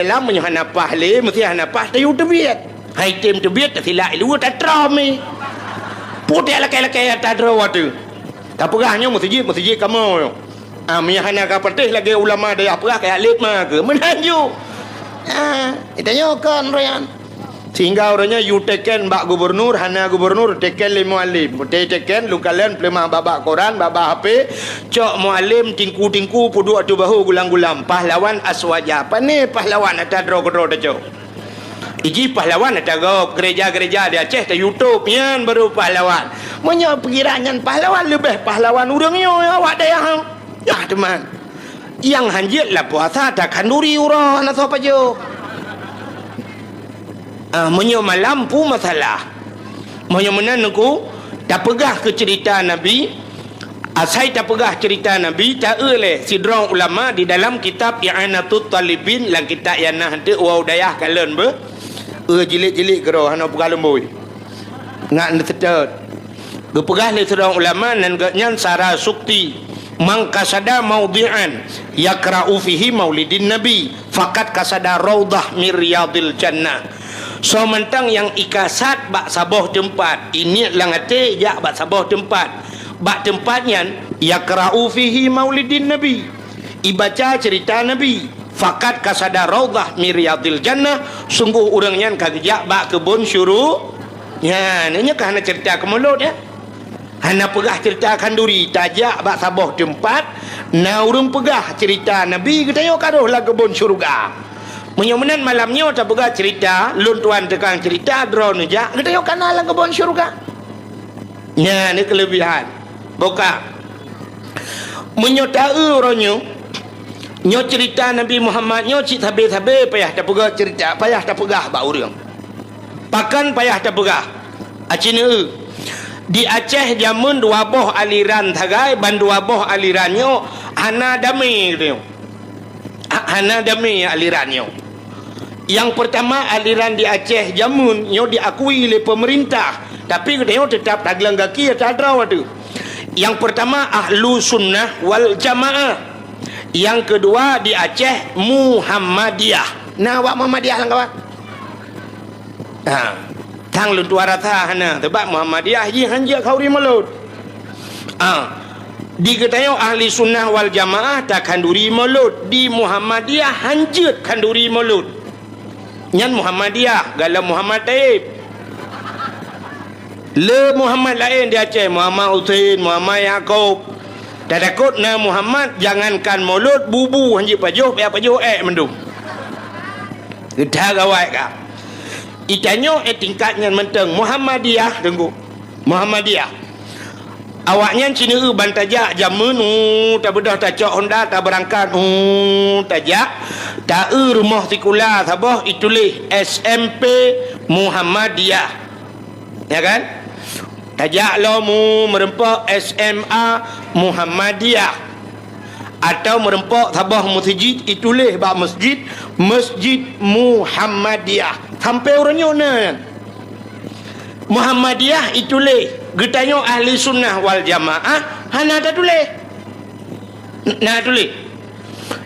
dalam hanapah le mesti hanapah tayu tebiat hai tem tebiat silak lu tak trami putih lakai tak draw tu tak perahnya masjid kamu miyahana ka pertih lagi ulama dia perah kayak alit mah ke menanju itanya kan rayan sehingga orangnya you teken bak gubernur hana gubernur teken le muallim teken lu kalian pelemah babak koran babak HP cok muallim tingku pudu atu bahu gulang-gulam pahlawan aswaja apa ni pahlawan ada dro-dro dah iji pahlawan ada gereja-gereja di Aceh di YouTube yan baru pahlawan menyo perkiraan pahlawan lebih pahlawan urangnya awak dah ya teman yang hanjit lah puasa tak kanduri urang nak apa jo menyo malam pu masalah menyo menanku tak pegah ke cerita Nabi asai tak pegah cerita Nabi tak oleh sidrong ulama di dalam kitab I'anatut Talibin lang kita yanah de wau dayah kalen be jilid-jilid gero hana pegalem boy ngak netet ge pegah le sidrong ulama nan nyan sara sukti mangkasada maudhi'an yakra'u fihi maulidin nabi faqat kasada raudah min riyadil jannah so mentang yang ikasat bak saboh tempat ini langate ya bak saboh tempat bak tempatnya yakra'u fihi maulidin nabi ibaca cerita nabi faqat kasada raudah min riyadil jannah sungguh urangnya kagejak bak kebun syuruk ya nanya kahana cerita kemulut ya hana pegah cerita kanduri tajak bak saboh tempat na urang pegah cerita nabi ketayo kadoh lah kebun syurga menyomenan malamnya tak pegah cerita lun tuan tekan cerita drone aja ketayo kana lah kebun syurga nya ni kelebihan boka menyotau ronyo nyo cerita Nabi Muhammad nyo cik sabe-sabe payah tak pegah cerita payah tak pegah bak urang pakan payah tak pegah acina di Aceh jamun dua boh aliran tagai ban dua boh alirannya hana dami tu hana dami alirannya yang pertama aliran di Aceh jamun nyo diakui oleh pemerintah tapi dia tetap taglang kaki tak ada tu yang pertama ahlu sunnah wal jamaah yang kedua di Aceh Muhammadiyah nah awak Muhammadiyah lah kawan tang lu tua rasa hana sebab Muhammadiyah ji hanja khauri malut di ketayo ahli sunnah wal jamaah tak kanduri malut di Muhammadiyah hanjut kanduri malut nyan Muhammadiyah galam Muhammad Taib le Muhammad lain di Aceh Muhammad Usain Muhammad Yaakob tak takut na Muhammad jangankan malut bubu hanjut pajuh mendung kita gawai kah ikanyo tingkatnya menteng Muhammadiyah tunggu Muhammadiyah awaknya cina bantajak jamun tak bedah tak cok Honda tak berangkat tajak tak rumah sekolah sabah itulah SMP Muhammadiyah ya kan tajak lo mu merempak SMA Muhammadiyah atau merempak sabah masjid itulah bak masjid Muhammadiyah sampai orangnya na Muhammadiyah itulah getanyo ahli sunnah wal jamaah hana tak tulis nah tulis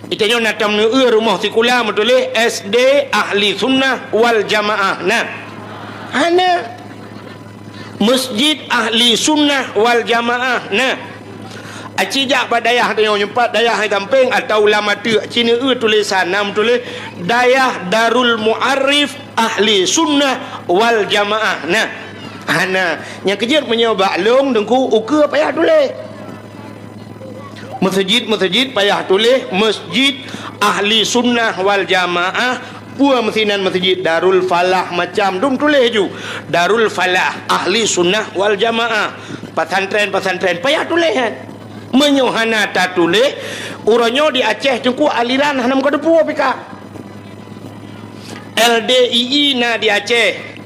itanyo natam nu rumah sekolah tulis SD ahli sunnah wal jamaah nah hana masjid ahli sunnah wal jamaah nah acijak padayah dia nyempat dayah hai tamping atau ulama tu cina tulisan nam tulis dayah Darul Muarrif ahli sunnah wal jamaah nah hana yang kejut menyobak long dengku uka payah tulis masjid payah tulis masjid ahli sunnah wal jamaah pua mesinan masjid Darul Falah macam dum tulis ju Darul Falah ahli sunnah wal jamaah pesantren payah tulis kan menyohana tak tulis uranyo di Aceh tengku aliran hanam kadepu pika LDII na di Aceh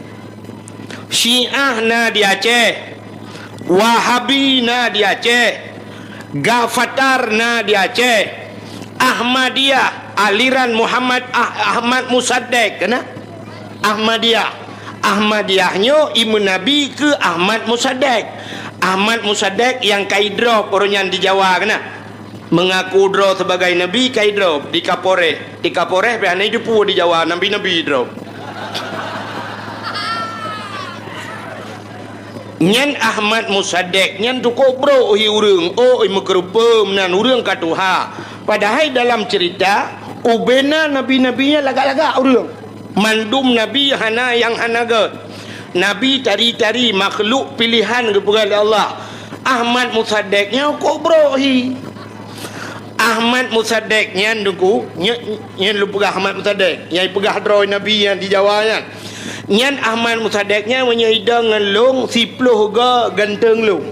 Syiah na di Aceh Wahabi na di Aceh Gafatar na di Aceh Ahmadiyah aliran Muhammad Ahmad Musaddek kena Ahmadiyahnya Ibu Nabi ke Ahmad Musaddek yang kaidroh orangnya di Jawa kena mengaku draw sebagai nabi kai draw di Kapolres pihak itu pu di Jawa nabi draw nyan Ahmad Musaddiq nyan tu bro hi urang mengkerupa menan urang katuha padahal dalam cerita ubena nabi-nabinya lagak-lagak urang mandum nabi hana yang hanaga nabi tari-tari makhluk pilihan kepada Allah Ahmad Musaddiq nya bro hi Ahmad Musaddiq nyan duku nyan lu pegah Ahmad Musaddiq yang pegah draw nabi yang di Jawa nyan Ahmad Musaddiq nya menyida dengan long sipluh ga ganteng long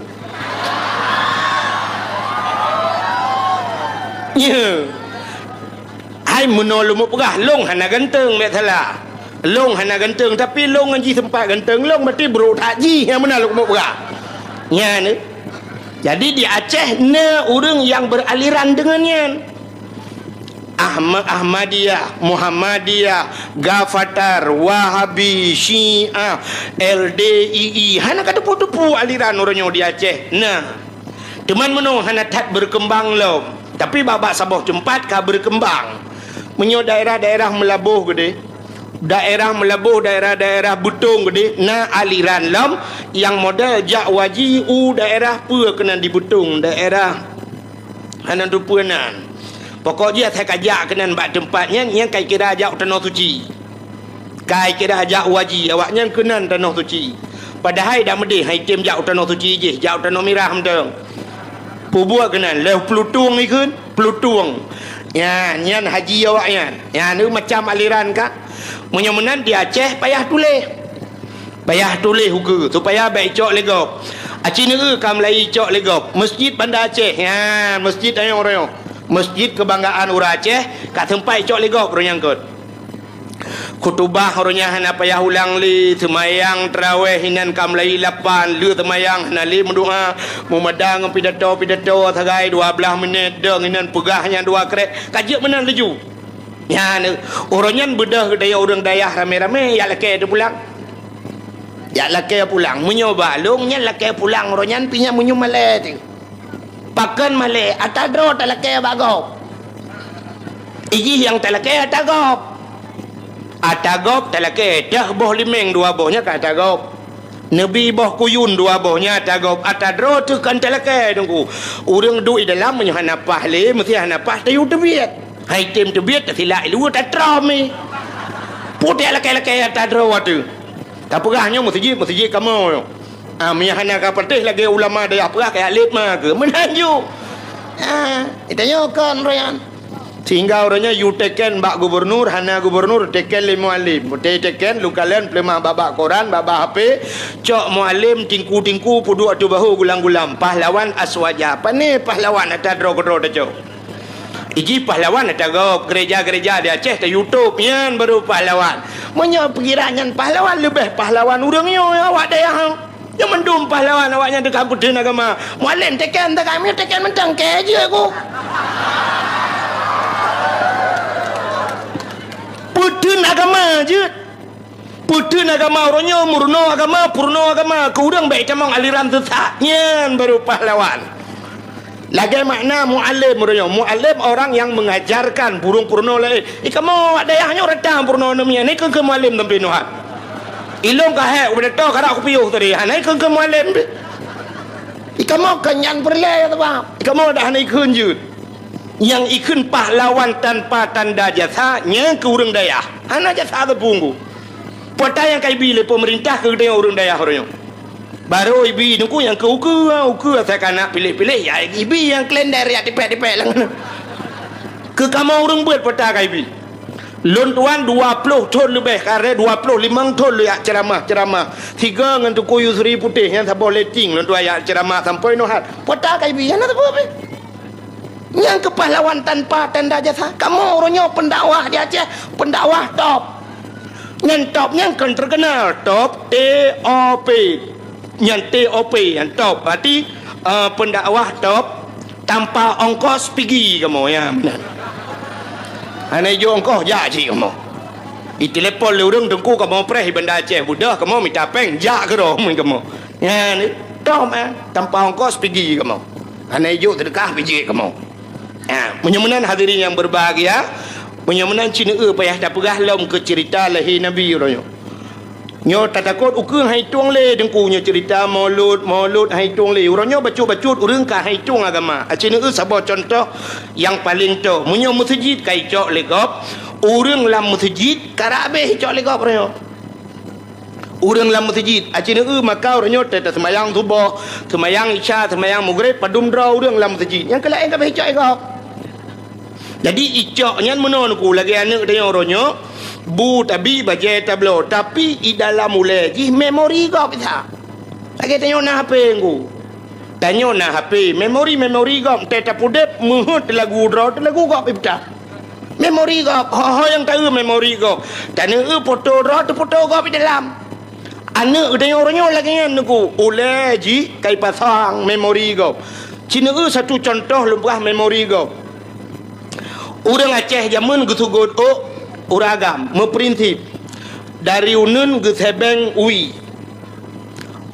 nya hai menolong mo pegah long hana ganteng mek salah long hana ganteng tapi long anji sempat ganteng long berarti bro takji yang mana lu mo pegah nya ni jadi di Aceh ne orang yang beraliran dengannya Ahmadiyah, Muhammadiyah, Gafatar, Wahabi, Syiah, LDII. Hana kata putu-putu aliran orangnya di Aceh. Nah, teman menung hana tak berkembang lo. Tapi babak sabah tempat kah berkembang. Menyo daerah-daerah melabuh gede. Daerah butung gede. Nah aliran lom yang model jak waji daerah pua kena di butung daerah hana tu puanan. Pokoknya saya kajak kenan bak tempatnya yang kai kira ajak tanah suci. Kai kira ajak waji awaknya kenan tanah suci. Padahal dah medih hai tim jak tanah suci je, jak tanah merah mendeng. Pubuak kenan leh Plutung ikun, Plutung. Ya, nyan haji awaknya. Ya ni macam aliran kah? Menyemenan di Aceh payah tulis. Payah tulis hukum supaya baik cok legop. Aceh ni kam lai cok legop. Masjid Bandar Aceh. Ya, masjid ayong orang. Masjid kebanggaan orang Aceh kat tempat cok legop orang yang kot. Khutbah orangnya hana payah ulang li semayang tarawih hinan kam lai 8 lu semayang hana li mendoa memadang pidato sagai 12 minit deng hinan pegahnya 2 krek kajak menan laju. Ya ni orangnya bedah daya orang dayah rame-rame ya laki tu pulang. Ya laki pulang menyoba longnya laki pulang orangnya pinya munyu malai tu. Pakan malai atadro talake bagop. Iji yang talake atagop. Atagop talake dah boh limeng 2 bohnya ke atagop. Nabi boh kuyun 2 bohnya atagop. Atadro tu kan talake tunggu. Orang duduk dalam hana pahle mesti hana pah tayu tebiat. Hai tim tebiat silak lu tak trami. Putih laki-laki atadro tu. Tak perahnya masjid kamu. Hana ka pertih lagi ulama dia perah kayak alif mah ke menanju. Itanya kan royan. Sehingga orangnya you teken bak gubernur hana gubernur teken le muallim. Teken lu kalian plemah babak koran babak HP cok muallim tingku pudu atu bahu gulang-gulam pahlawan aswaja. Apa ni pahlawan atadro kodro cok. Iji pahlawan atagop gereja-gereja di Aceh di YouTube yan baru pahlawan. Menyo perkiraan pahlawan lebih pahlawan urangnya awak dayah. Yang mendum pahlawan awaknya dekat putih agama. Muallim tekan tak kami tekan mentang ke aja aku. Putih agama je. Putih agama orangnya murno agama, purno agama. Kurang baik camang aliran sesatnya baru pahlawan. Lagi makna muallim orangnya. Muallim orang yang mengajarkan burung purno lain. Kamu dayahnya redang purno namanya. Ni ke muallim tempat nuhat. Ilong kahek udah tahu kada aku piuh tadi. Hanai ke muallim. Ikamu kenyan perle ya bang. Ikamu dah hanai kunjut. Yang ikun pahlawan tanpa tanda jasanya ke urang dayah. Hana jasa tepunggu. Pota yang kai bila pemerintah ke dengan urang dayah orangnya. Baru ibi nunggu yang ke uku saya kana pilih-pilih ya ibi yang klender ya dipek-dipek lang. Ke kamu urang buat pota kai ibi. Lontuan 20 ton lebih kare 25 ton lu ya ceramah 3 dengan tu kuyu seri putih yang tak boleh ting lontuan ya ceramah sampai nohat pota kai bi yana tak apa yang kepahlawan tanpa tanda jasa kamu orangnya pendakwah di Aceh pendakwah top yang top yang kan terkenal top TOP yang TOP yang top berarti pendakwah top tanpa ongkos pergi kamu ya benar. Hana jo engkau ja cik kamu. Di telefon le urang dengku kamu preh Bandar Aceh budah kamu minta peng ja ke ro mun kamu. Ya ni tom tanpa ongkos pergi kamu. Hana jo sedekah biji kamu. Menyemenan hadirin yang berbahagia, menyemenan Cina payah tak perah lom ke cerita lahir Nabi orang nyo tak takut ukur hai tuang le dengku nyo cerita maulud hai tuang le orang nyo bacut urang ka hai tuang agama. Cina sabar contoh yang paling tu munyo masjid kai cok legop urang lam masjid karabe cok legop orang urang lam masjid Cina makau orang nyo tak semayang subuh semayang isya semayang maghrib padum draw urang lam masjid yang kelain ka be cok legop. Jadi icoknya menonku lagi anak dia orangnya bu tabi baje tablo tapi i dalam mulai ji memori kau bisa lagi tanya na HP ku tanya na HP memori kau teta pudep muhut lagu draw lagu kau bisa memori kau ho yang tahu memori kau tanya foto draw tu foto kau di dalam anak tanya orangnya lagi anak oleh ji kai pasang memori kau Cina satu contoh lumpah memori kau. Orang Aceh zaman getugot uragam memprinsip dari unun ke sebeng ui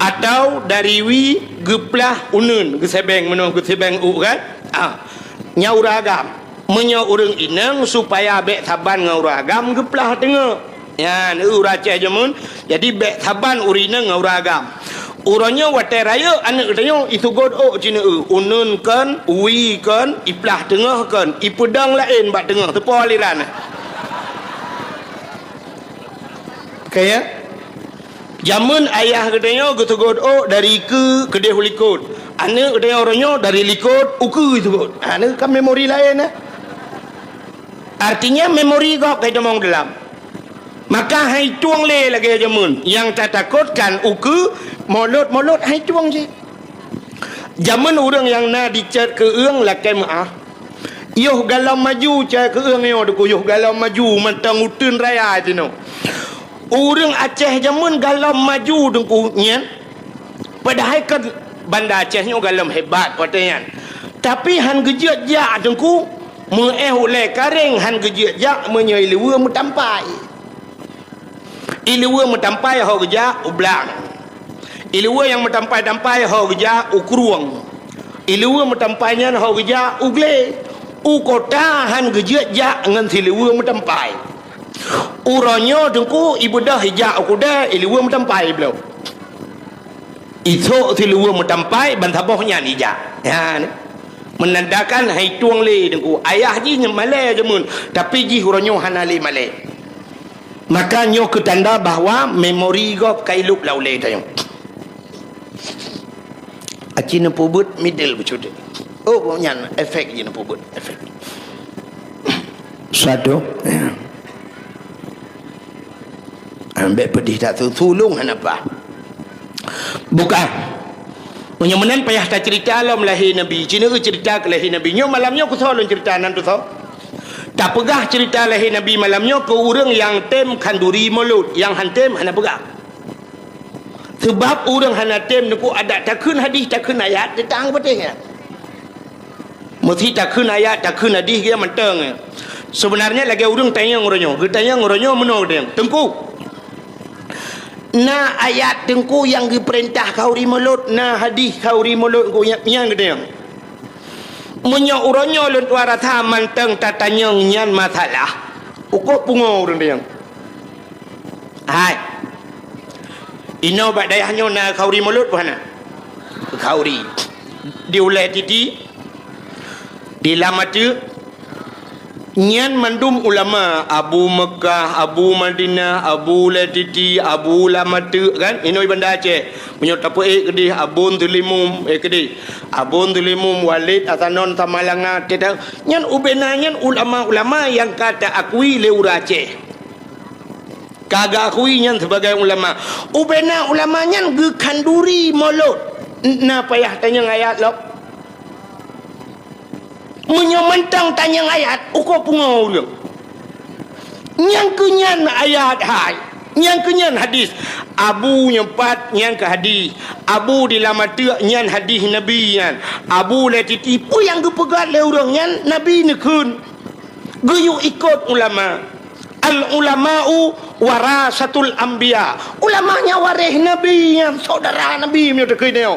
atau dari wi geplah unun ke sebeng menung ke sebeng u kan nya uragam menyo urang inang supaya bek saban ngau uragam geplah tengah ya ni Aceh zaman jadi bek saban urina ngau uragam urangnya wate raya anak tanya itu god Cina unun kan ui kan iplah tengah kan ipedang lain bak tengah tepo aliran kaya zaman ayah katanya gitu god dari ke kedai likut anak katanya orangnya dari likut uku itu god anak kan memori lain artinya memori kau kayak demong dalam maka hai tuang le lagi zaman yang tak takutkan uku molot hai tuang je zaman orang yang na dicat ke eung lah kemah yoh galau maju cai ke eung yo deku yoh galau maju mentang utun raya tino orang Aceh zaman galau maju dengku nyen padahal kan bandar Aceh ni galau hebat katanya tapi han gejiat jak dengku oleh kareng han gejiat jak menyai lewa metampai ilewa metampai ho geja ublang ilewa yang metampai ho geja ukruang ilewa metampainya ho geja ugle ukota han geja ja ngan silewa metampai uronyo dengku ibudah hijak ukuda ilewa metampai belo itu silewa metampai bantabohnya nija ya ni menandakan hai tuang le dengku ayah ji malay jemun tapi ji uronyo hanali malay maka nyo ketanda bahawa memori gop kailuk laule tayong acina pubut middle becude nyan efek jina pubut efek satu ambek pedih tak tulung hanapa bukan menyemenan payah tak cerita alam lahir Nabi Cina cerita ke lahir Nabi nyo malamnya ku solon cerita nan tu tak pegah cerita lahir Nabi malamnya ke orang yang tem kanduri mulut yang hantem hana pegah sebab orang hana tem nuku ada takun hadis takun ayat datang betulnya mesti takun ayat takun hadis dia menteng sebenarnya lagi orang tanya ngoronyo menong dia tengku na ayat tengku yang diperintah kau ri mulut na hadis kau ri mulut ku yang gede munyo uronyo lun tuara tha manteng tatanyang nyan masalah ukok pungo urang dia hai ino bak dayahnyo na kauri mulut mana kauri diulai titi dilamatu nyan mandum ulama Abu Mekah Abu Madinah Abu Latiti Abu Lamatu kan ino ibanda Aceh punya tapu kedih Abun Tulimum kedih Abun Tulimum Walid Atanon Tamalanga tidak nyan ubena nyan ulama-ulama yang kata akui leura Aceh kagak akui nyan sebagai ulama ubena ulama nyan ge kanduri mulut na payah tanya ayat lo menyementang tanya ayat uko pungo dia nyang kenyan ayat hai nyang kenyan hadis Abu nyempat nyang ke hadis Abu dilamatu nyan hadis Nabi nyan Abu latiti pu yang gepegat le urang nyan Nabi nekun geyu ikut ulama al ulama'u warasatul anbiya ulamanya waris Nabi yang saudara Nabi punya dekai dia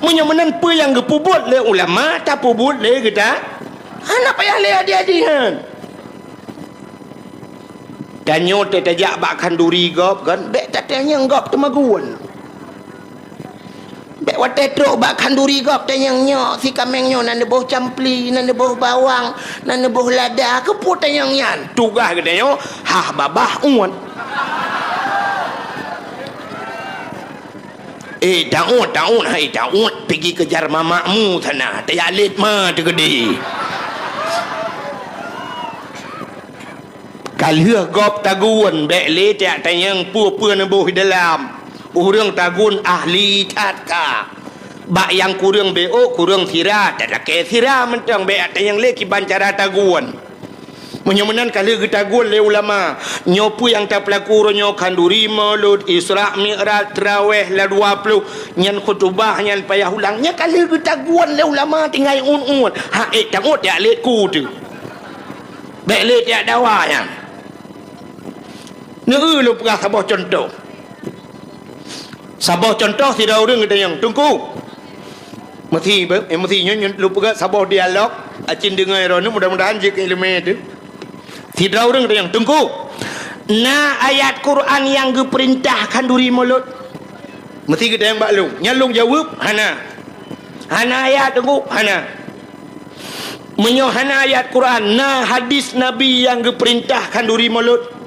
menyemenan pu yang gepubut le ulama tak pubut le kita Anak payah le adik-adik kan. Tanyo tajak bak kanduri gop kan. Bek tatanya gop temaguan. Bek watai truk bak kanduri gop tanya nyok si kamengnya nan boh campli, nan boh bawang, nan boh lada ke put tanya nyan. Tugah ke tanyo, hah babah uat. Daun, hai daun pergi kejar mamakmu sana. Tayalit mah tegedi. Kalau gop tagun bek le tak tayang pua-pua nabuh dalam urang tagun ahli tatka bak yang kurang beo kurang sira tak lake sira mentang bek tayang le kiban cara tagun menyemenan kalau tagun le ulama nyopu yang tak pelaku nyo kanduri maulud Isra Mi'raj Tarawih la 20 nyan khutbah nyan payah ulangnya kalau tagun le ulama tinggal un ha tangut tak le ku tu bek le tak dawa yang Neu lu pegah sabah contoh. Sabah contoh tidak orang kita yang tunggu. Mesti nyon lu pegah sabah dialog. Acin dengar rono mudah-mudahan je ke ilmu itu. Tidak orang kita yang tunggu. Na ayat Quran yang diperintahkan duri mulut. Mesti kita yang baklung. Nyalung jawab hana. Hana ayat tunggu hana. Menyohana ayat Quran. Na hadis Nabi yang diperintahkan duri mulut.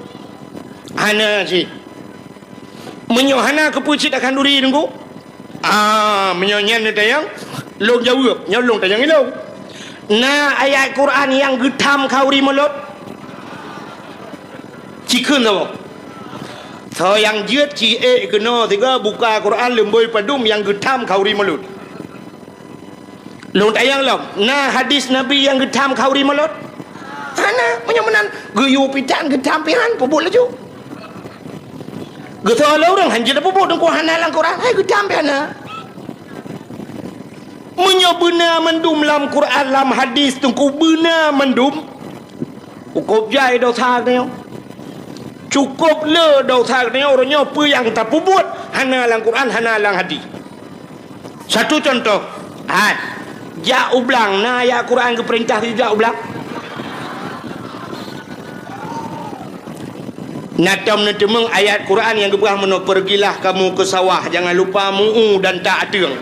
Hana si menyohana kepucit akan duri tunggu menyonyan ni tayang long jawab nyolong tayang ilong na ayat Quran yang getam kauri mulut cikun tau so yang jiat ci kena tiga buka Quran lemboi padum yang getam kauri mulut long tayang long na hadis Nabi yang getam kauri mulut hana menyomanan geyu pitan getam pihan pebul laju Gata orang hanjir apa buat dengku hana lang Quran. Hai getam hana. Menyobena mendum lam Quran lam hadis dengku bena mendum. Cukup jai dau thak ni. Cukup le dau thak ni orangnya apa yang tak buat hana lang Quran hana lang hadis. Satu contoh. Hai. Ja ublang na ayat Quran ke perintah ja ublang. Natam natemeng ayat Quran yang gebrah meno pergilah kamu ke sawah jangan lupa mu'u dan tak adeng.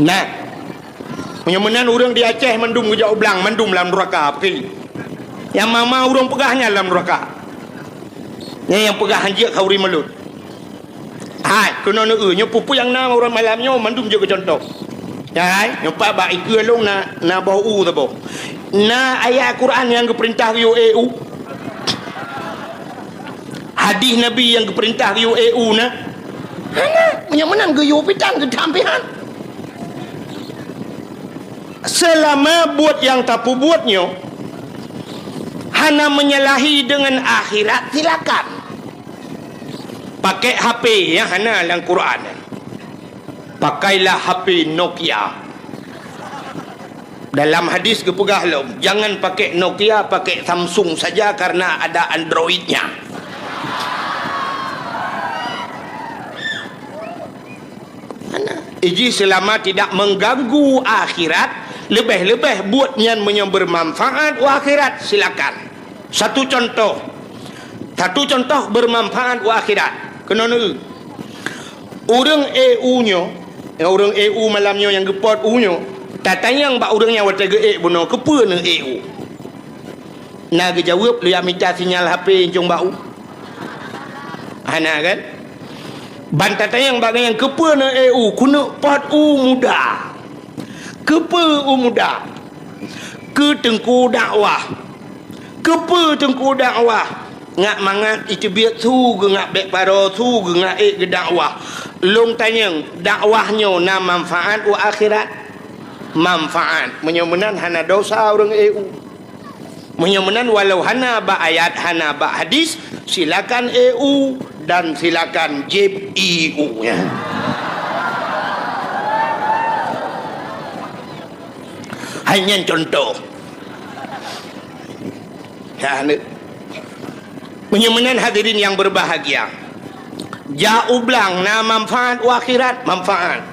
Nah. Menyemenan orang di Aceh mendum ke Ublang, mendum dalam neraka pergi. Yang mama orang pegahnya dalam neraka. Yang pegah hanjik kauri melut. Hai, kena nyo pupu yang nama orang malamnya mendum juga contoh. Ya, hai, nyopa ba ikue long na bau tabo. Na ayat Quran yang diperintah yo EU hadis Nabi yang diperintah yo EU na menyemenan ge yo pitan ge tampihan selama buat yang tak buatnya hana menyalahi dengan akhirat silakan pakai HP ya hana dalam Quran pakailah HP Nokia. Dalam hadis kepegah lo, jangan pakai Nokia, pakai Samsung saja karena ada Androidnya. Iji selama tidak mengganggu akhirat, lebih-lebih buat yang bermanfaat akhirat silakan. Satu contoh bermanfaat akhirat. Kenapa? Orang EU-nya, orang EU malamnya yang gepot U-nya. Tak tayang bak orangnya wata geek buno kepa ne EU. Na ge jawab dia minta sinyal HP jong bau. Hana kan? Banta tayang bak yang kepa ne EU kuna pot u muda. Kepa u muda. Ke tengku dakwah. Kepa tengku dakwah. Ngak mangat itu biat tu ge ngak bek paro tu ge ngak ge dakwah. Long tanyang dakwahnya na manfaat wa akhirat. Manfaat menyemenan hana dosa orang EU menyemenan walau hana ba ayat hana ba hadis silakan EU dan silakan JIP EU ya. Hanya contoh ya, menyemenan hadirin yang berbahagia ja ublang na manfaat akhirat manfaat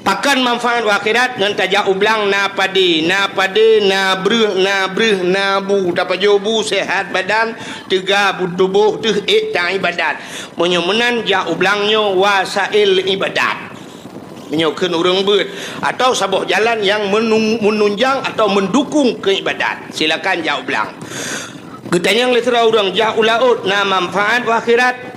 pakan manfaat akhirat ngan tajak ublang na padi na breh na bu dapat jobu sehat badan tega tubuh tu tak ibadat menyemenan ja ublangnya wasail ibadat menyokun urang beut atau sabuh jalan yang menunjang atau mendukung keibadat silakan ja ublang getanya letera urang ja ulaut na manfaat akhirat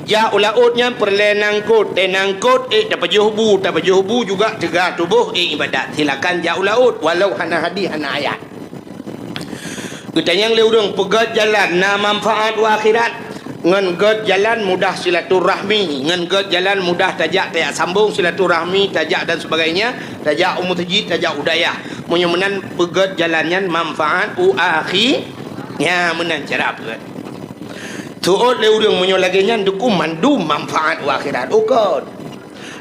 ja ulautnya perlenangkut tenangkut dapat juhbu juga tegak tubuh ibadat silakan ja ulaut walau hana hadis hana ayat getanya leurang pegat jalan na manfaat akhirat ngan get jalan mudah silaturahmi ngan get jalan mudah tajak sambung silaturahmi tajak dan sebagainya tajak umur tajid tajak udayah menyemenan pegat jalannya manfaat akhirnya menan cara pegat tuot le urang menyo laginya duku mandum manfaat akhirat ukot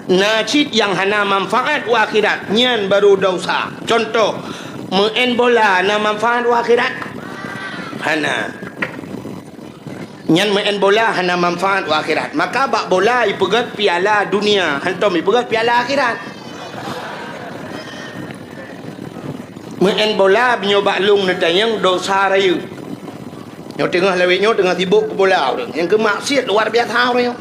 najid yang hana manfaat akhirat nyan baru dosa contoh main bola na manfaat akhirat hana nyan main bola hana manfaat akhirat maka bak bola ipegat piala dunia hantom ipegat piala akhirat main bola binyoba lung netayang dosa raya yang tengah lewetnya tengah sibuk ke bola yang ke maksiat luar biasa orang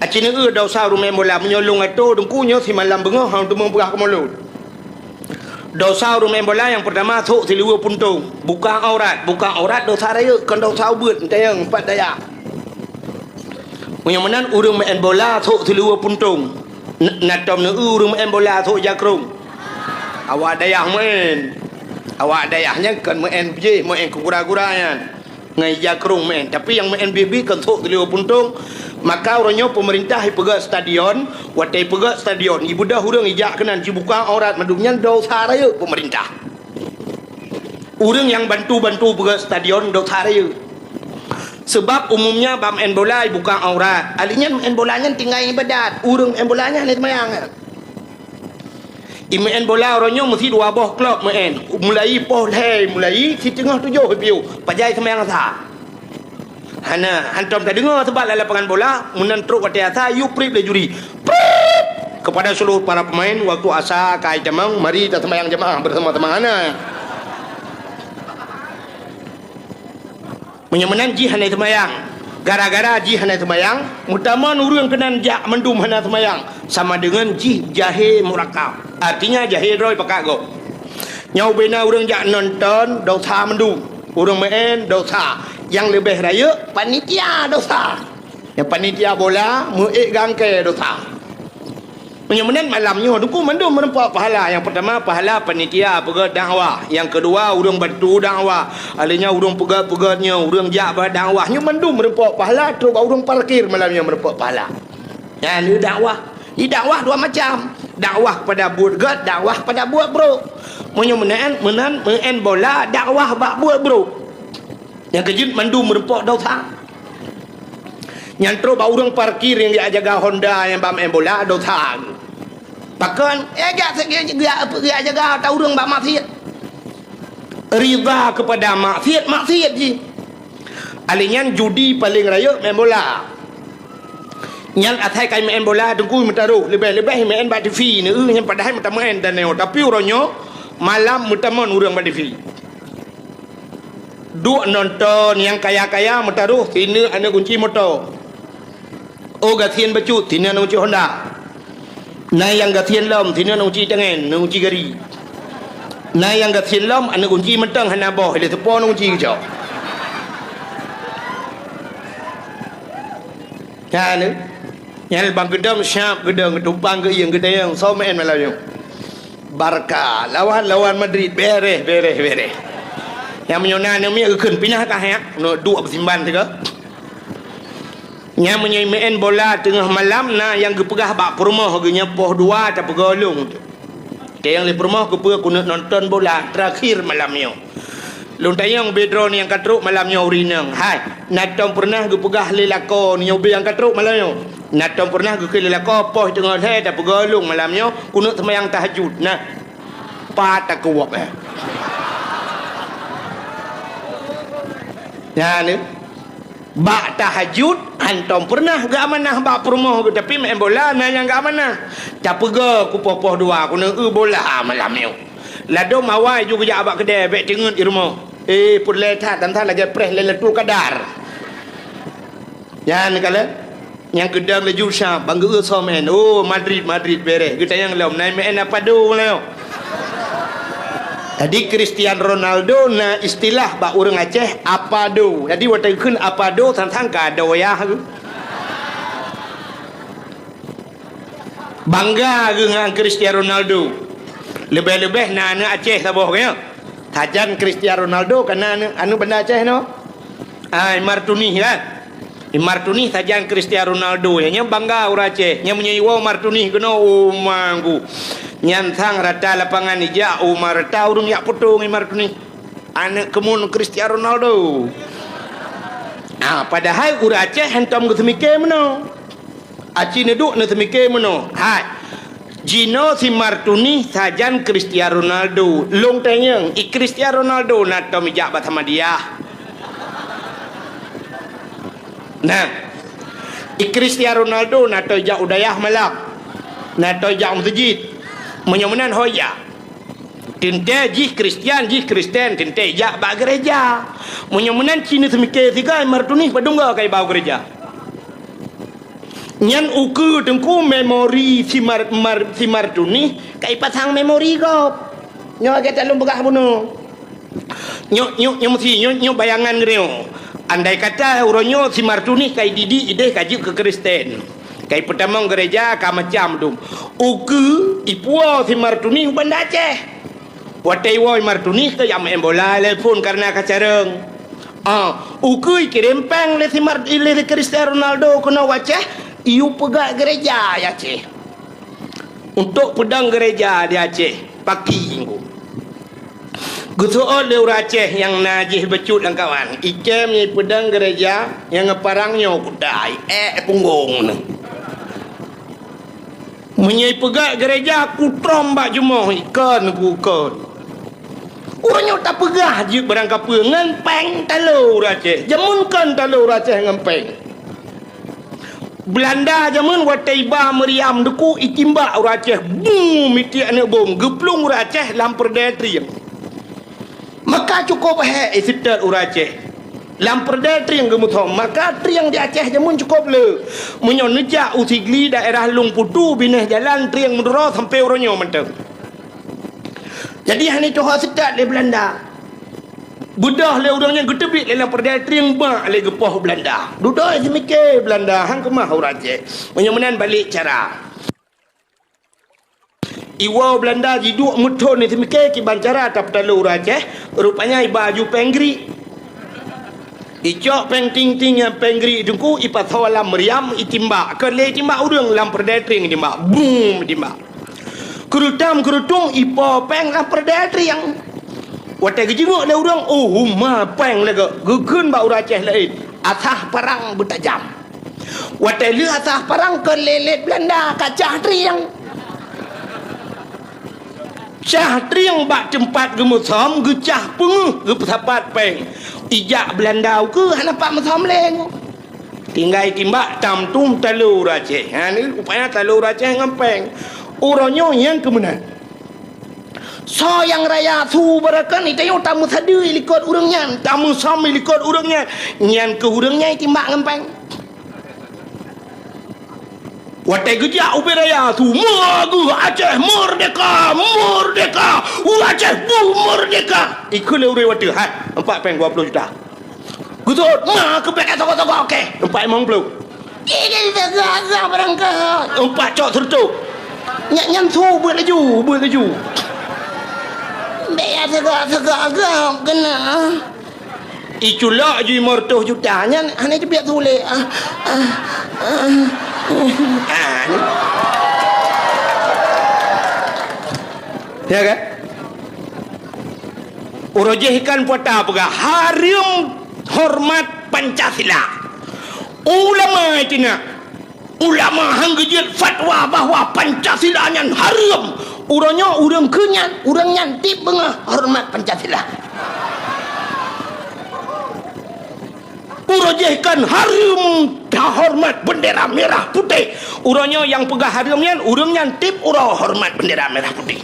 acina dosa rumah bola menyolong atau dengkunya si malam bengah hang tu memperah ke mulut dosa rumah bola yang pertama sok si liwa puntung buka aurat dosa raya kan dosa ubut yang empat daya yang menan urang main bola sok si liwa puntung natom urang main bola sok jakrung awak dayah main awak dayahnya kan main je main kura-kuranya ngai jakrung main tapi yang main BB kan sok teliu puntung maka orangnya pemerintah ipegat stadion watai pegat stadion ibu dah urang ijak kenan dibuka aurat madumnya dosa raya pemerintah urang yang bantu pegat stadion dosa raya sebab umumnya bam main bola buka aurat alinya main bolanya tinggal ibadat urang main bolanya ni semayang main bola orangnya mesti dua boh klub main mulai poh mulai si tengah 7 piu pajai semayang sah hana hantom tak dengar sebab lapangan bola munan truk kata asa you prip le juri prip kepada seluruh para pemain waktu asa kai jamang mari kita semayang jamaah bersama-sama hana menyemenan ji hana semayang gara-gara ji hana semayang mutaman urang kenan jak mendum hana semayang sama dengan ji jahe murakab artinya jahe roy pakago nyau bena urang jak nonton dosa mendum urang main dosa yang lebih raya panitia dosa yang panitia bola muik gangke dosa menyemenan malamnya duku mendum menempat pahala yang pertama pahala panitia pegat dakwah yang kedua urang bantu dakwah alinya urang pegat-pegatnya urang jak dakwahnya mendum menempat pahala terus urang parkir malamnya menempat pahala ya ni dakwah dua macam dakwah pada buat god dakwah pada buat bro menyemenan main bola dakwah bak buat bro yang kejut mandu merempok dosa nyantro bau orang parkir yang dia jaga Honda yang bam bola dosa pakan gak jaga tahu orang bak maksiat riba kepada maksiat je alinyan judi paling raya main bola yang atai kai main bola dengku mentaruh lebih main bak TV ni yang padahal minta main dan neo tapi orangnya malam mutaman urang bak TV duk nonton yang kaya-kaya mentaruh sini ada kunci motor oh gatian bacut sini ada kunci Honda nah yang gatian lom sini ada kunci tangan ada kunci gari nah yang gatian lom ada kunci mentang hana boh dia tepon kunci kejauh ya ni yang bang gedang siap gedang tumpang ke yang gedang so main malam Barca lawan Madrid beres yang menyona ni akan pindah kah ya no dua bersimban juga yang main bola tengah malam nah yang gepegah bak perumah harganya poh 2 tak pegolong yang di perumah gepegah kuna nonton bola terakhir malamnya luntayang bedron yang katruk malamnya urinang hai natom pernah gepegah lelako ni ubi yang katruk malamnya natom pernah ge lelako poh tengah he tak pegolong malamnya kuna semayang tahajud nah pat tak kuat ya ni bak tahajud Antum pernah gak amanah bak perumah ke tapi main bola nanya gak amanah. Tak pega ku popoh dua aku nak bola malam ni. Lado mawai juga jak abak kedai bek tengut di rumah. Pun letat dan tak lagi preh leletul kadar. Jangan kala yang gedang le jusa bangga somen. Oh Madrid beres. Kita yang lom naik main apa do leo. Tadi Cristiano Ronaldo na istilah bak orang Aceh apa do. Jadi waktu kun apa do tantang ka do ya. Bangga dengan Cristiano Ronaldo. Lebih-lebih na anak Aceh saboh kaya. Tajan Cristiano Ronaldo kana anu benda Aceh no. Martuni kan. Martuni tajan Cristiano Ronaldo nya bangga orang Aceh. Nya menyaiwa Martuni kena manggu. Nyantang rata lapangan ija Umar taurung yak potong Martuni. Anak kemun Cristiano Ronaldo. Padahal orang Aceh hentam ke semike meno. Aceh neduk na semike meno. Jino si Martuni sajan Cristiano Ronaldo. Long tanyang Cristiano Ronaldo na tomijak batama dia. Nah, Cristiano Ronaldo na tojak udayah malak. Na tojak masjid. Menyomenan hoya. Tinte jih Kristian tinte jak bak gereja. Menyomenan Cina semike tiga Martuni padungga kai bau gereja. Nyan uku tengku memori si Martuni kai pasang memori kau. Nyo kita lu begah bunuh. Nyo mesti nyo bayangan greo. Andai kata uronyo si Martuni kai didi ide kaji ke Kristen. Kai pertama gereja ka macam tu. Uku ipua si Martuni benda Aceh. Watai woi Martuni ke yang main bola telefon karena kacareng. Uku kirim peng le si Cristiano Ronaldo kena Aceh, iu pegak gereja ya Aceh. Untuk pedang gereja di Aceh, pagi minggu. Gutuot le Aceh yang najih becut dan kawan. Ikem ni pedang gereja yang ngeparangnya kudai punggung ni. Menyai pegak gereja aku trombak jumah ikan ku ikan. Orangnya tak pegah je berangkap ngempeng talur Aceh. Jamunkan talur Aceh ngempeng. Belanda jamun wataiba meriam deku itimba orang Aceh. Boom iti anak bom geplung orang Aceh lampar datri. Maka cukup sitat orang Aceh. Lampar datri yang gemuthom. Maka tri yang di Aceh jamun cukup le. Menyon nejak usigli daerah Lung Putu binah jalan tri yang mendera sampai orangnya mentang. Jadi hani tu sitat le Belanda. Budah le orangnya gedebik le lampar datri yang bak le gepah Belanda. Duduk semikir Belanda hang kemah orang Aceh. Menyomenan balik cara. Iwa Belanda jiduk muton ni semikir kiban cara tak perlu orang Aceh. Rupanya baju penggri. Icok peng ting yang penggri dengku ipat sawalam meriam itimba kerle timba urang lam perdatring timba boom timba kerutung ipo peng lam perdatring watai gejenguk le urang ma peng le gegun ba urang Aceh lain asah perang bertajam watai le asah perang kerlelet Belanda kacah triang cah triang bak tempat gemusom gecah penguh gepasapat peng ijak Belanda ke nampak macam leng tinggal timbak tamtum talur Aceh ni rupanya talur Aceh ngempeng orangnya yang kemenang so yang raya su berakan itu yang tamu sadu ilikot urangnya tamu sam ilikot urangnya nyan ke urangnya timbak ngempeng watai gejak ubi raya su magu Aceh merdeka Aceh merdeka ikut le ure watai empat peng 20 juta gutut kepek toko-toko okey empat emang peluk ini segala berangkat empat cok sertuk nyan su buat laju biar segala kena iculak je 500 juta nyan hanya je biar sulit ya kan urojihkan puata apa harum hormat Pancasila ulama itina ulama hanggejit fatwa bahwa Pancasila yang harum urangnya urang kenyan urang nyantip bengah hormat Pancasila urojihkan harum nah hormat bendera merah putih. Urangnya yang pegah harimnya, urangnya tip urang hormat bendera merah putih.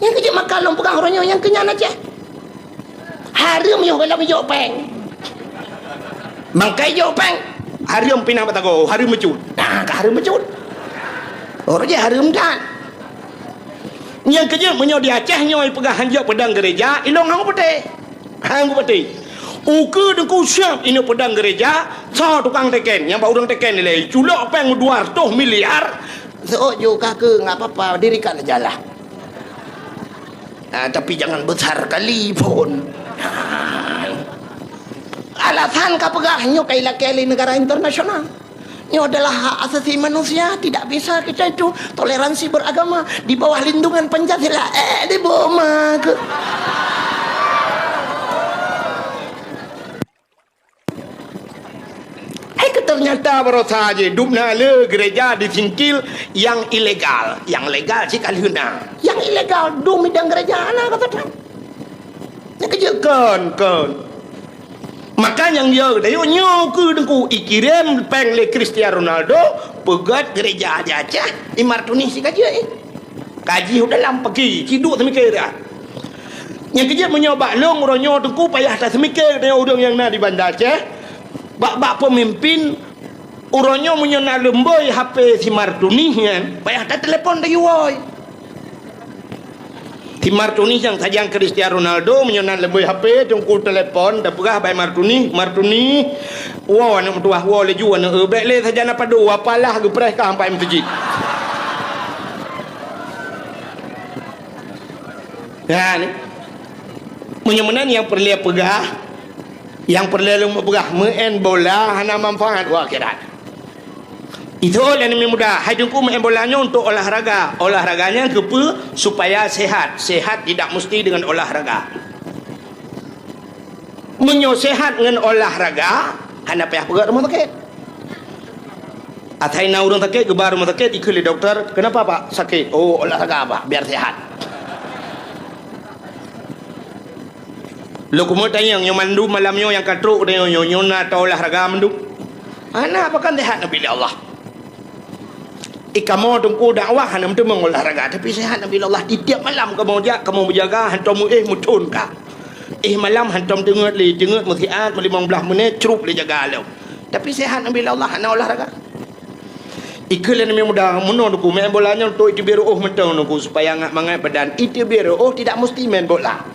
Yang kerja makan long pegang orangnya yang kenyang aja. Harim yang kalau menjok peng. Mangkai jok peng. Harim pinang batago, harim mecut. Nah, ke harim mecut. Orangnya harim kan. Yang kerja menyo di Aceh nyoi pegang hanjak pedang gereja, ilong hang putih. Hang putih. Uke dengku siap ini pedang gereja, so tukang teken, yang pak urang teken nilai culok peng 200 miliar. So juga ke ngapa apa dirikan aja lah. Tapi jangan besar kali pun. Alasan kapegahnya kaila-kaili negara internasional. Ini adalah hak asasi manusia. Tidak bisa kita itu toleransi beragama di bawah lindungan Pancasila. Di bawah ke. Ternyata baru saja dubna le gereja disingkil yang ilegal. Yang legal sih kalihuna. Yang ilegal dum midang gereja ana kata Trump. Yang kejekan kan. Maka yang dia dayo nyo ke dengku ikirim peng le Cristiano Ronaldo pegat gereja aja imartuni si kaji kaji udah lam pergi ciduk semikir dah. Yang kerja menyoba long ronyo dengku payah tak semikir dia orang yang na di Bandar Aceh. Bak pemimpin uronyo menyona lemboi HP si Martuni kan payah tak telepon dah yuoi si Martuni yang sajang Cristiano Ronaldo menyona lemboi HP tungku telepon dah pegah by Martuni wow anak tua wow leju anak baik le saja nak padu apalah ke press ka sampai masjid kan menyemenan yang perlu pegah yang perlu berah main bola hana manfaat akhirat. Itu oleh yang mudah. Hidupku main bolanya untuk olahraga. Olahraganya kepa supaya sehat. Sehat tidak mesti dengan olahraga. Menyo sehat dengan olahraga hana payah pegat rumah sakit. Atai na urang sakit gebar rumah sakit ikut doktor. Kenapa Pak sakit? Oh olahraga apa? Biar sehat. Lo kumut tanya yang mandu malamnya yang katruk dia nyona atau olahraga mandu. Ana apa kan sehat nabi Allah. Kamu tunggu dakwah hana mesti mengolahraga tapi sehat nabi Allah. Tiap malam kamu menjaga hantam mutun ka. Malam hantam dengat musiat 15 menit cerup le jaga lo. Tapi sehat nabi Allah hana olahraga. Ikulah yang mudah menurutku main bolanya untuk itu biar mentang nunggu supaya ngak mangat badan. Itu biar tidak mesti main bola.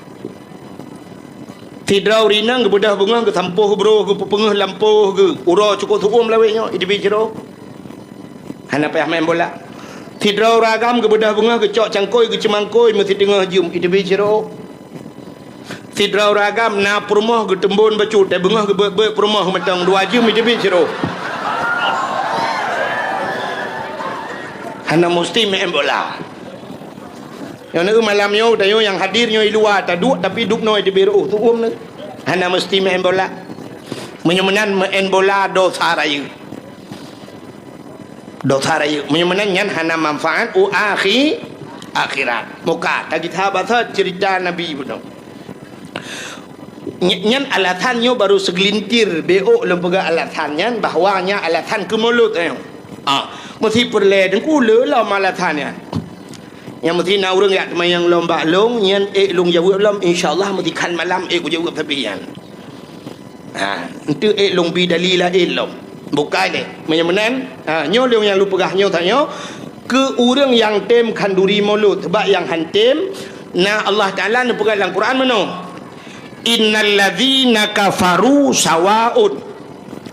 Tidrau rinang ke bedah bunga ke sampuh bro ke pengeh lampuh ke ura cukup suum laweknya itu bicaro hana payah main bola. Tidrau ragam ke bedah bunga ke cok cangkoi ke cemangkoi mesti tengah jum itu bicaro. Tidrau ragam na perumah ke tembun bacut bunga ke perumah metang 2 jum itu bicaro hana mesti main bola. Yang nak malam yo dayo yang hadirnya di luar taduk tapi duk noi di biru tu nak hana mesti main bola. Menyemenan main bola dosa raya. Dosa raya menyemenan yang hana manfaat akhirat. Muka tadi sahabat cerita Nabi betul. Nyan alasannya baru segelintir beok lembaga alasannya bahwanya alasan kemulut mesti perle dengku lah alasannya. Yang mesti nak orang yak yang lomba long yang long jawab lom insyaallah mesti kan malam ku jawab tapi yan itu long bi dalila long bukan ni menyemenan nyo long yang lu pegahnya tanya ke orang yang tem kanduri mulut sebab yang hantem na Allah Taala nak pegang dalam Quran mana innal ladzina kafaru sawaun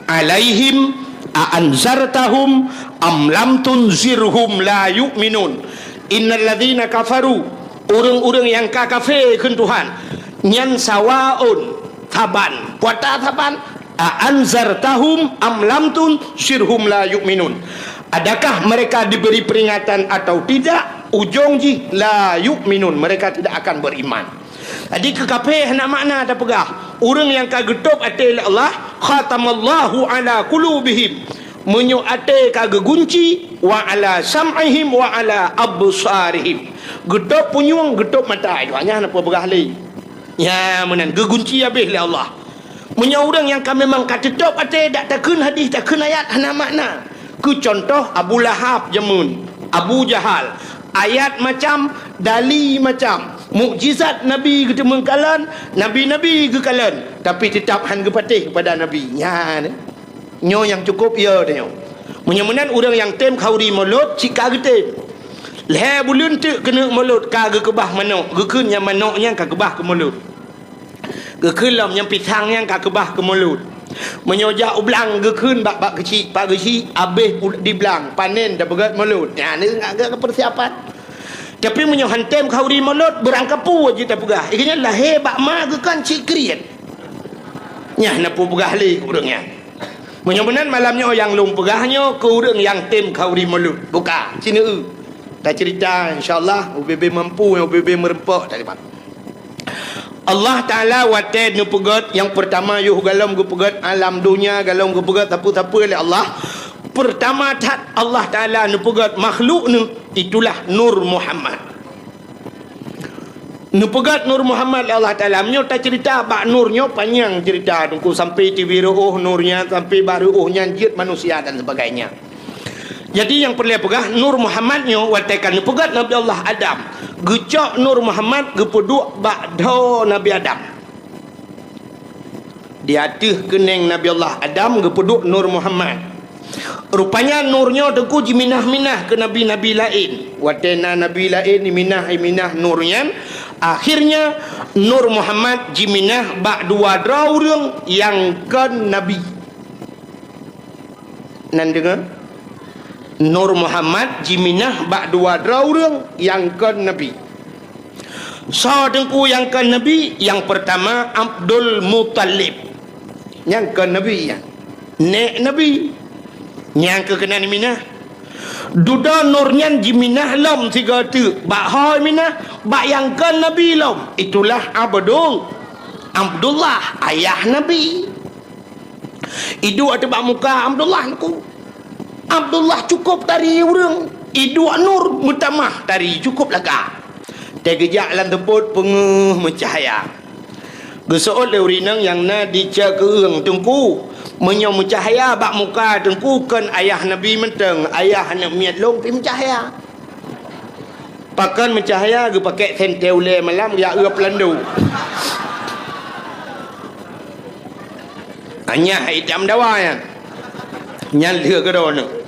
alaihim anzartahum am lam tunzirhum la yu'minun. Innal ladzina kafaru orang-orang yang kafir ke Tuhan nyan sawaun taban puata taban anzartahum am lam tunzirhum la yu'minun. Adakah mereka diberi peringatan atau tidak? Ujung ji la yu'minun, mereka tidak akan beriman. Jadi kekafir nak makna ada pegah orang yang kagetup atil Allah khatamallahu ala qulubihim menyu ate kage gunci wa ala sam'ihim wa ala absarihim getup punyung getup mata itu hanya apa begah li ya menan gegunci habis oleh Allah Punya orang yang kami memang kata top ate dak takun hadis takun ayat hana makna. Ku contoh Abu Lahab jamun, Abu Jahal. Ayat macam, dali macam, mukjizat Nabi kita mengkalan, Nabi-Nabi ke kalan, tapi tetap han ke patih kepada Nabi. Ya ni. Nyo yang cukup ya dia. Menyemenan orang yang tem khauri mulut cika gete. Leh bulun tu kena mulut ka ke kebah manok, gekun yang manoknya ka kebah ke mulut. Gekelam yang pisang yang ka kebah ke mulut. Menyojak ublang gekun bak kecil, pak kecil habis di belang panen dah berat mulut. Ya ni agak persiapan. Tapi menyohan tem khauri mulut berangkapu aja tak pegah. Ikanya lahir bak ma gekan cik kriat. Nyah napu pegah li urangnya. Menyobenan malamnya yang lum pegahnya ke urang yang tem khauri mulut. Buka sini tak cerita insya-Allah UBB mampu, UBB merempak tak dapat. Allah Ta'ala wated nu pegat yang pertama yuh galam gu pegat alam dunia galam gu pegat apa-apa oleh Allah. Pertama tat Allah Ta'ala nu pegat makhluk nu itulah Nur Muhammad. Nu pegat Nur Muhammad Allah Ta'ala menyo tak cerita bak nurnya panjang cerita tunggu sampai tibiruh nurnya sampai baruhnya jid manusia dan sebagainya. Jadi yang perlu pegah Nur Muhammadnya watekan nu pegat Nabi Allah Adam. Gecok Nur Muhammad gepeduk bakdo Nabi Adam. Di atas keneng Nabi Allah Adam gepeduk Nur Muhammad. Rupanya nurnya tengku jiminah-minah ke nabi-nabi lain. Watena nabi lain minah nurnya. Akhirnya Nur Muhammad jiminah bak dua orang yang kan nabi. Nan dengar? Nur Muhammad jiminah bak dua orang yang kan Nabi. So tengku yang kan Nabi, yang pertama Abdul Muttalib. Yang kan Nabi ya. Nek Nabi. Yang ke kena minah. Duda nurnya jiminah lam tiga tu. Bak hoi minah, bak yang kan Nabi lam. Itulah Abdullah ayah Nabi. Idu ada bak muka Abdullah aku. Abdullah cukup dari orang idua nur mutamah dari cukup laga tegejak lan teput pengeh mencahaya gesool le urinang yang na dica keung tengku menyo mencahaya bak muka tengku kan ayah nabi menteng ayah nak miat long pi mencahaya pakan mencahaya ge pakai senteule malam ya eup landu hanya hitam dawa ya nyal dia ke dono.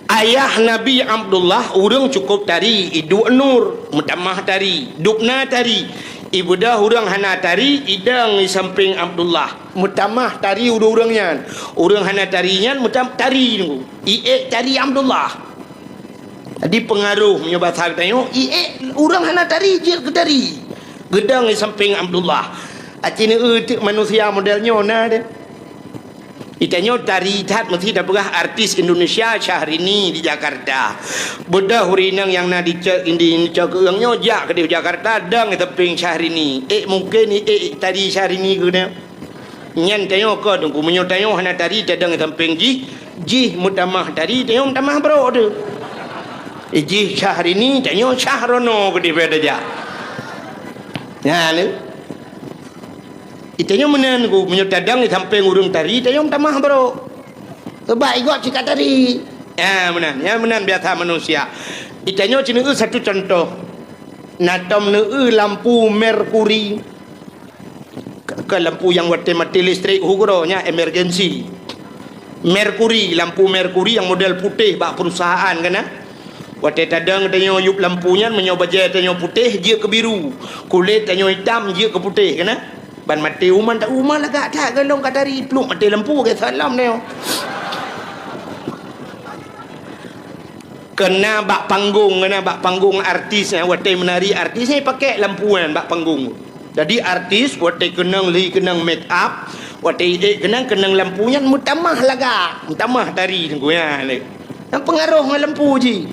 Ayah Nabi Abdullah urang cukup tari idu nur mutamah tari dupna tari ibu dah urang hana tari idang di samping Abdullah mutamah tari urang-urangnya urang hana tarinya mutam tari nunggu ie tari Abdullah. Jadi pengaruh menyobat hal tanya ie urang hana tari je ke tari gedang di samping Abdullah. Acini manusia modelnya nah deh. Itanya tari tat mesti dah pegah artis Indonesia Syahrini di Jakarta. Bedah hurinang yang nak dicek ini cek keungnya jak ke di Jakarta dang teping Syahrini. Mungkin tadi Syahrini ke dia. Nyan tanya ke tunggu menyo tanya hana tari tadang teping ji mutamah tari tanya mutamah bro tu. Ji Syahrini tanya Syahrono ke di beda ja. Ya ni. Itanya menan ku menyotadang di samping urung tari tayong tamah bro. Terbaik gua cika tari. Ya menan biasa manusia. Itanya cina satu contoh. Natom lampu merkuri. Ke lampu yang mati listrik hukuronya emergency. Merkuri, lampu merkuri yang model putih bak perusahaan kan ah. Waktu tadang tanya yup lampunya menyoba je tanya putih je ke biru. Kulit tanya hitam je ke putih kan ah. Ban mati uman tak uman lah tak galong kat dari peluk mati lampu ke salam ni. Kena bak panggung artis waktu menari artis ni pakai lampu kan bak panggung. Jadi artis waktu kenang make up waktu kenang lampunya mutamah laga mutamah tari tengku ya ni. Yang pengaruh dengan lampu je.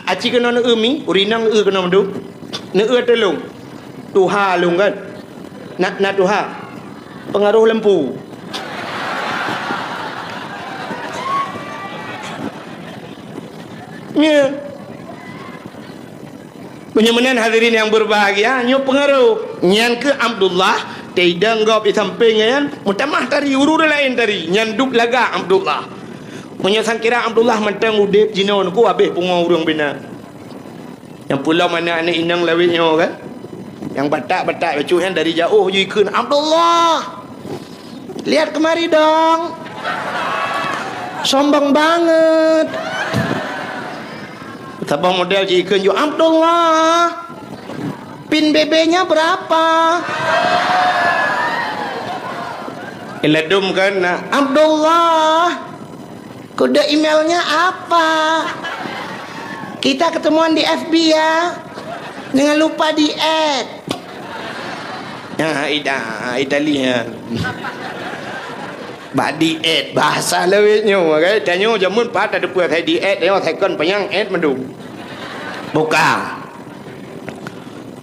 Aci kena nak umi urinang kena mendu. Nak telung. Tuha lung kan. Nak Tuhan pengaruh lampu ya penyemanan hadirin yang berbahagia nyo pengaruh nyan ke Abdullah Tidak ngop di samping kan. Mutamah tari urur lain tari. Nyanduk laga Abdullah. Punya sangkira Abdullah mentang udip jinon ku habis punga urang bina. Yang pulau mana anak inang lawitnya kan. Yang batak-batak bacu kan dari jauh je ikut. Abdullah. Lihat kemari dong. Sombong banget. Sabang model je ikut je. Abdullah. Pin BB-nya berapa? Iladum kan. Abdullah. Kode emailnya apa? Kita ketemuan di FB ya. Jangan lupa di add. Ya, Italia. Ba di add bahasa lewitnya kan. Tanya jamun pat ada punya di add dia tekan penyang add mendung. Bukan.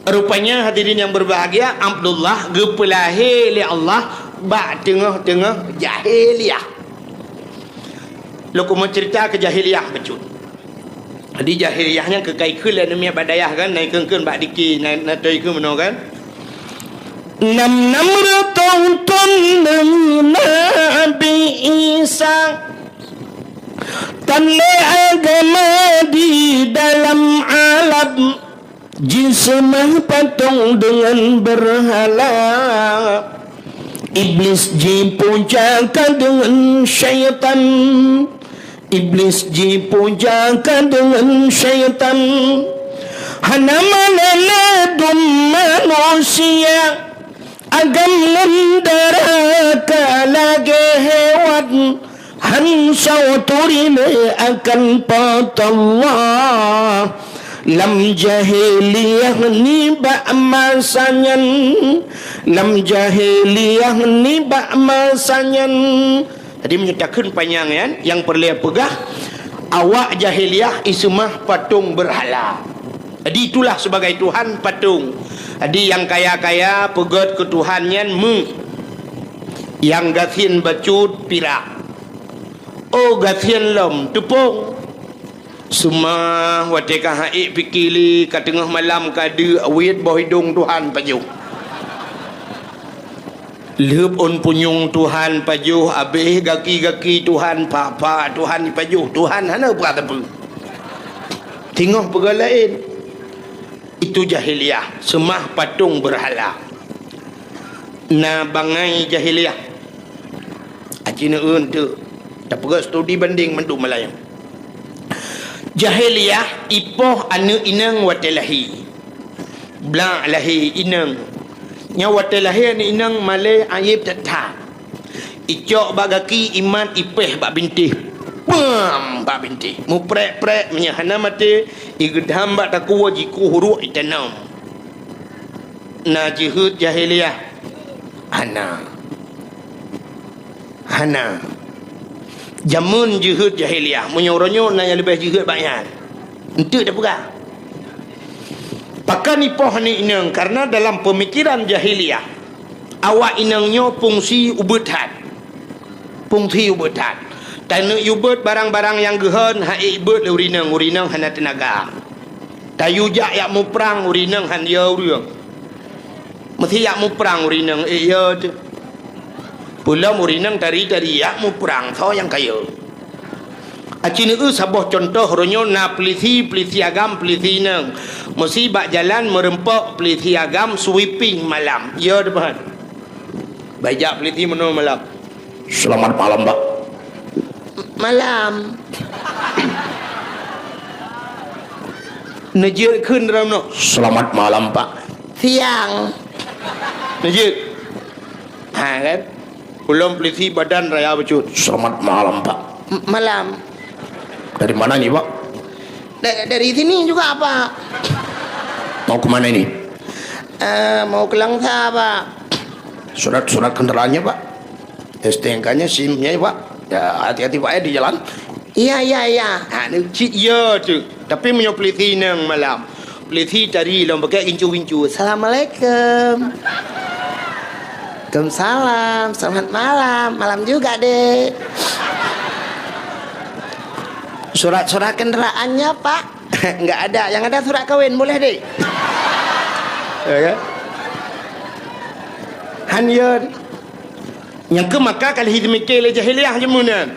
Rupanya hadirin yang berbahagia, Abdullah gepelahi li Allah ba tengah-tengah jahiliyah. Lu mau cerita ke jahiliyah becut. Di jahiliyahnya ke kai kula demi badayah kan naik keun bak diki naik toi ke meno kan. Nam ratong ton Nabi Isa tanle agama di dalam alam jismah patung dengan berhala. Iblis dipujakan dengan syaitan. Iblis dipujakan dengan syaitan. Hana mananadum manusia agam mendaraka lagi hewan. Hansau turine akan patallah. Lam jahiliyah ni ba'masanyan. Lam jahiliyah ni ba'masanyan. Tadi menyatakan panjang kan. Yang perlu pegah, awak jahiliyah ismah patung berhala. Jadi itulah sebagai Tuhan patung. Jadi yang kaya-kaya pegat ke Tuhannya yang gathin bacut pirak. Oh gathin lom tepung. Semua watika haik pikili kat tengah malam kada awit bawah hidung Tuhan pajuh. Leup on punyung Tuhan pajuh habis gaki-gaki Tuhan papa Tuhan pajuh. Tuhan hana berat apa. Tengok perkara lain. Itu jahiliyah, semah patung berhala. Na bangai jahiliyah. Acina tu. Tak perlu studi banding menduk Melayu. Jahiliyah ipoh anu inang watelahi. Bla lahi inang. Nya watelahi anu inang malay ayib tatha. Icok bagaki iman ipeh bak bintih. Pam bak bintih. Mu prek-prek menyahana mati igdham bak takwa jiku huruk itanam. Na jihud jahiliyah. Hana. Jamun jihud jahiliyah menyoronyo na yang lebih jihud banyak. Untuk dah pegah. Pakan ipoh ni inang karena dalam pemikiran jahiliyah awak inangnya fungsi ubudhat. Fungsi ubudhat. Tanu ubud barang-barang yang gehen hai ibud urinang hana tenaga. Tayu jak yak mu perang urinang han ya urang. Mesti yak mu perang urinang ya tu. Pulau murinang dari yak mu perang so yang kaya. Acina sabah contoh ronyo na pelisi agam pelisi nang. Mesti bak jalan merempok pelisi agam sweeping malam. Ya depan. Bajak pelisi meno malam. Selamat malam, Pak. Malam. Nejir kun dalam no. Selamat malam, Pak. Siang. Nejir. Ha kan? Belum peliti badan raya becut. Selamat malam, Pak. Malam. Dari mana nih, Pak? Dari sini juga, Pak. Mau kemana ini? Mau ke Langsa, Pak. Surat kendaraannya, Pak. STNK-nya, SIM-nya, Pak. Ya, hati-hati, Pak, ya di jalan. Iya. Ha, ya tu. Tapi punya peliti nang malam. Peliti tadi lo pakai gincu-gincu. Assalamualaikum. Waalaikumsalam, selamat malam. Malam juga, Dek. Surat-surat kendaraannya, Pak? Enggak ada. Yang ada surat kawin, boleh, Dek? Ya kan? ya yang ke maka kali hidmikir le jahiliah jemunan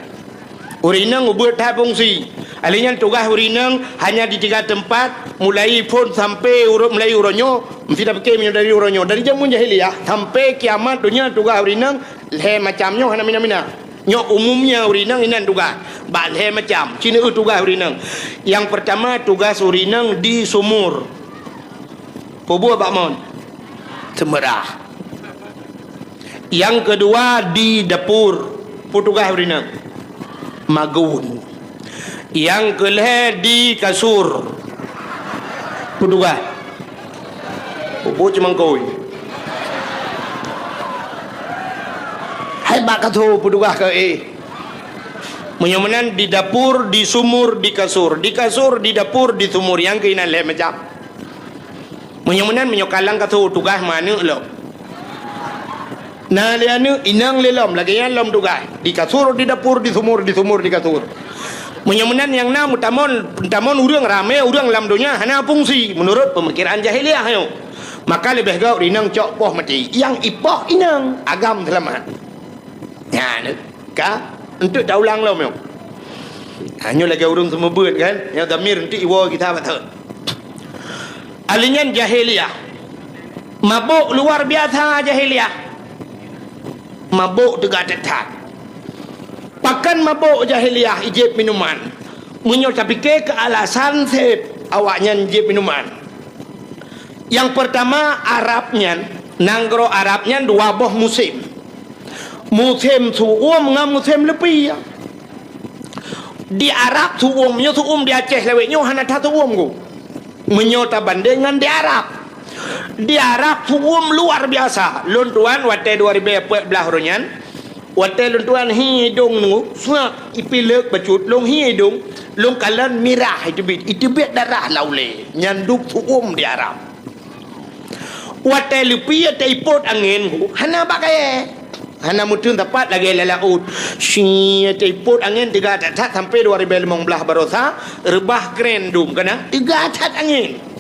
urinang ubut dah fungsi alinya tugas urinang hanya di 3 tempat mulai pun sampai mulai uronyo mesti dah fikir dari uronyo dari jamun jahiliah sampai kiamat dunia tugas urinang le macamnya hana mina-mina nyok umumnya urinang inan tugas bak le macam cina tugas urinang yang pertama tugas urinang di sumur kubur bakmon semerah. Yang kedua di dapur petugas urinang magun. Yang kelih di kasur petugas kubur cemangkoi. Hai bak katu petugas ke menyamanan di dapur, di sumur, di kasur, di dapur, di sumur yang keinan le macam. Menyamanan menyokalang katu tugas mana lo. Nah lianu inang lelom lagi yang lom tugas di kasur, di dapur, di sumur, di kasur. Menyamanan yang nam tamon urang ramai urang lam dunia hana fungsi menurut pemikiran jahiliah yo. Maka lebih gau inang cok poh mati yang ipoh inang agam selamat. Ya nak ka untuk daulang lom yo. Hanya lagi urang semua buat kan yang damir untuk iwo kita betul. Alinyan jahiliah mabuk luar biasa jahiliah. Mabuk tegak tetap pakan mabuk jahiliah ijib minuman menyo tapike ke alasan sep awaknya ijib minuman yang pertama Arabnya nanggro Arabnya 2 boh musim suum ngam musim lebih di Arab suum di Aceh leweknya hana ta suum go menyo ta bandingan di Arab suum luar biasa luntuan wate 2014 ronyan wate luntuan hidung nu suak ipilek bacut long hidung long kalan mirah itu bit darah laule nyanduk suum di Arab wate lupi te ipot angin hana bakai hana mutun tepat lagi lelaut si te ipot angin 3 tat sampai 2015 barosa rebah kren dum kana 3 tat angin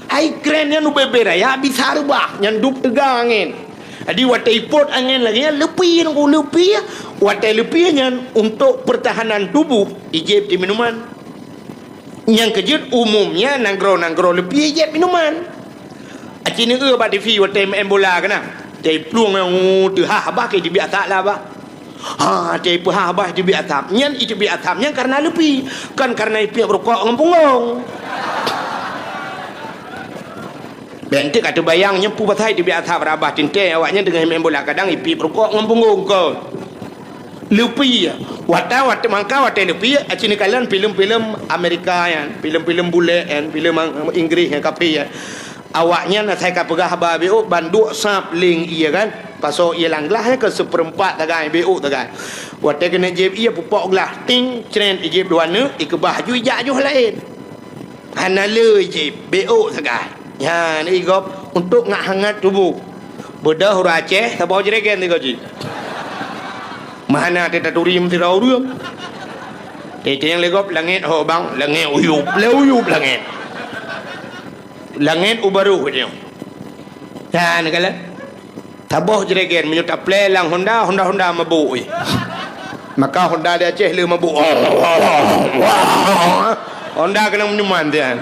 ai keren yang ubebera ya bisa rubah nyanduk tegang angin jadi wate ipot angin lagi lebih wate lebihnya untuk pertahanan tubuh ijib di minuman yang kejut umumnya nanggro lebih ijib minuman acini ba di fi wate embola kana te pluang yang tu bah ke di biasa lah bah te bah di biasa nyan itu biasa nyan karena lebih kan karena ipi rokok ngempungong. Bentik kata bayang nyempu batai di biasa berabah tinte awaknya dengan main bola kadang ipi perukok ngempunggung kau lupi wata mangka wata lupi acini kalian film-film Amerika ya film-film bule and film Inggris yang kapi ya awaknya nak saya kapegah BO banduk sap ling iya kan pasal ia langlah ke seperempat tagai BO tagai wata kena jeb ia pupok gelah ting cren ijeb dua ne ikebah ju ijak ju lain hana le ijeb BO tagai ya ni gop untuk ngak hangat tubuh bedah huruf Aceh tabau jeregen ni gaji mana teta turim tirau ruam teta yang legop langit ho bang langit uyup langit ubaru dia ya ni kala tabau jeregen menyuta plelang Honda mabuk maka Honda dia Aceh le mabuk Honda kena minuman dia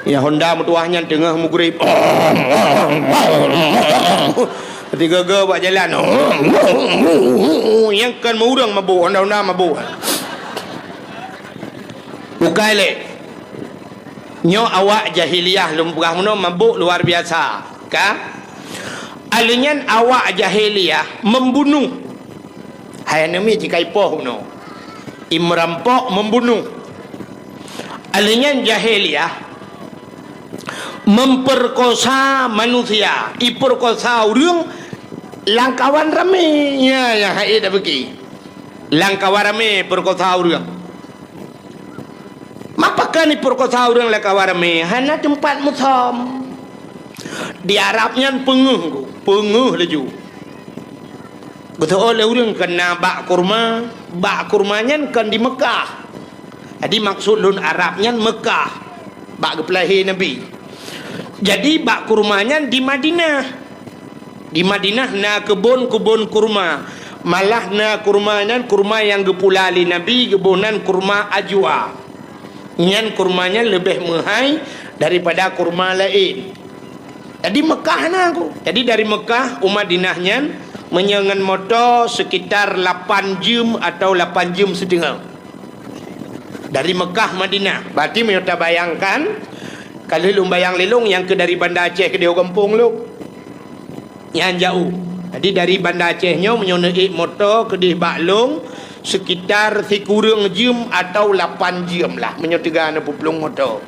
ya Honda mutuahnya tengah mugrib ketika ke buat jalan yang kan murang mabuk Honda mabuk bukai le nyo awak jahiliah lumpurah muno mabuk luar biasa ka alinyan awak jahiliah membunuh hai nami cikaipoh muno imrampok membunuh alinyan jahiliah memperkosa manusia iperkosa urang langkawan rame ya yang hai dah pergi langkawan rame perkosa urang mapakan iperkosa urang langkawan rame hana tempat mutam di Arabnya penguh laju betul oleh urang kena bak kurmanya kan di Mekah jadi maksud lun Arabnya Mekah bak kepelahi Nabi jadi bak kurmanya di Madinah Di Madinah na kebun-kebun kurma. Malah na kurma nan kurma yang gepulali Nabi kebunan kurma ajwa. Nyan kurmanya lebih mahal daripada kurma lain. Jadi Mekah na aku. Jadi dari Mekah Madinah nyan menyengan motor sekitar 8 jam atau 8 jam setengah. Dari Mekah Madinah. Berarti kita bayangkan kalau lu bayang lelong yang ke dari Banda Aceh ke Deo Kampung lu. Yang jauh. Jadi dari Banda Acehnya menyonai motor ke di Baklong sekitar sekurang jam atau 8 jam lah menyotigan pupulung motor.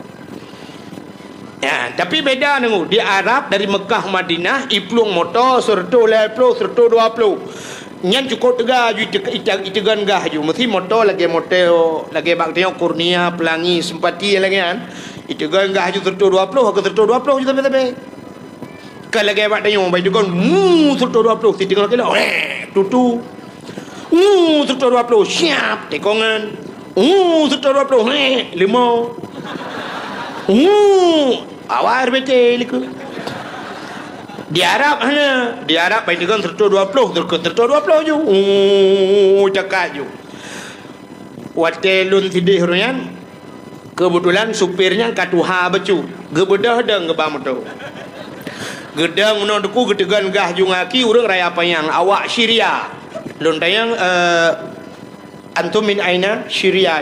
Ya, tapi beda nengok di Arab dari Mekah Madinah iplung motor serta 10 serta 20. Nyan cukup tegah ju itegan gah ju mesti motor lagi bak tengok kurnia pelangi simpati lagi kan. Itegan gah ju serta 20 ke serta 20 ju tapi. Kalau lagi bak tengok bai itegan serta 20 ti tengok kena tutu. Serta 20 siap tekongan. Serta 20 limau. Awar betul ke? Di Arab hana, di Arab baik dengan serta 20, serta 20 ju. Cakap ju. Watelun tidih royan. Kebetulan supirnya katuha becu. Gebedah deng ke bamoto. Gedang menon deku gedegan gah ju ngaki urang raya payang awak Syria. Lun tayang antum min aina Syria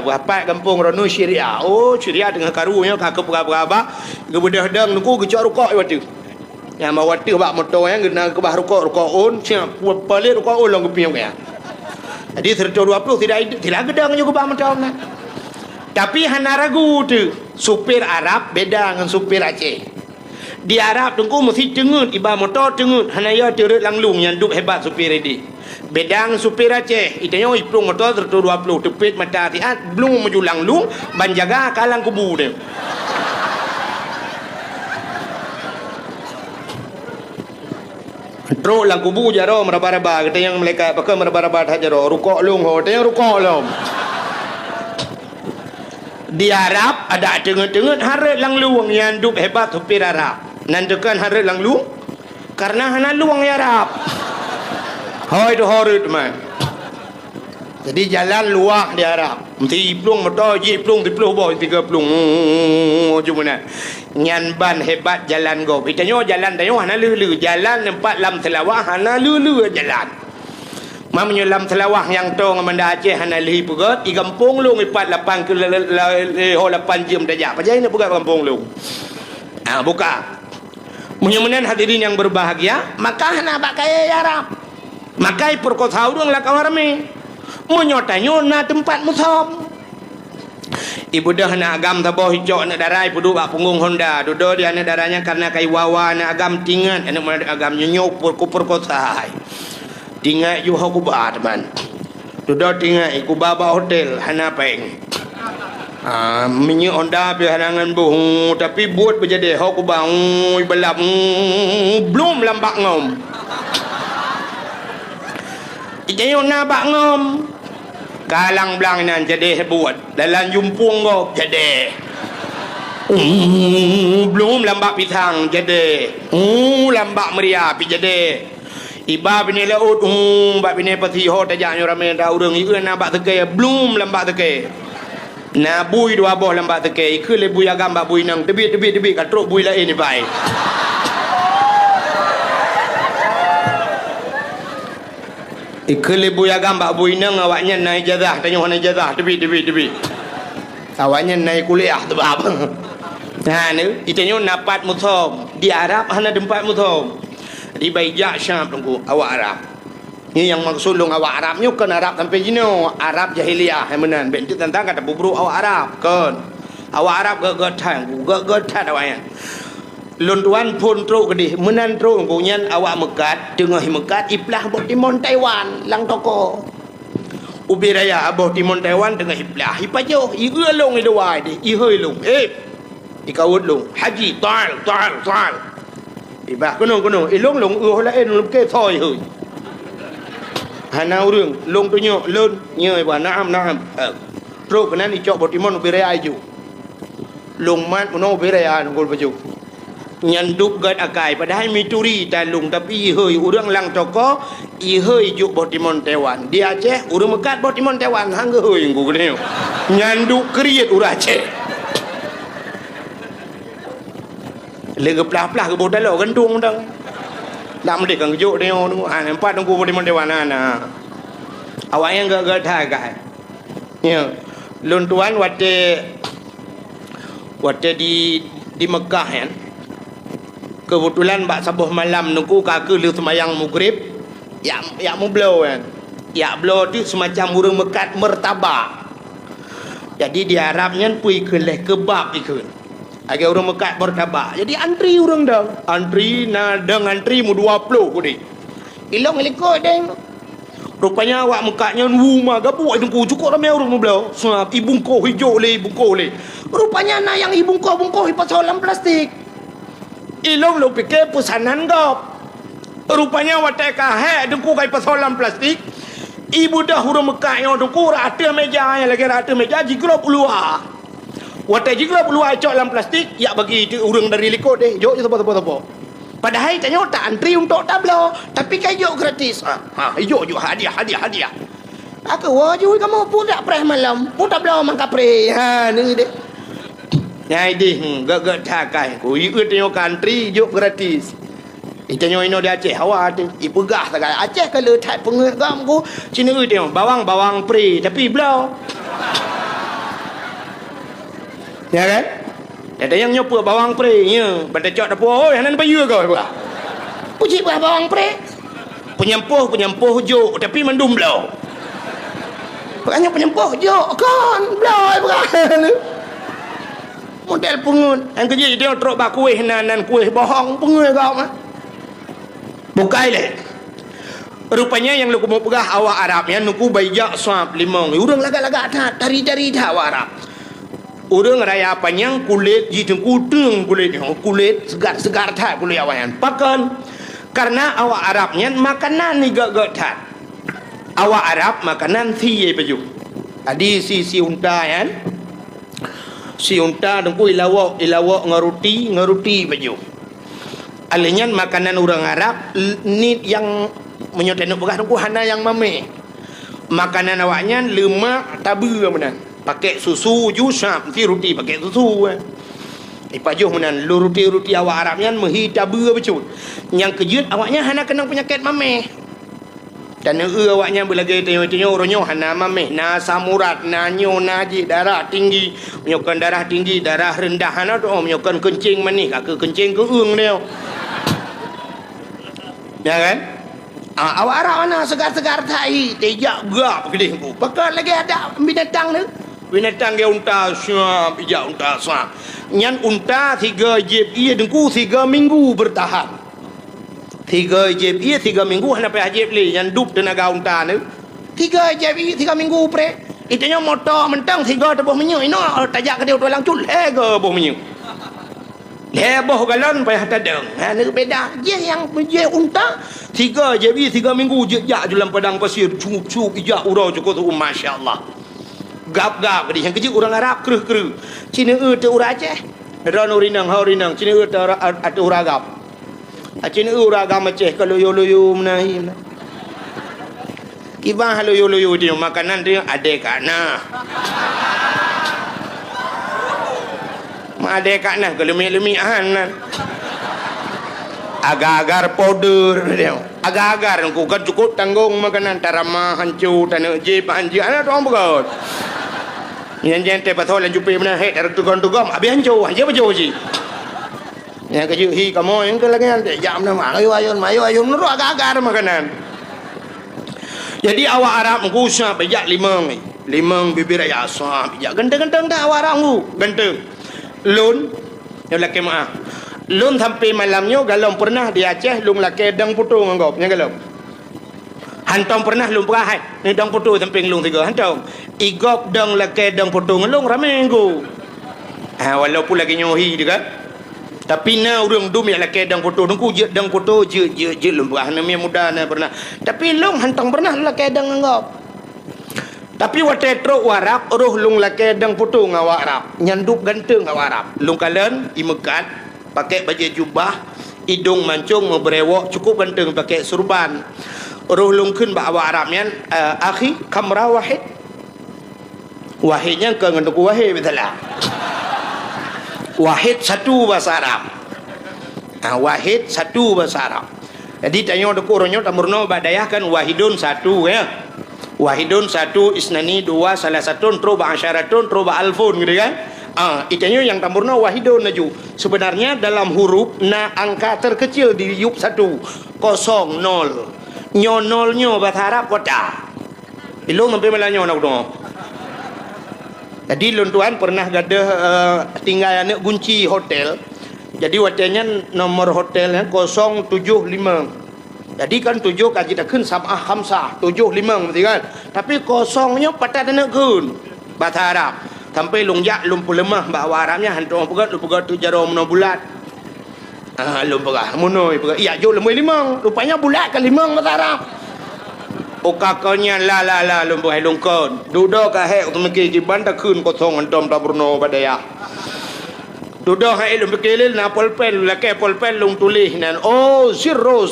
berapa kampung Ronu Syria. Oh Syria dengan karunya kakep berapa gebedah dang nuku gecok rukok waktu yang bawa waktu bak motor yang kena ke bah rukok on siap palit rukok on long kepiang ya. Jadi serta 20 tidak gedang juga bak motor nah. Tapi hana ragu tu supir Arab beda dengan supir Aceh. Di Arab tunggu mesti tengut iba motor tengut hana ya turut langlung yang duk hebat supir ini. Bedang supir Aceh itanya iplung motor serta 20 tepit mata hati belum menjulang lung ban jaga kalang kubu dia. Teruk lang kubu jaro meraba-raba kata yang mereka pakai meraba-raba dah jaro rukuk lung ho tanya rukuk lung. Di Arab ada tengut-tengut harat lang luang yang duk hebat supir Arab. Nandakan harat lang luang karena hana luang ya Arab. Hoi tu horut man. Jadi jalan luah di Arab. Mesti plung motor je plung 30 boy 30. Cuma nak. Nyan ban hebat jalan go. Itanya jalan dayo hana lulu jalan tempat lam selawah hana lulu jalan. Mamanya lam selawah yang tong Banda Aceh hana lihi pegat di kampung lu 48 ke 8 jam dah. Pajai nak pegat kampung lu. Buka. Mudah-mudahan hadirin yang berbahagia, maka hana bak kaya Arab. Makai perkota urang lah kawarme. Monyotanyo na tempat musom. Ibu dah nak agam taboh hijau nak darai pudu bak punggung Honda. Dudo dia nak darahnya karena kai wawa nak agam tingat anak mana agam nyonyok perkota. Tingat you haku ba teman. Dudo tingat iku baba hotel hana peng. Minyak Honda pi harangan bu tapi buat berjadi haku ba belap belum lambak ngom. Ijayo na bak ngom kalang belang nan jadi buat dalam jumpung go jadi belum lambak pitang jadi lambak meria pi jadi iba bini laut bak bini pati ho tajak rame da urang ieu na bak teke belum lambak teke na bui dua boh lambak teke ikeu le bui agam bak bui nang tebit katruk bui lain ni bai. Ikele buya gambak buinang awaknya naik ijazah tanya mana ijazah tepi awaknya naik kuliah sebab nah ni itanya dapat muthom di Arab hana tempat muthom di Baijak Syam tunggu awak Arab ni yang maksud long awak Arab ni kan Arab sampai jino Arab jahiliyah yang menan bentuk tentang kata bubruk awak Arab kan awak Arab gegetan awaknya Luntuan pun teruk kedih menan teruk kunyan awak mekat tengah mekat iplah boh timon Taiwan lang toko ubi raya aboh timon Taiwan tengah iplah ipajo ieu long i dewai di i hơi long ikawut long haji tal ibah kono long la en ke thoi hơi hana urang long tu nyo lon nyoi ba naam teruk kenan i cok boh timon ubi raya ju long mat mono ubi raya ngol baju Nyandup gad akai padahal mituri talung tapi ihoi urang lang toko ihoi juk botimon tewan di Aceh urang mekat botimon tewan hangga hoi ngku gini nyandup kriet urang Aceh lega pelah-pelah ke bodoh lo gendung dong tak mendek kang juk dia empat ngku botimon tewan ana awak yang gak tagai ya lun tuan wate di Mekah kan kebetulan bak sabuh malam nunggu kakak lu semayang maghrib ya mu blow kan ya blow tu semacam urang mekat mertabak jadi di Arabnya pui keleh kebab ikut agak urang mekat mertabak jadi antri urang dah antri nadang antri mu 20 kudi ilong iliko deng rupanya awak mekatnya rumah gapu itu cukup ramai urang mu blow sebab ibungko hijau le ibungko le rupanya na yang ibungko ipasolam plastik ilong lo fikir pesanan gop rupanya watai kahe dengku kai pasolan plastik ibu dah hurung Mekah yang dengku rata meja yang lagi rata meja jigrop luar watai jigrop luar cok dalam plastik ya bagi urang dari likod deh jok je tepo padahal tanya tak antri untuk tablo tapi kai jok gratis jok hadiah aku wajui kamu pun tak preh malam pun tablo man kapre ni deh Nyai deh, gak cakai. Ku ikut tengok country, juk gratis. Tengok ino di Aceh, awak ibu gah tak Aceh kalau tak pengagam ku. Cina tengok bawang pre, tapi belau. Ya kan? Ada yang nyoba bawang pre, ya. Pada cok dapur, oh, yang nan bayu kau. Puji bawang pre. Penyempuh juk, tapi mendum belau. Bukannya penyempuh juk, kan belau bukan. Model pungut yang kerja dia teruk bak kuih nan kuih bohong pungut kau mah bukai le rupanya yang lu mau pegah awak Arab yang nuku baijak suap limong urang lagak-lagak tari-tari dah awak Arab urang raya panjang kulit jitung kudung kulit segar tak kulit awayan pakan karena awak Arabnya makanan ni gak tak awak Arab makanan si baju adi si unta kan si unta dengku ilawak ngaruti baju alinyan makanan orang Arab ni yang menyotenuk begah dengku hana yang mame makanan awaknya lemak tabu menan pakai susu jusap si roti pakai susu pajuh menan lu roti awak Arabnya mehi tabu becut yang kejut awaknya hana kena penyakit mame dan awaknya belagi tengok orangnya hana mameh na samurat na nyo naji darah tinggi menyokkan darah tinggi darah rendah hana tu menyokkan kencing manih ke kencing ke dia ya kan awak Arab mana segar-segar tai tejak gap gede ku pakal lagi ada binatang ni binatang dia unta syab ijak unta syab nyan unta 3 jeb ia dengku 3 minggu bertahan 3 jeb ia 3 minggu hana payah jeb li yang dup tenaga unta ni 3 jeb ia 3 minggu pre itanya motor mentang 3 tebuh menyu ino tajak ke dia tulang cul ke boh menyu boh galon payah tadeng ni beda je yang je unta 3 jeb ia 3 minggu jejak dalam padang pasir cup ijak urau cukup tu masya-Allah gap dia yang kecil orang Arab keruh Cina tu orang Aceh ran urinang haurinang Cina tu atu uragap Cina uragam Aceh kalau loyo menahi kibah loyo dia makanan dia ada kana ada kana kalau lemi-lemian agar-agar powder dia agar-agar ku kan cukup tanggung makanan tarama hancur tanah jeb hancur ana tu bagus yang teh patol jupe mana he tukang-tukang abi hancur aja bajo ji yang kecil hi kamu yang lagi nanti jam nama ayo menurut agar-agar makanan jadi awak Arab ngusah bejak limang bibir ayah sah bejak genteng-genteng dah awak Arab ngu genteng lun yang laki maaf lun sampai malamnya galom pernah di Aceh lun laki dang putung anggap yang galom hantong pernah lun perahai ni dang putung sampai lun 3 hantong igop dang laki dang putung lun ramai ngu walaupun lagi nyohi juga tapi na urang dum yang laki dang putung nungku je dang putung je lun perah ni muda na pernah tapi lun hantong pernah laki dang anggap tapi watai truk warap roh lung laki dang putung awak Arab nyandup ganteng awak Arab lung kalen imekat pakai baju jubah, hidung mancung berewok, cukup ganteng pakai surban. Ruh lungkun ba awak Arab nian, akhi kamra wahid. Wahidnya ke ngantuk wahid betul lah. Wahid satu bahasa Arab. Wahid satu bahasa Arab. Jadi tanya deku orangnya tamurno badayah kan wahidun satu ya. Wahidun satu, isnani dua, salah satu, troba asyaratun, troba alfun gitu kan. Itanya yang tamurna wahidun naju. Sebenarnya dalam huruf na angka terkecil di yup satu, kosong, nol. Nyo nolnya bahasa Arab kota. Ilung sampai melanyo nak dong. Jadi lun tuan pernah gadah tinggal anak kunci hotel. Jadi hotelnya nomor hotelnya 075. Jadi kan 7 kan kita kun sabah khamsah 75 mesti kan. Tapi kosongnya patah nak kun bahasa Arab. Sampai lungjak lumpu lemah bahawa Arabnya hantu pegat lu pegat tu jarum no bulat. Lum pegat munoi pegat. Iya jo lemui limang. Rupanya bulat kan limang bahasa Arab. Okakonya la lumpu hai lungkon. Duduk ka hek tu meki jiban ta kun kosong antom ta burno badaya. Duduk hai lum pekilil na polpen la ke polpen lung tulis nan zero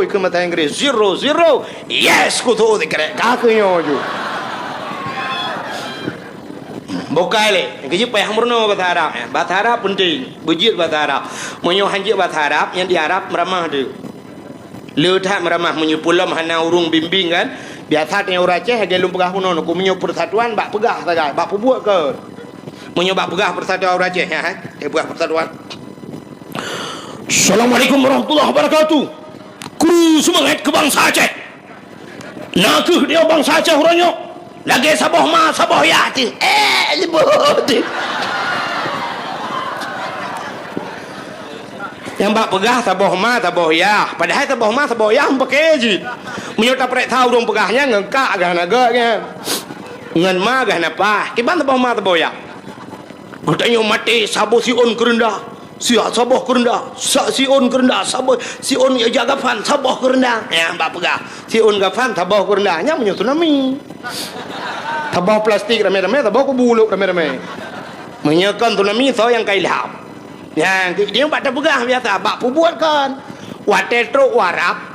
ke mata Inggris zero yes ku tu dikre ka kunyo ju bokale ke je peh murno bahasa Arab penting bujit bahasa Arab menyo hanji bahasa Arab yang di Arab meramah tu leutha meramah menyo pulam hana urung bimbing kan biasa tanya orang Aceh hage lum pegah kuno ku menyo persatuan bak pegah saja bak pubuat ke menyebab pegah persatuan orang Aceh ya, pegah persatuan. Assalamualaikum warahmatullahi wabarakatuh. Kru semangat ke bangsa Aceh. Nak dia bangsa Aceh orangnya. Lagi sabah ma sabah ya ti. Lebut. Yang bak pegah sabah ma sabah ya. Padahal sabah ma sabah ya pakai je. Menyota prek tahu dong pegahnya ngengkak gah naganya. Ngan ma gah napa? Kiban sabah ma sabah ya. Bertanya mati sabo si on kerendah, si sabah kerendah, si on kerendah, sabo si on jaga fan sabah kerendah. Ya mbak pegah, si on gafan sabah kerendahnya punya tsunami. Sabah plastik rame-rame, sabah kubuluk rame-rame. Menyekan tsunami so yang kailham. Ya dia mbak pegah biasa, mbak pubuat kan. Watetro warap,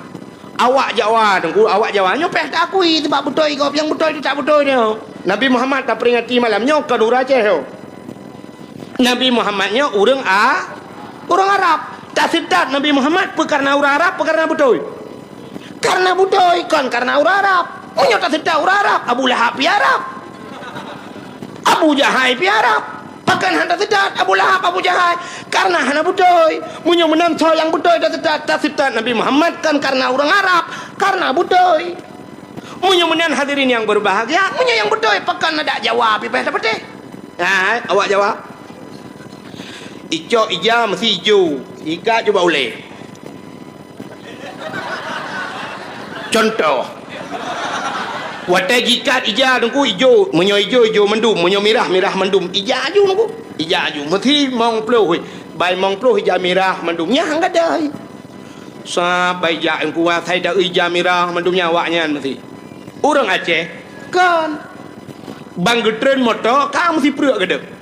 awak Jawa, tunggu awak Jawa nyopeh tak akui sebab betul kau yang betul itu tak betulnya. Nabi Muhammad tak peringati malamnya ke Nur Aceh. Nabi Muhammadnya orang Arab. Tak sedap Nabi Muhammad karena orang Arab, karena betul. Karena betul kan karena orang Arab. Punya tak sedap orang Arab. Abu Lahab pi Arab. Abu Jahal pi Arab. Pakan handa sedap Abu Lahab Abu Jahal karena hana betul. Punya menang yang betul tak sedap Nabi Muhammad kan karena orang Arab, karena betul. Punya menang hadirin yang berbahagia, punya yang betul pakan ada jawab pi dapat teh. Awak jawab. Icok ija mesti hijau, iga coba boleh. Contoh, watai jikat ija tunggu hijau, menyo hijau mendum, menyo mirah mendum, ija aju tunggu, ija aju. Mesti mong ploh, bay mong ploh ija mirah mendumnya hang ada. Sampai ija yang kuat saya dah ija mirah mendumnya awaknya mesti. Orang Aceh kan, bang getren motor, kamu mesti perut kedep.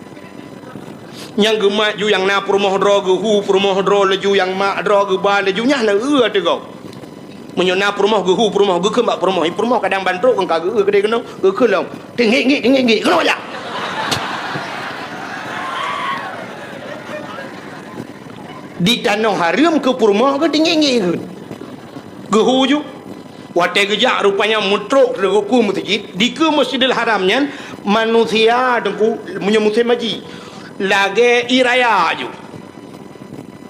Yang gemak ju yang na perumoh dro ge hu perumoh dro leju yang mak dro ge ba leju nya na te kau menyo na perumoh ge hu perumoh ge ke mak perumoh kadang bantruk kan ka ge gede kena ge ke long tinggi kena aja di tanah haram ke perumoh ke tinggi ge hu ju wate gejak rupanya mutruk ke ku masjid di ke Masjidil Haramnya manusia dengku menyo musim haji lagi iraya aju.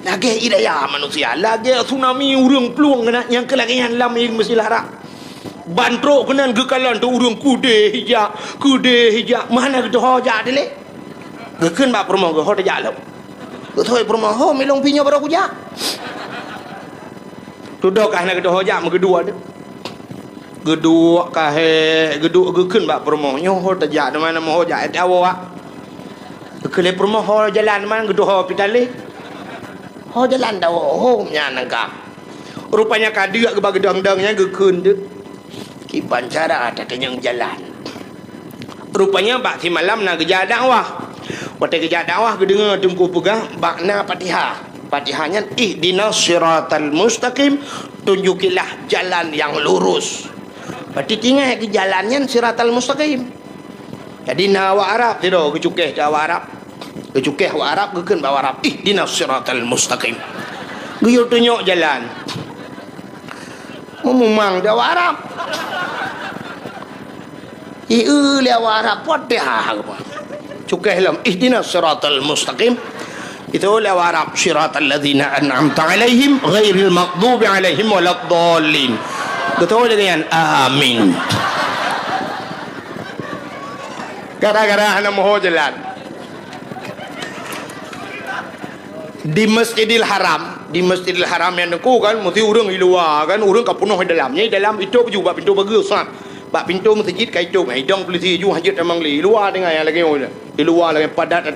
Lagi iraya manusia. Lagi tsunami urang peluang kena yang kelagian lam yang mesti lara. Bantrok kena gekalan tu urang kude hijak. Mana kita hojak dile? Gekeun bak permoh ge hojak lo. Betul permoh ho melong pinya baru kujak. Duduk kah nak kita hojak megedua tu. Gedua kah geduk gekeun bak permoh nyo hojak mana mau hojak awak. Kele permoh ho jalan man gedo ho pitale. Ho jalan dah ho nya nangka. Rupanya kadia ke bagedang-dangnya gekeun tu. Ki pancara ada kenyang jalan. Rupanya bak si malam na geja dakwah. Wate geja dakwah gedengar tungku pegah bakna Fatihah. Fatihahnya ihdinas siratal mustaqim, tunjukilah jalan yang lurus. Berarti tinggal ke jalannya siratal mustaqim. Jadi nawa Arab tidak kecukeh Jawa Arab. Kecukeh wa Arab gekeun bawa Arab. Ihdinas siratal mustaqim. Guyur tunjuk jalan. Memang Jawa Arab. Lewa Arab Fatihah. Cukeh lam ihdinas siratal mustaqim. Itu lewa Arab siratal ladzina an'amta alaihim ghairil maghdubi alaihim waladdallin. Betul dengan amin. Gara-gara anak mohon jalan di Masjidil Haram, yang aku kan mesti orang di luar kan, orang kat penuh dalamnya, dalam itu juga pintu bagus kan. Bak pintu masjid kai tu mai dong polisi ju hajat memang li luar dengan yang lagi di luar lagi padat.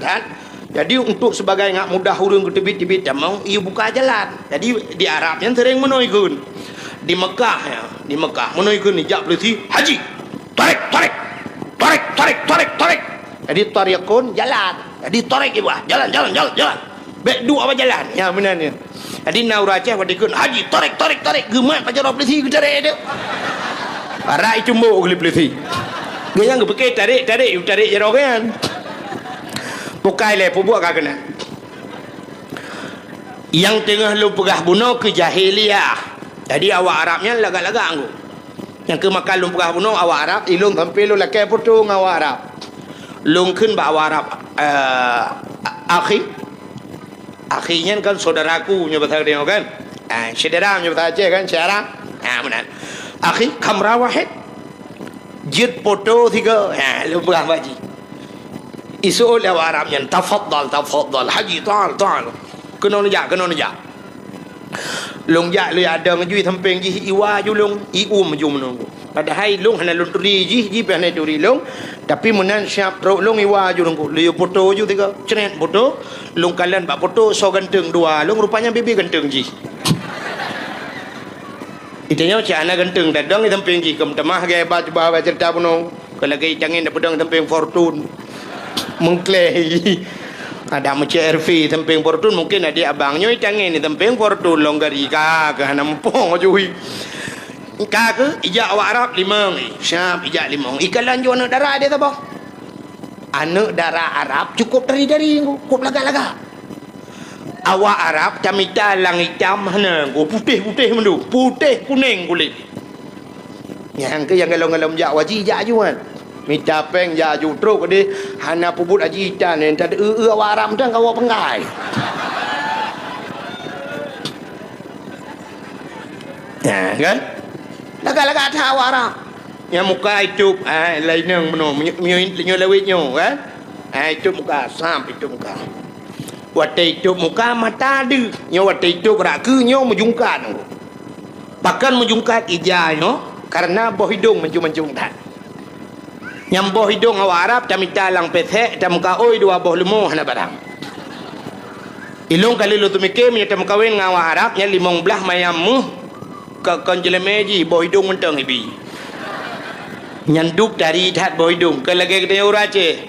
Jadi untuk sebagai ngak mudah orang ke tebit-tebit damang ia buka jalan. Jadi di Arab yang sering menuikun. Di Mekah ya, di Mekah menuikun ni jak polisi haji. Tarik. Jadi tarikun jalan. Jadi tarik ibu jalan. Bek dua apa jalan? Ya benarnya. Jadi nauraceh wadikun haji tarik. Gemat pacar polisi ke tarik dia. Para itu mau oleh polisi. Dia yang pakai tarik jero kan. Bukai le buat kagana. Yang tengah lu pegah bunuh ke jahiliyah. Jadi awak Arabnya lagak-lagak anggu. Yang ke makan lu pegah bunuh awak Arab, ilung sampai lu lakai potong awak Arab. Lung kun ba awak Arab akhinya kan saudaraku nya bahasa dia kan. Saudara nya bahasa Aceh kan, saudara. Benar. Akhi kamera wahid. Jid foto tiga. Lu pegah baji. Isu oleh Arab yang tafaddal haji ta'al kena najak long jak lu ada ngejui samping ji iwa ju long iu maju menunggu padahal long hana lu turi ji pernah turi long tapi menan siap ro long iwa ju nunggu lu foto ju tiga ceret foto long kalian bak foto so ganteng dua long rupanya bibi ganteng ji itanya cana ganteng dadang di samping ji kem temah gaya baca cerita punong kalau gaya cangin pedang samping fortune mengklaim ada macam RV tempeng fortun mungkin ada abangnya itangin ni tempeng fortun longgari ka hana mpong ajui ka ke ijak awak Arab limang siap ijak limang ikalan jo anak darah dia apa anak darah Arab cukup dari cukup lagak-lagak awak Arab camita lang hitam hana go putih mendu putih kuning kulit yang ke yang galong-galong jak wajib jak juan minta peng ya jutru ke dia hana pubut ajitan yang tak ada awak Arab dan kau penggai ya kan lagak-lagak tak awak Arab yang muka itu lain yang menyo lewitnya kan itu muka sampai itu muka waktu itu muka mata ada yang waktu itu kerakunya menjungkat bahkan menjungkat ijanya karena boh hidung menjung-menjungkat yang boh hidung awak Arab camita lang pesek tam kaoi dua boh lemu hana barang ilung kali lu tu mikir nya tam kawin ngawak Arab nya 15 mayamu ke konjelemeji boh hidung menteng ibi nyanduk dari dat boh hidung ke lagi kita urace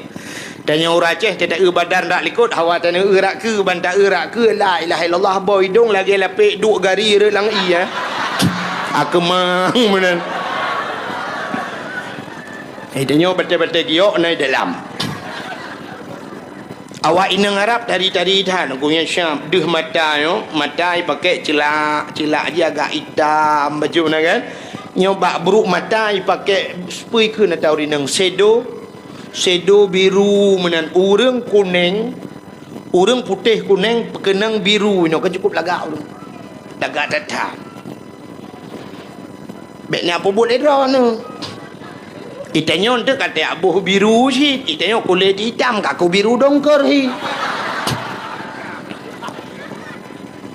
dan yang urace tidak badan rak likut hawa tan rak ke banta rak ke la ilaha illallah boh hidung lagi lapik duk gari re lang iya aku mang menan Idenya betul-betul giok naik dalam. Awak inang Arab dari dah nunggunya Syam deh mata yo, mata pakai celak je agak hitam baju na kan. Nyoba buruk mata pakai spui ke na tahu rinang sedo biru menan urang kuning, urang putih kuning pekenang biru no kan cukup lagak tu. Lagak datang. Beknya apa buat edra nu? Itanya untuk kata abuh biru sih, itanya kulit hitam, kaku biru dongker hi.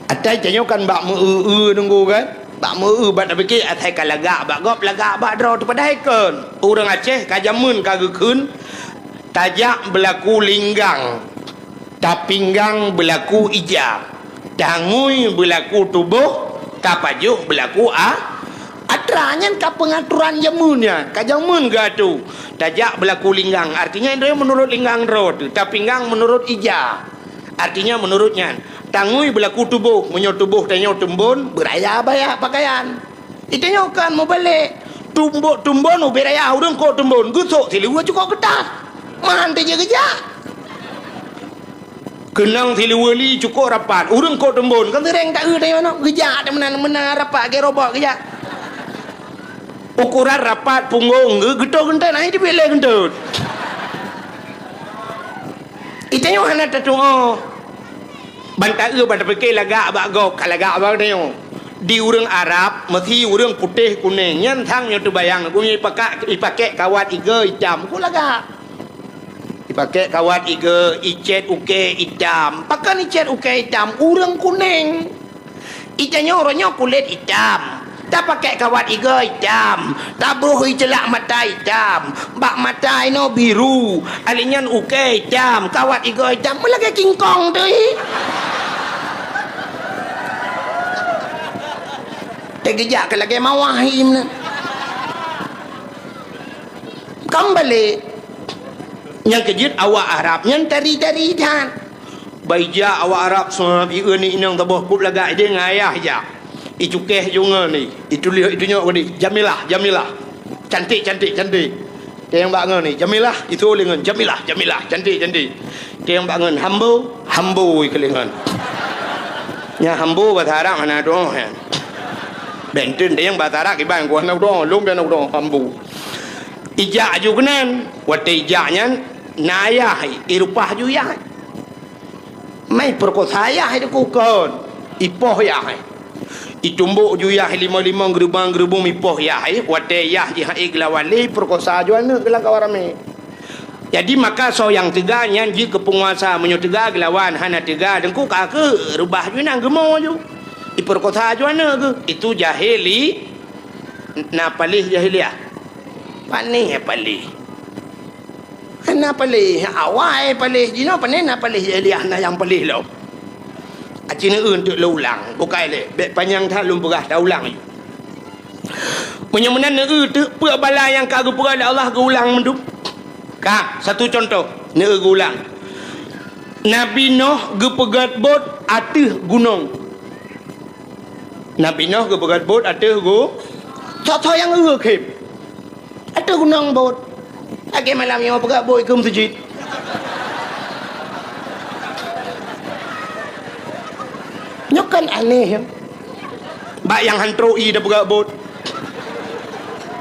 Atai itanya kan bak nunggu kan, bak bat fikir atai kalagak, bak gop lagak bak draw tu pada ikon. Orang Aceh kajamun kagukun, tajak berlaku linggang, tapinggang berlaku ijab, tangui berlaku tubuh, tapajuk berlaku atranya ka pengaturan jamunnya ka jamun gatu tajak berlaku linggang artinya dia menurut linggang road tapi pinggang menurut ija artinya menurutnya tangui berlaku tubuh menyo tubuh tanyo tumbun beraya bayar pakaian itanyo kan mau balik tumbun beraya urang ko tumbun gusok tilu cukup ketat man te kerja kenang tilu wali cukup rapat urang ko tumbun kan tereng tak tanya mana kerja tak mana rapat ke robot kerja ukuran rapat punggung getol gentut naik di belai gentut itanyo hana tatu bantai bantai pakai lagak bagok kalagak bagak di urang Arab mesti urang putih kuning nyan thang nyo tu bayang aku ipakai kawat iga hitam ku lagak ipakai kawat iga icet uke hitam pakai icet uke hitam urang kuning itanyo orangnya kulit hitam tak pakai kawat iga hitam tak beruhi celak mata hitam bak mata ino biru alinyan uke hitam kawat iga hitam melagak kingkong tu terkejak ke lagi mawahim kembali yang kejut awak Arab yang tari-tari dan baija awak Arab semua ieu ni inang tabuh pup lagak dia ngayah je itu keh junga ni itu lihat itunya ni Jamilah cantik dia yang bangun ni Jamilah itu lengan Jamilah cantik dia yang bangun hambo kelengan nya hambo bahasa Arab mana doh Benten dia yang bahasa Arab iban gua nak doh lum dia nak doh hambo ijak juga nan wate ijaknya nayah irupah juga ya mai perkosa ya itu kukon ipoh ya itumbuk juga lima gerubang ipoh ya wate ya ji gelawan le perkosa juga ne gelang kawarame jadi maka so yang teganya ji ke penguasa menyo tega gelawan hana tega dengku ka ke rubah ju nang gemo ju iperkosa ju ne ke itu jahili na palih jahiliah panih palih na palih awai palih jino panih na palih jahiliah na yang palih lo acina untuk lo ulang bukai le bek panjang tha lum berah dah ulang ju penyemenan ne tu pe bala yang kagu perada Allah ke ulang mendup ka satu contoh ne ulang Nabi Nuh ge pegat bot ateh gunung Nabi Nuh ge pegat bot ateh go so yang khip ateh gunung bot age malam yang pegat bot ke masjid nyokan aneh bak yang hantroi dah pegat bot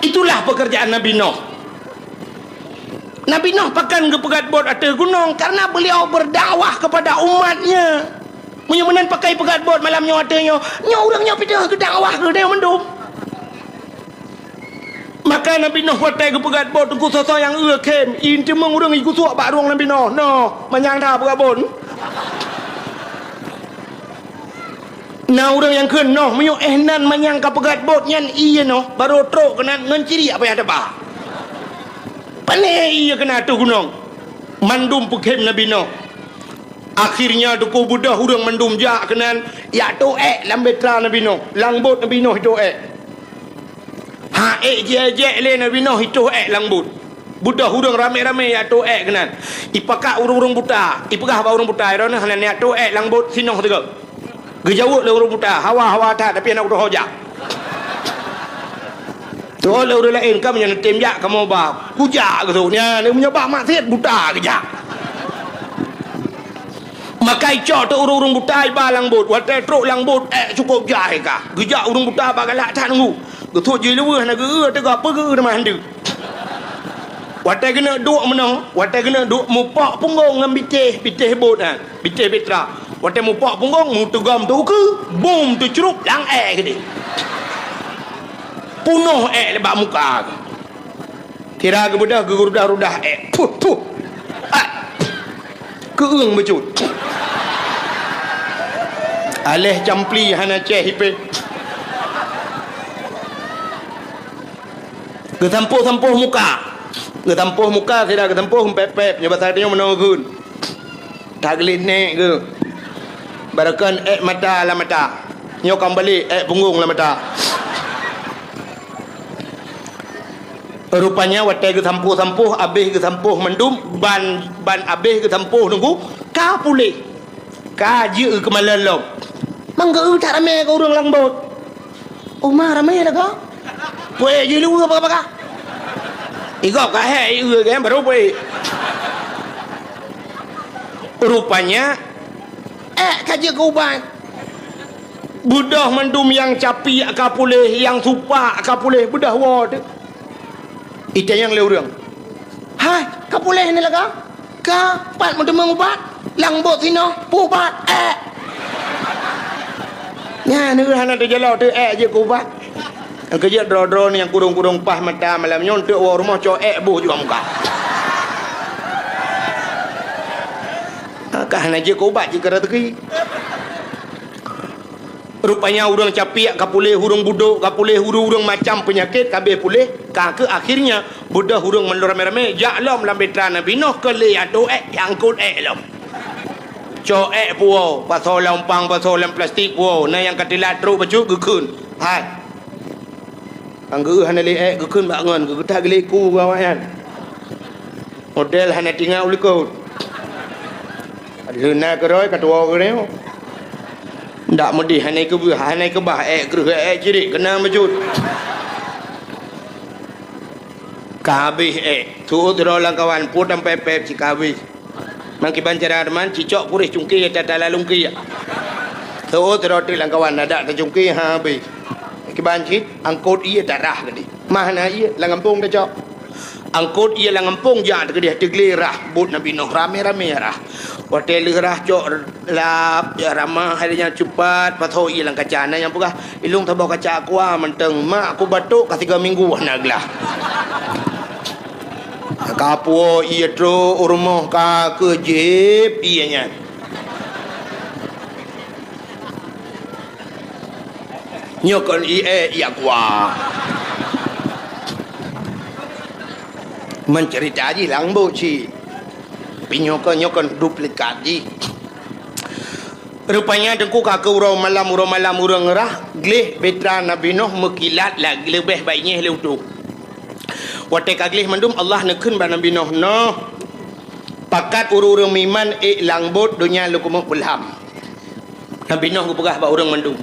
itulah pekerjaan Nabi Nuh pakan ke pegat bot atas gunung karena beliau berdakwah kepada umatnya menyemenan pakai pegat bot malamnya atanya orangnya pindah ke dakwah ke dia mendum maka Nabi Nuh pakai ke pegat bot ku soso yang kem inti mengurang iku suak bak ruang Nabi Nuh manyang dah pegat bot nah orang yang kena menyo nan manyang ka pegat bot nyan iya no baru trok kena ngenciri apa yang ada bah panai iya kena tu gunung mandum pekhem Nabi Nuh akhirnya duku budah urang mandum jak kenan ya tu lambetra Nabi Nuh langbut Nabi Nuh itu je le Nabi Nuh itu langbut budah urang rame-rame ya tu kenan ipakak urang buta ipagah ba urang buta ro hanan ya tu langbut sinoh tegak gejawuk le urang buta hawa tak tapi anak udah hojak tu le urang lain kamu yang tem jak kamu ba kujak gitu nya ni punya ba maksiat buta kejak maka ico tu urang buta ba langbut wate truk langbut cukup jai ka gejak urang buta ba galak tak nunggu gitu je leweh na ge te apa ge dah mandu wate kena duk menang wate kena duk mupak punggung ngam bitih bot bitih betra wate mupak punggung mu tegam tu ke boom tu cerup lang gede punuh lebak muka kira ke bedah ke rudah puh keung becut aleh campli hana ceh hipe ketampuh muka tidak ketampuh pep nyabatanya menonggun tak gelit nek ke barakan mata la mata nyokam balik punggung la mata rupanya watai ke sampuh habis ke sampuh mendum ban habis ke sampuh nunggu ka Kaji ke malalom. Mangga tak ramai ke orang lambut. Oh mah ramai dah kau. Puai je lu apa apa? Igop kah hai kan baru puai. Rupanya kaji kuban. Budah mendum yang capi akapuleh, yang supa akapuleh budah wad. Itu yang leu orang. Hai, kapuleh ni lah ka? Ka pat mendum ubat. Langbot sino, ubat. Nya ni hana de jalau tu je ubat. Ang kerja dro-dro ni yang kurung-kurung pah mata malam nyontek rumah cok buh juga muka. Kah hana je ubat je kara teki. Rupanya urang capiak kapuleh hurung buduk kapuleh hurung macam penyakit kabeh pulih ke akhirnya budak hurung mendur rame-rame jaklom lambe tra Nabi Nuh ke le ado yang kut lom co puo pasal lampang pasal lam plastik puo na yang katilat tru baju gekun hai angge hana le gekun bangun ge tak gele ku gawan model hana tinggal ulikut ada keroi katua kereo ndak mudi hanai ke bah gerh jirik kena majud kabih tu drolang kawan pudam pepep si kabih mangki bancara man cicok purih cungki tata lalungki tu droti lang kawan ada ta cungki ha bi ki banci angkot ia darah gadi mana ia lang kampung dah cok angkot ia lang kampung ja ke dia teglerah but Nabi Nuh rame-rame rah hotel gerah cok lap ya ramah harinya cepat patho ilang kacana yang pugah ilung thabau kaca kuah menteng mak aku batuk ka 3 minggu naglah kapuo ia tro urmoh ka kejip ianya nyokon ia kuah mencerita ji langbo ci pinyokon duplikat ji rupanya dengku kakak urau malam urang ngerah gleh betra Nabi Nuh mekilat lagi lebih baiknya leu tu wate kagleh mendum Allah nekun ba Nabi Nuh no pakat urang miman langbot dunia lukumuk bulham Nabi Nuh gupegah ba urang mendum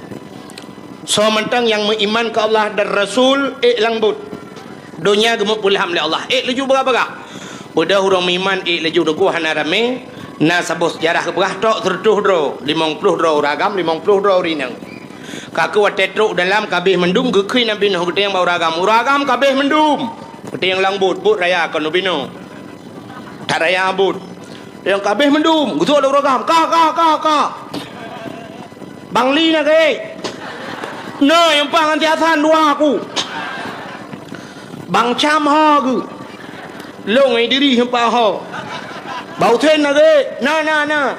so mentang yang beriman ke Allah dan Rasul langbot dunia gemuk bulham le Allah leju berapa udah urang miman leju dengku hana rame na sabuh sejarah ke berah tok tertuh dro 50 dro ragam 50 dro rinang kaku wate truk dalam kabeh mendum gekui Nabi Nuh gede yang bau ragam kabeh mendum gede yang langbut but raya kan Nabi Nuh tak raya but yang kabeh mendum gitu ada ragam ka bangli na ke no yang pangan tiasan dua aku bang cham ho gu long ai diri hempa ho bau then na ge na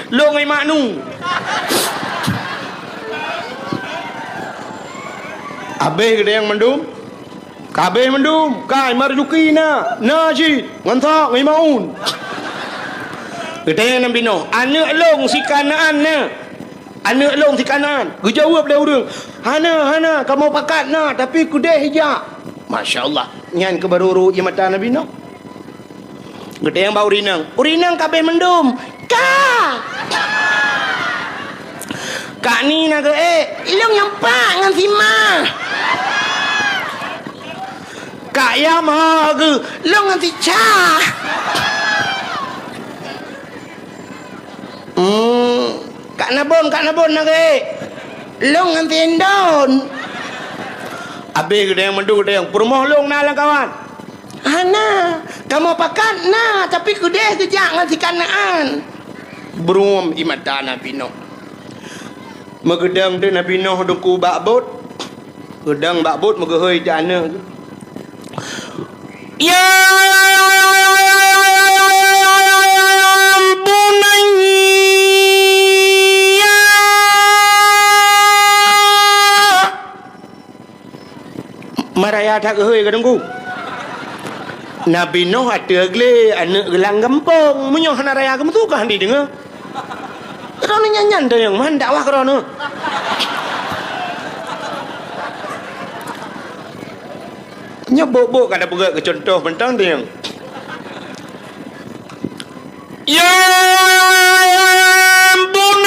long ai mak nu abe gede yang mendum kabeh mendum kai marjuki na ji ngan tho ngai maun gede yang Nabi Nuh anak long si kanaan na anak long si kanan gu jawab le urang hana kamu pakat na tapi kudeh hijak masya-Allah nyan kebaruru je mata Nabi Nuh gede yang bau urinang kabeh mendum kak ni na ke ilong yang pak ngan si ma kak yam ha ke long ngan si cha kak nabon na ke long ngan si endon abe gede yang mendu gede yang perumoh long na lang kawan hana kamu pakat na tapi kudeh kejak ngan si kanaan berum imata Nabi Nuh megedang de Nabi Nuh dengku bakbut gedang bakbut megehoi jana ya maraya tak gehoi kadangku Nabi Nuh ada gle anak gelang gempong munyoh hana raya kamu tu kah di dengar kerana nyanyan dah yang man dakwah kerana nyebok-bok kada berat ke contoh bentang dia ya ampun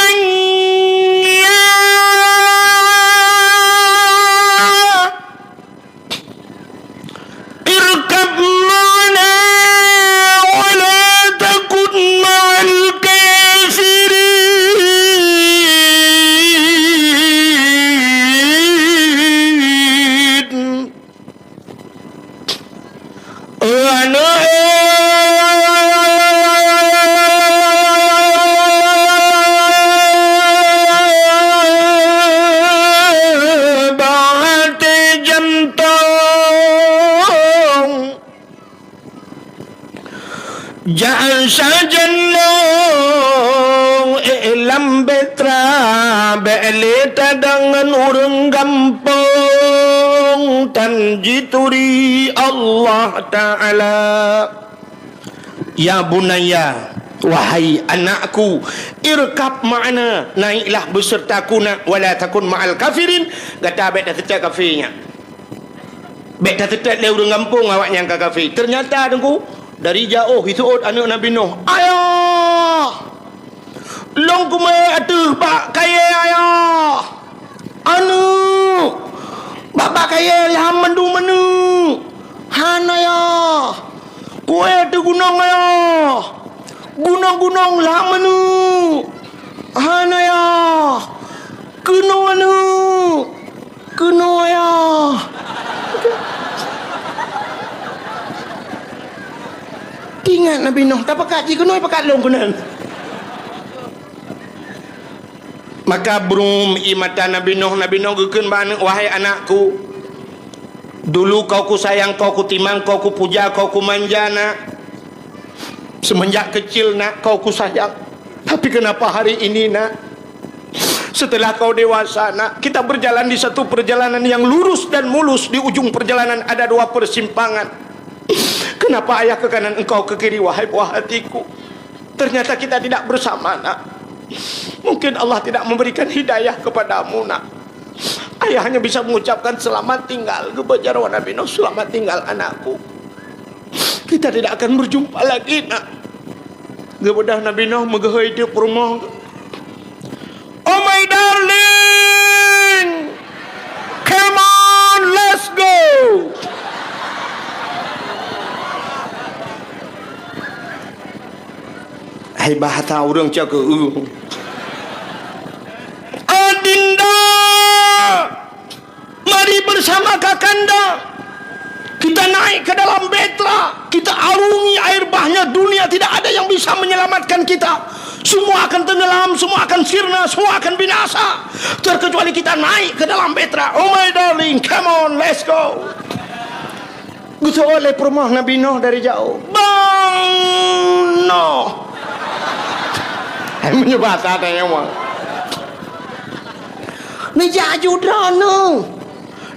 Jangan saja long elam betra beleta dengan orang gampang tanjituri Allah Ta'ala. Ya bunaya, wahai anakku, irkab ma'ana, naiklah besertaku nak, wala takun ma'al kafirin. Kata abek dah tetap kafirnya, bek dah tetap dia orang kampung awak yang kafir. Ternyata tengku dari jauh itu anak Nabi Nuh, ayah long kumai atuh bak kaya ayah anu bak kaya lah mandu menu han ayah kue tu gunung ayah gunung-gunung lah menu han ayah kena anu kena ayah. Ingat Nabi Nuh tak pakat je kena pakat long kena. Maka berum imatan Nabi Nuh gekeun bana, wahai anakku, dulu kau ku sayang, kau ku timang, kau ku puja, kau ku manja nak. Semenjak kecil nak kau ku sayang. Tapi kenapa hari ini nak, setelah kau dewasa nak, kita berjalan di satu perjalanan yang lurus dan mulus, di ujung perjalanan ada dua persimpangan. Kenapa ayah ke kanan, engkau ke kiri, wahai buah hatiku? Ternyata kita tidak bersama nak. Mungkin Allah tidak memberikan hidayah kepadamu nak. Ayah hanya bisa mengucapkan selamat tinggal kepada Nabi Nuh, selamat tinggal anakku. Kita tidak akan berjumpa lagi nak. Kepada Nabi Nuh megahai di rumah. Oh my darling, come on, let's go. Hai bahasa orang jaga Adinda, mari bersama kakanda kita naik ke dalam betra, kita arungi air bahnya dunia. Tidak ada yang bisa menyelamatkan kita. Semua akan tenggelam, semua akan sirna, semua akan binasa, terkecuali kita naik ke dalam betra. Oh my darling, come on, let's go. Gitu oleh perumah Nabi Nuh dari jauh. Bang Nuh menyebab ada yang mau menjaju drone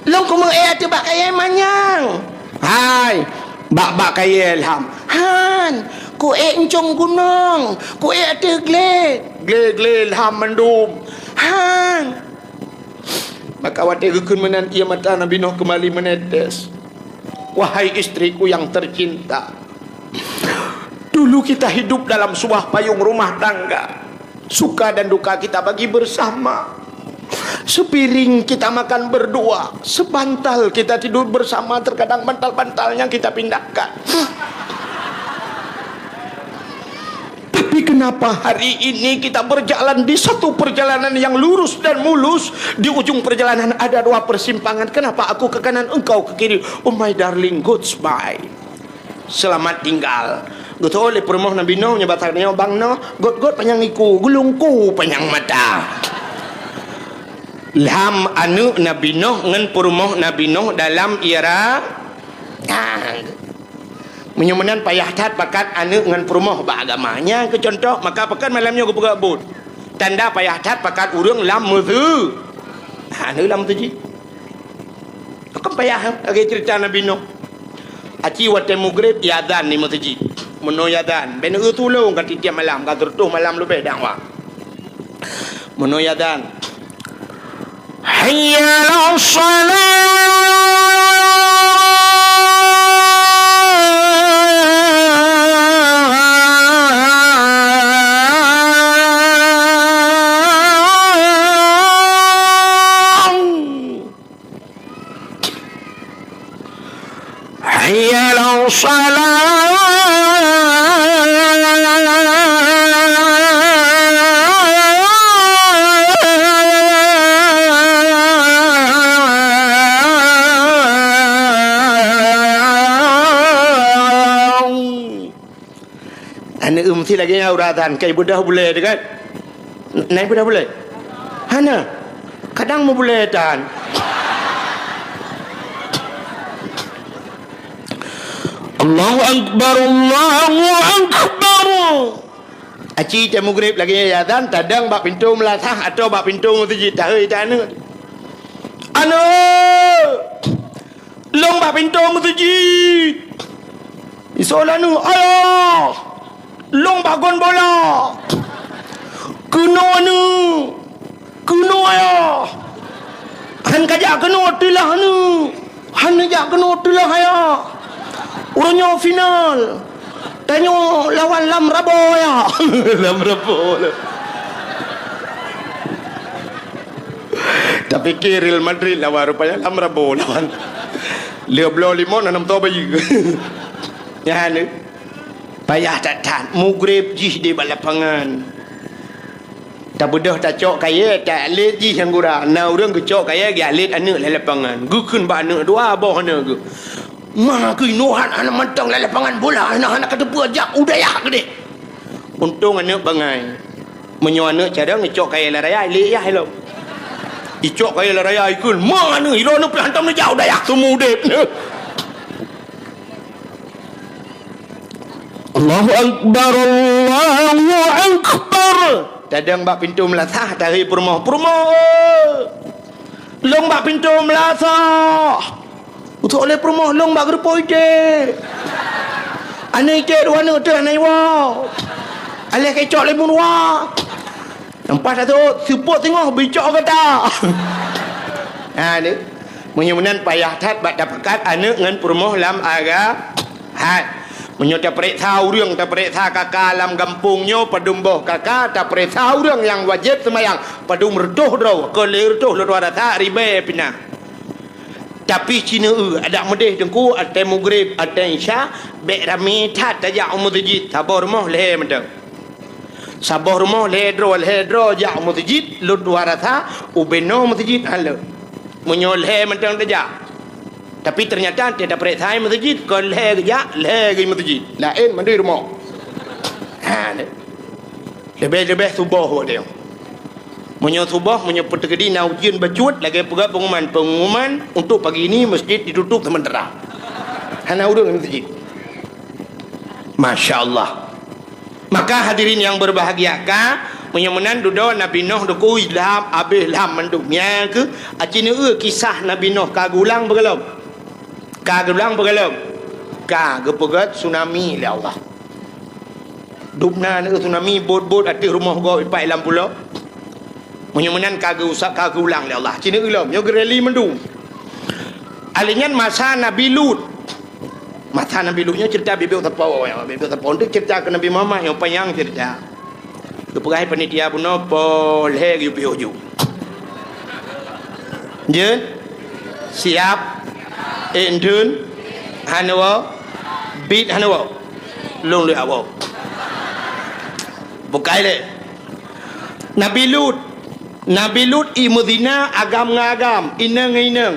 long kumang tu bak kaya manyang hai bak kaya ilham han ku encong gunung ku tu gle ilham mendum han. Maka wate gekun menan ia mata Nabi Nuh kembali menetes. Wahai istriku yang tercinta, dulu kita hidup dalam sebuah payung rumah tangga. Suka dan duka kita bagi bersama. Sepiring kita makan berdua, sebantal kita tidur bersama. Terkadang bantal-bantalnya kita pindahkan. Tapi kenapa hari ini kita berjalan di satu perjalanan yang lurus dan mulus, di ujung perjalanan ada dua persimpangan? Kenapa aku ke kanan, engkau ke kiri? Oh my darling, goodbye, selamat tinggal. Gitu oleh perumah Nabi Nuh nyebatannya bang Nuh, got panjang iku, gulungku panjang mata. Lam anu Nabi Nuh ngan perumah Nabi Nuh dalam era menyumenan payah tat pakat anu ngan perumah bagamanya ke contoh. Maka pakat malamnya ke pegabut tanda payah tat pakat urang lam mutu anu lam tu ji kan payah lagi cerita Nabi Nuh aci wate mugrib yadan ni mutu ji menoyadan ben utulung kat tiap malam kat tertuh malam lebih dah wa menoyadan hayya ala salat hayya ala salat. Si lagi uratan kai budah boleh dekat naik budah boleh hana kadang mau boleh tan Allahu Akbar, Allahu Akbar. Aci temu grip lagi azan, tadang bak pintu melasah atau bak pintu masjid tak hei tak ana. Ana. Long bak pintu masjid. Isolanu ayo. Long bagon bola. Kuno anu. Kuno ayo. Han kajak kena tilah anu. Han kajak kena tilah ayo. Urunyo final. Tanya lawan Lam Rabo ya. Lam Rabo lah. Tak fikir Real Madrid lawan rupanya Lam Rabo lawan. Leo blo limon enam tahu bayi. Ya ni. Payah tak tan. Mugrib jih di balapangan. Tak bodoh tak cok kaya tak alit jih yang gura. Nah orang ke cok kaya dia alit anak lapangan. Gukun ba anak dua bawah anak ke. Mah ke inuhan anak mantang lapangan bola anak-anak kata buajak udaya gede. Untung anak bangai. Menyo anak cara ngecok kaya la raya le ya hello. Icok kaya la raya ikun. Mah anak ilo anak hantam jauh udaya semua udep. Allahu Akbar, Allahu Akbar. Dadang bak pintu melasah dari rumah. Long bak pintu melasah. Untuk oleh permoh long bak gerpoi je. Anai je dua nak tu anai wa. Alih kecok lemun wa. Nampak tak tu support tengok bicok kata. Ha ni. Menyemenan payah tat bak dapat anak dengan permoh lam aga. Ha. Menyo tak periksa urang tak periksa kakak lam kampungnya padumboh kakak tak periksa urang yang wajib semayang padum reduh draw ke lerduh luar rata ribe pina. Tapi Cina ada medeh dengku ada mugrib ada isya bek rami tat tajak masjid sabar rumah leh mendang. Sabar rumah leh dro jak masjid luar rata ubeno masjid halo. Menyo leh mendang tajak. Tapi ternyata dia tak periksa masjid ke leh kejak leh ke masjid lain mandi rumah. Ha lebih subuh dia. Menyo subuh menyo petegedi na ujian bacut lagi pegak pengumuman untuk pagi ini masjid ditutup sementara. Hana urang masjid. Masya-Allah. Maka hadirin yang berbahagia menyemenan dudo Nabi Nuh duku ilham habis ilham mendumnya ke acina kisah Nabi Nuh kagulang begelom. Kagulang begelom. Kagepegat tsunami ya Allah. Dubna ni tsunami bot-bot ati rumah go ipai lam pulau. Menyemenan kagak usah kagak ulang ya Allah. Cina ulam yo gereli mendung. Alingan masa Nabi Lut. Masa Nabi Lutnya cerita bibir tapau ya. Bibir tapau itu cerita ke Nabi Muhammad yang panjang cerita. Kepegai panitia pun apa leh yu piu. Je siap endun hanawa bit hanawa long le awo. Bukai le. Nabi Lut i Medina agam-agam inang.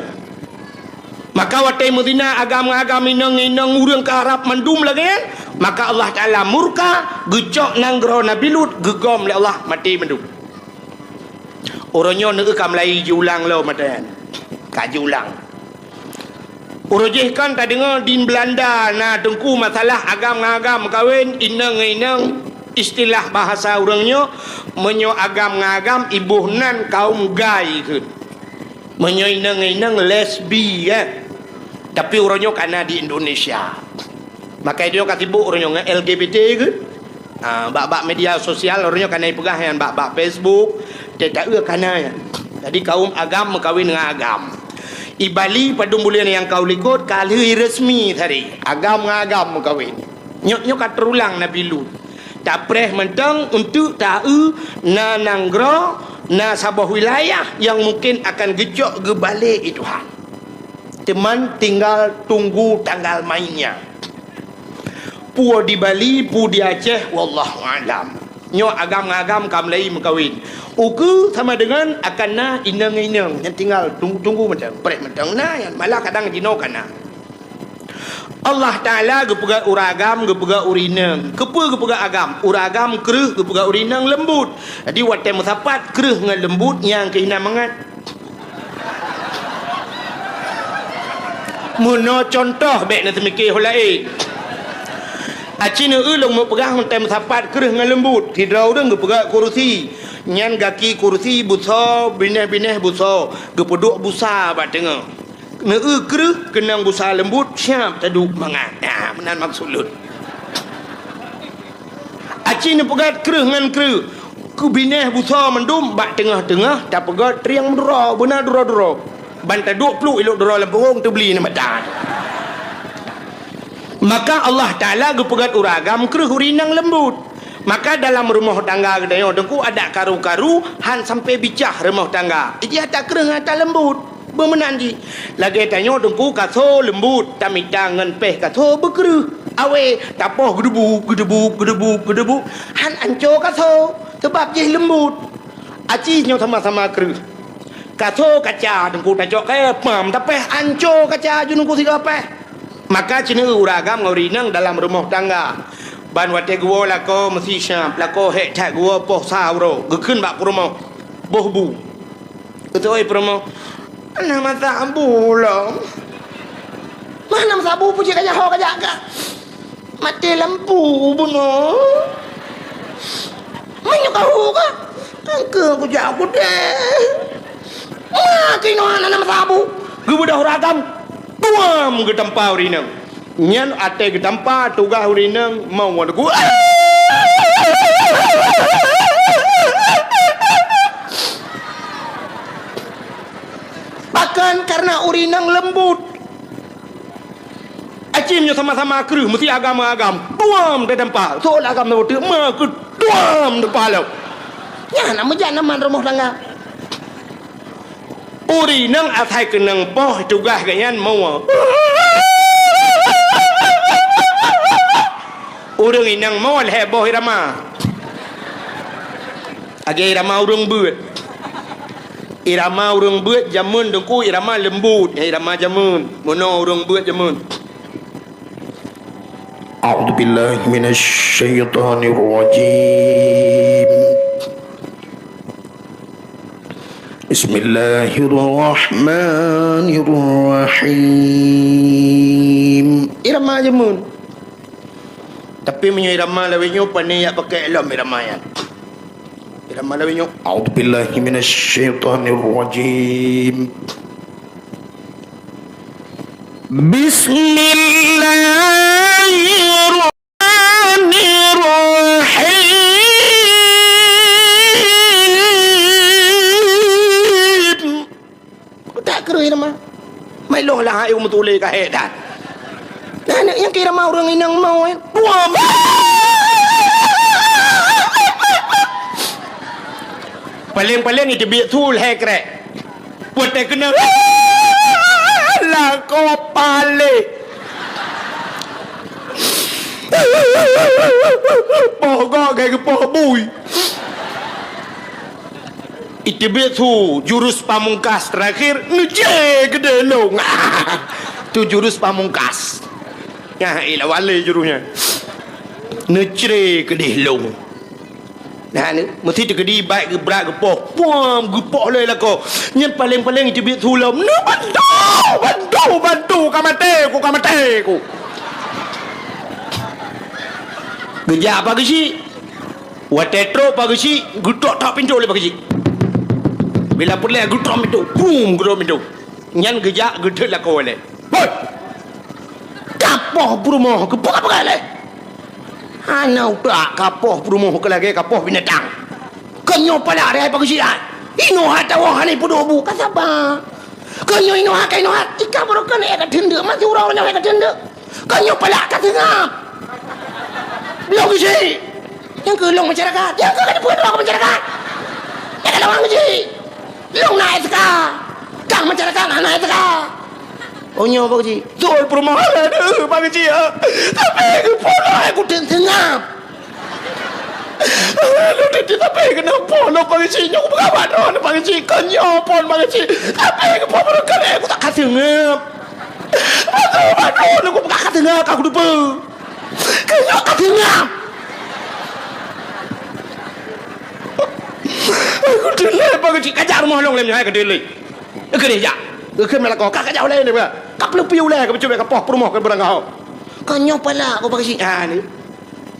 Maka watai Medina agam-agam inang urang ke Arab mendum lagi kan. Maka Allah Taala murka gecok nanggro Nabi Lut gegom le Allah mati mendum. Orangnya nak kam lai julang lo matan. Ka julang. Urujih kan tak dengar di Belanda na dengku masalah agam-agam kawin inang. Istilah bahasa orangnya menyo agam-agam ibuhnan kaum gay ke. Menyo inang lesbi kan. Tapi orangnya kena di Indonesia. Maka dia kata ibu orangnya LGBT ke. Bak-bak media sosial orangnya kena pegahan bak-bak Facebook. Dia tak kena ya. Jadi kaum agam kawin dengan agam. I Bali pada bulan yang kau likut kali resmi tadi. Agam-agam kawin. Nyok kat terulang Nabi Lut. Tak preh mentang untuk tahu na nanggro na sabah wilayah yang mungkin akan gejok ke balik itu Tuhan. Teman tinggal tunggu tanggal mainnya. Pu di Bali, pu di Aceh, wallahu alam. Nyok agam-agam kamlai mengkawin. Uku sama dengan akan na inang-inang yang tinggal tunggu mentang. Preh mentang na yang malah kadang jino kana. Allah Ta'ala gepega uragam gepega urinang gepega agam uragam kereh gepega urinang lembut. Jadi watai musapat kereh dengan lembut yang kehina mangat. Muno contoh baik nak semikir hulai. Acina ulung mau pegang tem sapat kereh dengan lembut. Tidrau dah pegang kursi. Nyan gaki kursi busa, bineh-bineh busa. Gepeduk busa bat tengah. Kereh kenang busa lembut siap taduk mangan. Nah, menan maksud lut. Acina pegang kereh dengan kereh. Ku bineh busa mendum bat tengah-tengah tak pegang triang dura, benar dura-dura. Bantai 20 elok dura lempung tu beli nama dah. Maka Allah Ta'ala gepegat uragam kereh urinang lembut. Maka dalam rumah tangga kedai dengku ada karu-karu han sampai bicah rumah tangga. Ini ada kereh ada lembut. Bermenandi. Lagi tanya dengku kaso lembut. Tami tangan peh kaso berkereh. Awe tapoh gedebuk. Han anco kaso. Sebab je lembut. Aci nyo sama-sama kereh. Kaso kaca dengku tajok kaya pam tapeh anco kaca junungku siga peh. Maka cina uragam ngaurinang dalam rumah tangga. Ban wate gua lako mesti syap lako hek tak gua poh sauro. Gekun bak promo. Boh bu. Ketoi promo. Nama sabu lah. Mana sabu puji kaya ho kaya ka. Mati lampu buno. Manyo kau ka. Angke aku jago deh. Kino nama sabu. Gebudah uragam. Tuam ke tempat urinang. Nyan ate ke tempat tugas urinang mau aku. Bahkan karena urinang lembut. Acimnya sama-sama kereh mesti agama-agam. Tuam ke tempat. Soal agama betul mak tuam depan lo. Ya nama jangan nama rumah tangga. Uri nang atai kenang poh tugas ganyan mau. Urang inang mau leh boh irama. Age irama urang buat. Irama urang buat jamun dengku irama lembut. Irama jamun. Mono urang buat jamun. A'udzu billahi minasy syaithanir rajim. Bismillahirrahmanirrahim. Irama jamun. Tapi menyo irama lawinyo pandai yak pakai alam irama yan. Irama lawinyo. A'udzu billahi minasy syaithanir rajim. Bismillahirrahmanirrahim. Mai loh lah ayo mutule ka hedan. Nah yang kira mau orang inang mau buam. Paling itu biar tul hekre. Buat tak kena lah kau pale. Poh gak kayak poh bui. Itibet tu jurus pamungkas terakhir ngeje gede long. Tu jurus pamungkas. Ya ilah wale jurusnya. Ngeje gede long. Nah ni mesti tegedi baik gebrak gepoh. Puam gepoh le lah ko. Nyen paling itibet tu lom. No bantu kamate ku. Gejak apa gesi? Watetro apa gesi? Gutok tak pintu le apa gesi? Bila pulih gudram itu, boom gudram itu. Nyan gejak gede lah kau le. Hoi, kapoh perumoh ke apa kau le? Anak udah kapoh perumoh ke lagi kapoh binatang. Kenyo pala ada apa kesian? Ino hata wah ni pudu bu kasaba. Kenyo ino hat. Ika berokan eka tende masih urang eka tende. Kenyo pala katengah. Belum kesi. Yang kelong masyarakat. Yang kelong masyarakat. Yang kelong kesi. Long naik seka. Kang masyarakat naik seka. Onyo apa kecil? Soal perumahan ada Pak kecil. Tapi aku pola aku tengah. Tapi kenapa lo Pak kecil? Aku berkawan orang Pak kecil. Kenyo pun Pak kecil. Tapi aku berkan aku tak kasih ngap. Aku berkat ngap aku lupa. Kenyo kasih ngap. Aku delay bagi cik kajar rumah long lem nyai ke delay. Ke dia ja. Ke mela kau kak kajar oleh ni ba. Kap lu piu le ke cuba ke poh rumah ke berang kau. Kanyo pala aku bagi cik ni.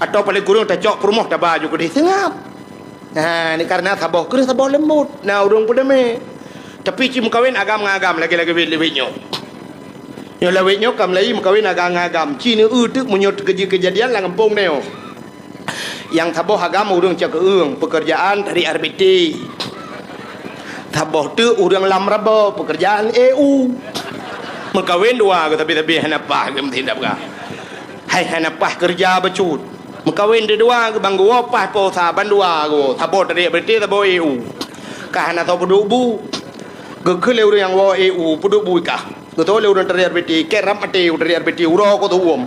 atau paling kurang tak cok perumah tak baju ke dia sengap. Nah, ni karena sabah kena sabah lembut. Nah, urang pada me. Tapi cim kawin agam-agam lagi-lagi lebih-lebihnya. Yo lawitnya kam lai mengkawin agam-agam. Cina tu menyot kejadian lah kampung dia. Yang sabah agama urang cak keung pekerjaan dari RBT. Sabah tu urang lam raba pekerjaan EU. Mengkawin dua ke tapi hanapah ke mesti tak berah. Hai hanapah kerja becut. Mengkawin dua ke bang gua pah po saban dua go. Sabah dari RBT sabah EU. Kah hana tahu peduk bu. Ke leu yang wa EU peduk bu kah. Ke tu leu dari RBT ke ram ate dari RBT uro ko tu um.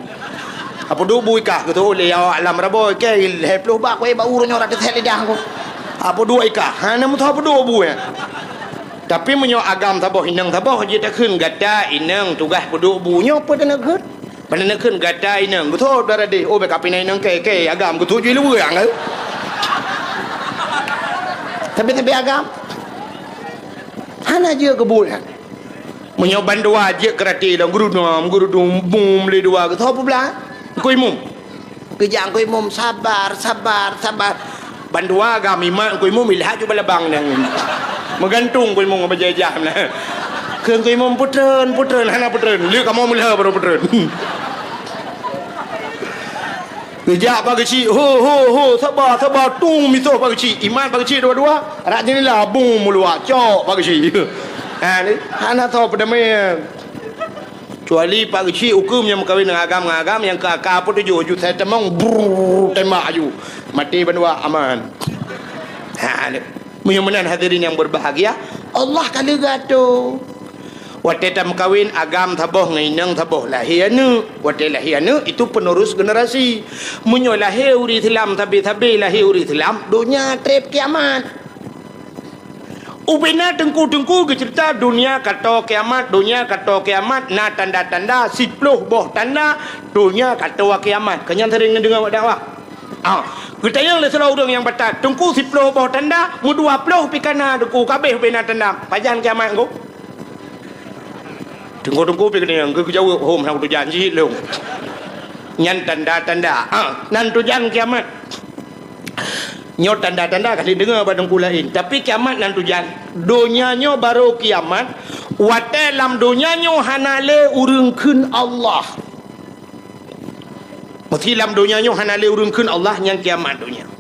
Apa du bui kah ke tu le ya alam rabo ke he ploh ba ko e ba uro nyora de tele dah ko. Apa du kah hana mu tahu peduk bu ya. Tapi menyo agam sabah inang sabah je tak keun gata inang tugas peduk bu nyo apa nak keun. Pada nak keun gata inang ku tu dara de oh be kapina inang ke agam ku tu je lu yang ke. Tapi agam hana je kebul kan. Menyoban dua je kerati dan guru dum bum le dua ke apa pula? Koi mum. Kejang koi mum sabar. Bandua agam imak koi mum ilha ju balabang nang. Menggantung koi mum berjajah lah. Keung koi mum putren hana putren. Liu kamu mulha baru putren. Kejak pagi ci ho sabar tung miso pagi ci iman pagi ci dua-dua rak jenis lah bung mulua cok pagi ci ha ni hana tahu pada me kecuali pagi ci hukumnya mengkawin dengan agam yang kakak pun tujuh saya temong tembak aju mati berdua aman ha ni mudah-mudahan hadirin yang berbahagia Allah kala gato Wateta mengkawin agam taboh ngainang taboh lahianu. Wate lahianu itu penerus generasi. Munyo lahir uri Islam tapi lahir uri Islam dunia trip kiamat. Ubina tengku-tengku ke cerita dunia kata kiamat na tanda-tanda siploh boh tanda dunia kata kiamat. Kenyan sering dengar dakwah. Kita yang lesra orang yang batat tengku siploh boh tanda mu 20 pikana deku kabeh ubina tanda pajan kiamat ko. Tengku-tengku pikir yang ke jauh home hang tu janji long. Nyan tanda-tanda. Nan tu jan kiamat. Nyo tanda-tanda kali dengar badang lain. Tapi kiamat nan tu jan. Dunianyo baru kiamat. Wate lam dunianyo hanale urungkeun Allah. Mesti lam dunianyo hanale urungkeun Allah yang kiamat dunia.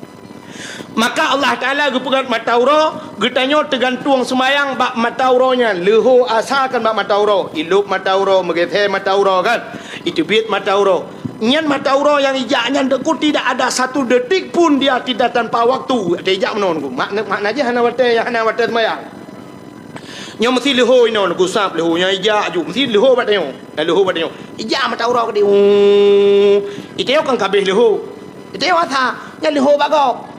Maka Allah Ta'ala gepegat matauro getanyo tergantung semayang bak matauronya leho asalkan bak matauro ilup matauro megethe matauro kan itu bit matauro nyan matauro yang ijaknya deku tidak ada satu detik pun dia tidak tanpa waktu dijak menonku makna aja hana wate semayang nyo mesti leho inon ku sap leho nya ijak ju mesti leho batyo ijak matauro ke iteo kan kabeh leho iteo atha nya leho bagok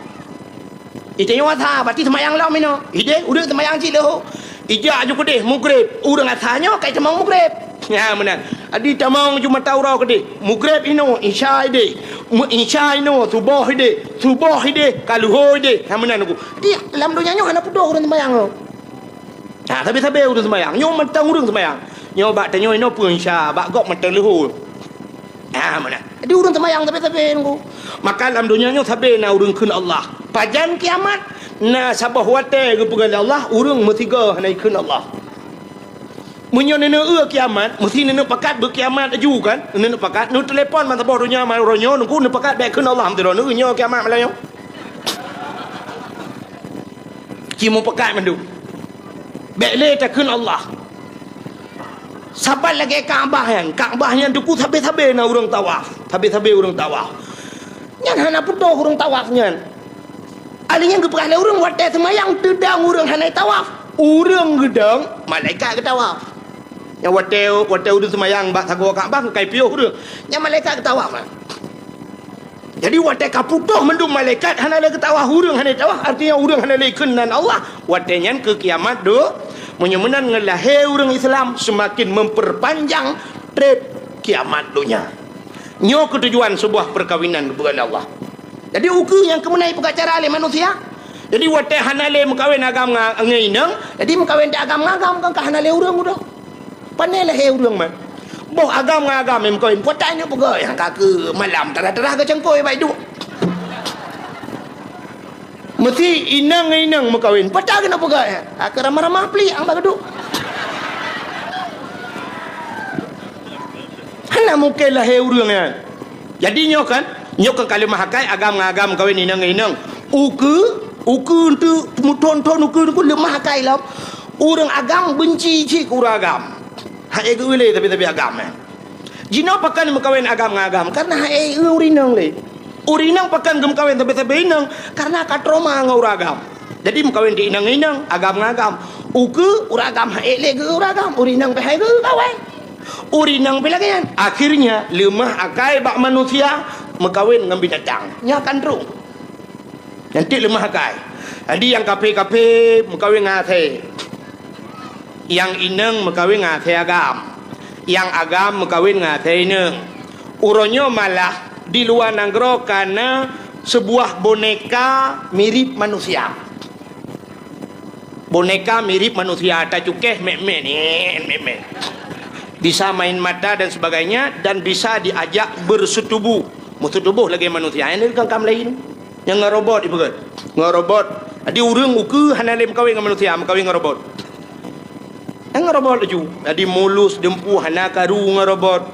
ite yo atha berarti semayang lau mino ide udah semayang ci lahu ija ju kedeh mugrib urang athanyo kai temang mugrib ya menan adi temang cuma taurau kedeh mugrib ino isya ide isya ino subuh ide kaluho ide ha menan aku dia dalam dunia nyo ana pudo urang semayang lo tapi urang semayang nyo mentang urang semayang nyo bak tanyo ino pun isya bak gok mentang lahu mana di urang semayang tapi nunggu maka dalam dunia nyo sabe na urang keun Allah pajan kiamat na sabah wate kepegan Allah urang metiga naikeun Allah munyo nene kiamat mesti nene pakat berkiamat aju kan nene pakat nu telefon man sabah dunia man ronyo nunggu nene pakat baik keun Allah amdiro nu nyo kiamat malanyo kimu pakat mandu baik le ta keun Allah sabat lagi Kaabah yang duku sabe-sabe na urang tawaf sabe-sabe urang tawaf nyan hana puto urang tawaf nyan alinya geperah le urang wate semayang tedang urang hanai tawaf urang gedang malaikat ke tawaf yang wate urang semayang bak sago Kaabah kai piuh urang yang malaikat ke tawaf jadi wate kaputoh mendung malaikat hana le ke tawaf urang hanai tawaf artinya urang hana le kenan Allah wate nyan ke kiamat do menyemenan ngelahir orang Islam semakin memperpanjang trip kiamat dunia. Nyo ketujuan sebuah perkawinan kepada Allah. Jadi ukur yang kemenai pengacara oleh manusia. Jadi wate hanale mengkawin agam ngainang, jadi mengkawin di agam ngagam kan hanale urang udah. Panai lahir urang man. Boh agam ngagam mengkawin potanya pegawai yang kaki malam terah-terah ke cengkoi baik duk. Mesti inang berkahwin. Patah kena pegat ya. Aku ramah-ramah pelik ang bageduk. Hana mungkin lahir urang ya. Jadi nyo kan kalau mahakai agam kahwin inang. Uku untuk muton-ton uku lemah kai lah. Orang agam benci cik orang agam. Hai ke wile tapi agam eh. Jino pakan berkahwin agam karena hai urinang le. Urinang pakan gem kahwin tapi inang karena katroma ngau agam. Jadi berkahwin di inang agam. Uku orang agam hai le ke orang agam. Urinang pe hai ke kahwin. Urinang pe lagi kan. Akhirnya lemah akai bak manusia berkahwin dengan binatang. Nya kandrung. Nanti lemah akai. Jadi yang kape berkahwin ngate. Yang inang berkahwin ngate agam. Yang agam berkahwin ngate inang. Uronyo malah di luar negara karena sebuah boneka mirip manusia. Boneka mirip manusia. Tak cukeh mek-mek. Bisa main mata dan sebagainya. Dan bisa diajak bersetubuh. Bersetubuh lagi manusia. Ini kan kam lain. Yang ngerobot ibu kan. Ngerobot. Jadi urang uku hana le berkahwin dengan manusia. Berkahwin dengan robot. Yang ngerobot laju. Jadi mulus dempu hana karu ngerobot.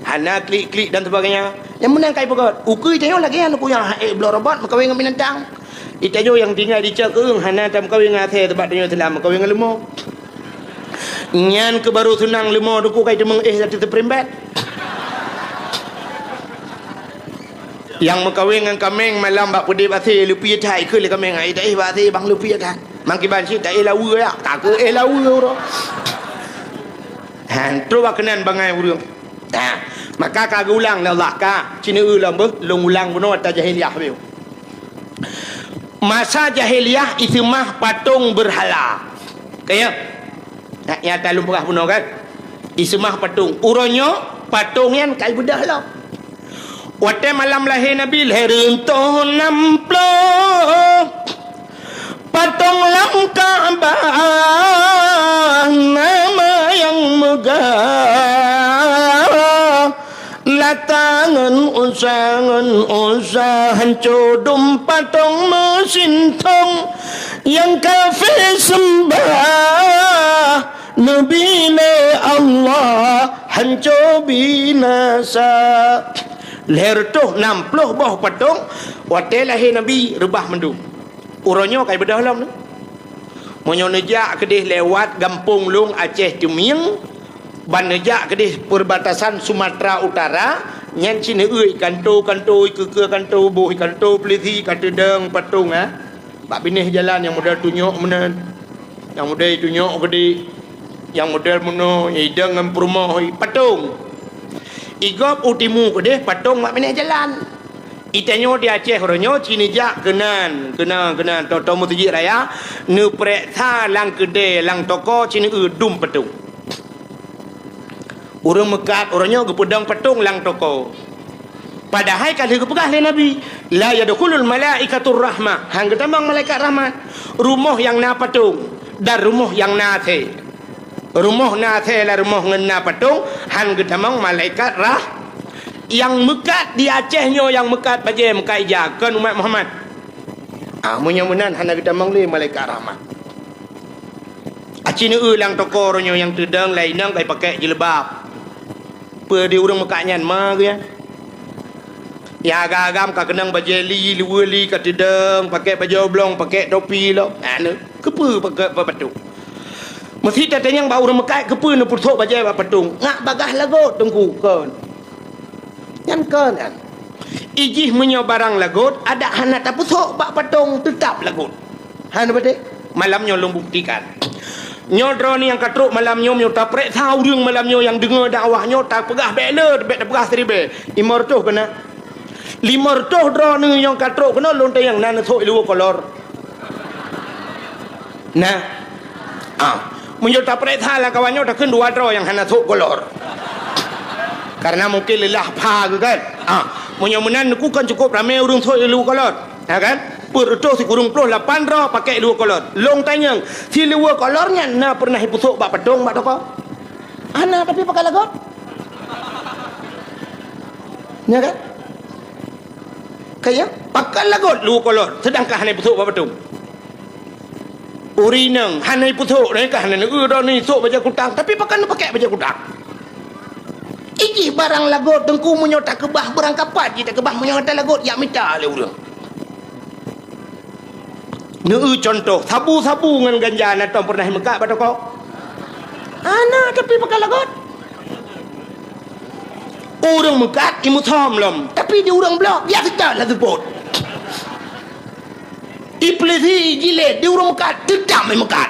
Hana klik dan sebagainya. Yang menang kai pegot. Uku itayo lagi anu yang belum robot berkahwin dengan binatang. Itayo yang tinggal di Cakung hana tam kahwin dengan the tempat dia telah berkahwin dengan lemah. Nyan ke baru tunang lemah duku kai demeng satu terperempat. Yang berkahwin dengan kameng malam bak pedi basi lupi tai ke le kameng ai dai basi bang lupi kan. Mang kiban si dai lawu ya. Tak ke lawu ro. Han tu bak kenan bangai urang. Maka kagak ulang Allah ka cina ulang long ulang buno ta jahiliyah beu. Masa jahiliyah itu mah patung berhala. Kayak ya talum berah buno kan. Isu mah patung. Uronyo patung yang kai bedah lah. Waktu malam lahir Nabi leherin toh namplo patung lam Ka'bah nama yang megah latangan usahan codum patung mesin tong yang kafir sembah Nabi Allah hancur binasa. Leher tu 60 boh patung waktu lahir Nabi rebah mendung. Uronyo kai bedah lam tu. Monyo nejak kedih lewat Gampung Long Aceh Tumieng. Ban nejak kedih perbatasan Sumatera Utara. Nyan cina euy kanto ke kanto boh kanto peliti kata deng patung Bak binih jalan yang modal tunjuk menen. Yang modal tunjuk gede. Yang modal mono ideng ngam rumah patung. Igop utimu kedeh patung mak menek jalan. Itanyo di Aceh ronyo cinijak kenan toto mutiji raya ne preksa lang kedeh lang toko cini dum patung. Urang mekat oranyo gepedang patung lang toko. Padahal kalau kepegah le Nabi la yadkhulul malaikatur rahmah. Hang ketamang malaikat rahmat. Rumah yang na patung dan rumah yang na the. Rumah na lah rumah ngena patung han gedamang malaikat rah yang mekat di Acehnya yang mekat baje mekat jakan umat Muhammad. Munyamunan han gedamang le malaikat rahmat. Acina ulang tokoronyo yang tedang lainang kai pakai jilbab. Pe di urang mekaknya ma ya. Ya agam ka kenang baje li luweli ka tedang pakai baju oblong pakai topi lo. Kepe pakai patung. Mesti tatanya yang bau remekai kepe nu putok bajai ba patung. Ngak bagah lagot tengku kon. Yan kon kan. Ijih menyo barang lagot ada hana tak putok ba patung tetap lagot. Han bade malamnya long buktikan. Nyodro ni yang katruk malamnya nyo tak prek tahu reung malamnya yang dengar dakwahnya tak pegah bela tak pegah seribe. Imortoh kena. Limortoh dro ni yang katruk kena lonte yang nan thoi lu kolor. Nah. Menjadi perintah lah kawannya dah kedua draw yang hana thuk kolor. Karena mungkin lelah pa kan. Menyamunan aku kan cukup ramai urung thuk lu kolor. Kan? Perto si kurung puluh 8 draw pakai lu kolor. Long tanyang si lu kolornya na pernah hiputuk bak pedong bak toko. Ana tapi pakai lagot. Ya kan? Kayak pakai lagut lu kolot sedangkan hanai putuk apa tu uri nang hanai putuk ni kah hanai dah ni sok baca kutang tapi pakai baca kutang iki barang lagut tengku munyo tak kebah barang kapat je tak kebah munyo kata lagut yak minta le urang contoh sabu-sabu dengan ganja na tong pernah mekak pada kau ana tapi pakai lagut orang mekat imu thom lom tapi dia orang blok dia sedar lah sebut Iblis gile dia orang mekat tetap mekat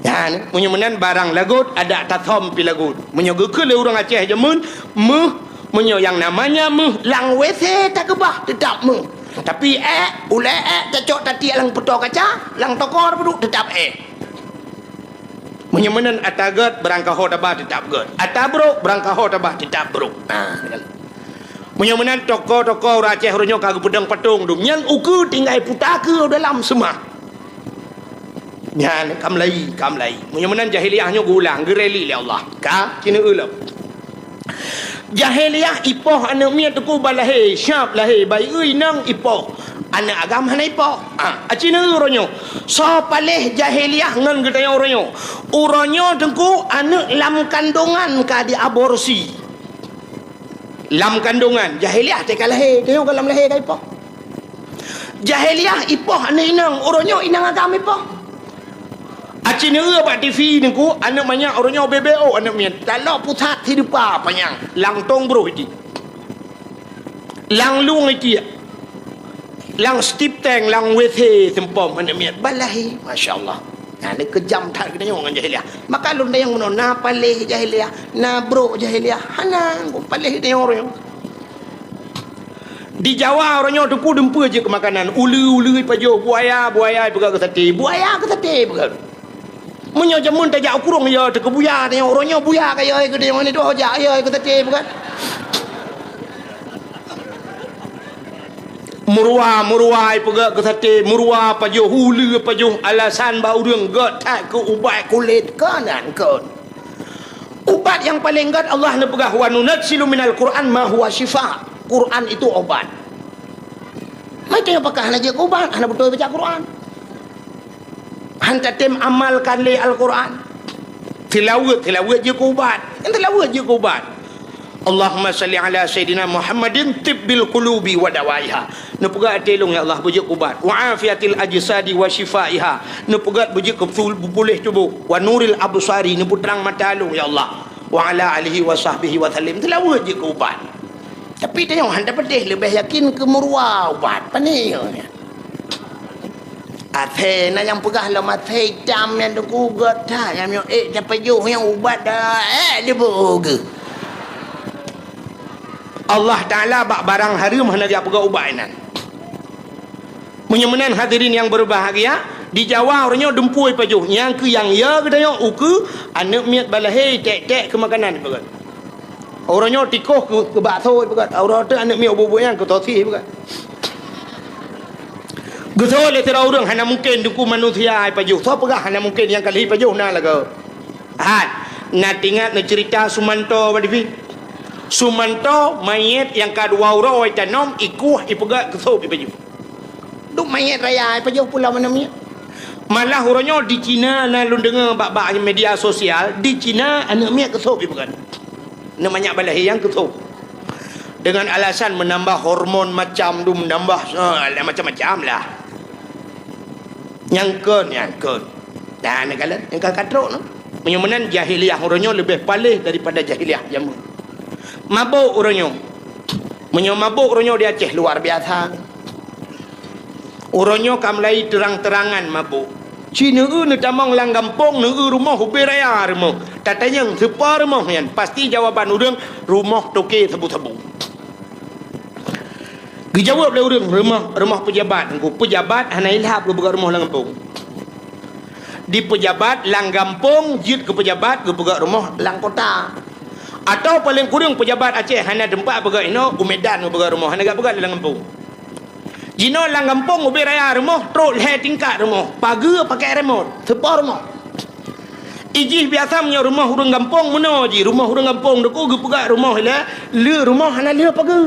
ya ni menyemenan barang lagut ada tathom pi lagut menyogeke le orang Aceh jamun menyo yang namanya lang wc tak kebah tetap tapi ulai cocok tadi lang petok kaca lang tokor peduk tetap menyemenan atagat berangkah tabah tetap gad atabruk berangkah tabah tetap bruk menyemenan toko-toko Aceh ronyo kagak pedang patung dum yang uku tinggal putaka dalam semah nyan kamlai menyemenan jahiliahnya gulang gereli le Allah ka cina ulam jahiliah ipoh anak mia tuku balahe syap lahe bai ui nang ipoh anak agama hana ipoh cina ronyo so paleh jahiliah ngan gedaya ronyo tengku anak lam kandungan ka di aborsi lam kandungan jahiliah teka lahir tengok lam lahir ka ipoh jahiliah ipoh anak inang oronyo inang agama ipoh acina ba TV nengku anak banyak oronyo BBO anak mian kalau putat hidupa panyang lang tong bro itu lang lung itu lang stip tank lang WC sempom anak mian balahi masyaallah ni kejam tak kena dengan jahiliah maka lun yang ngono na paleh jahiliah na bro jahiliah hanang ko paleh dia orang di Jawa orangnya tu pun dempa je ke makanan ulu pajo buaya pegang ke sate pegang menyo jamun tak jak kurung ya te kebuya dia orangnya buya kaya ke dia ni doh jak ya ke sate pegang murwa pegang ke sate murwa pajo hulu pajo alasan bau urang gat tak ke ubat kulit kanan kan ubat yang paling gat Allah na pegah wa nunazzilu minal Quran ma huwa shifa Quran itu obat macam apakah hana je ubat hana betul baca Quran hanta tem amalkan le Al-Quran tilawat je ubat tilawat je ubat Allahumma salli ala Sayyidina Muhammadin tibbil qulubi wa dawaiha. Nepugat telung ya Allah bujuk ubat. Wa afiatil ajsadi wa shifaiha. Nepugat bujuk pulih tubuh. Wa nuril absari neputrang mata lu ya Allah. Wa ala alihi wa sahbihi wa sallim. Telawat je ubat. Tapi tengok handa pedih lebih yakin ke murwa ubat. Pani Athe na yang pegah lah mathe hitam yang tu got dah yang dapat juh yang ubat dah dia boga. Allah Ta'ala bak barang haram hana dia pegah ubat nan. Menyemenan hadirin yang berbahagia di Jawa orangnya dempui pajuh yang ke yang ya ke daya uku anak miat balahe tek ke makanan pegat. Orangnya tikoh ke bakso pegat. Orang tu anak miat bubu yang ke tosi pegat. Getol le tera urang hana mungkin duku manusia ai pajuh. So pegah hana mungkin yang kali pajuh na laga. Nak ingat nak cerita Sumanto badifi. Sumanto mayat yang kedua orang tanom ikuh ipegak kesop pajuh. Duk mayat raya ai pajuh pula mana mi. Malah orangnya di Cina na lu dengar bak-bak media sosial di Cina anak mi kesop ipegak. Namanya balahi yang kesop. Dengan alasan menambah hormon macam tu menambah macam-macam lah. Yang ke dan negala yang katrok no menyemenan jahiliah orangnya lebih palih daripada jahiliah jamun mabuk orangnya mabuk orangnya di Aceh luar biasa orangnya kamlai terang-terangan mabuk Cina ni tamang lang kampung ni rumah hubi raya rumah tatanya sepa rumah yan pasti jawaban orang rumah toke sabu-sabu dijawab oleh orang rumah pejabat pejabat hana ilhab ke buka rumah lang kampung di pejabat lang kampung jid ke pejabat ke buka rumah lang kota atau paling kurang pejabat Aceh hana tempat buka ino Medan ke buka rumah hana gak buka lang kampung jino lang kampung ubi raya rumah truk le tingkat rumah pagi pakai remote sepa rumah ijih biasa punya rumah orang kampung mana ji rumah orang kampung deku ke buka rumah le rumah hana le pagi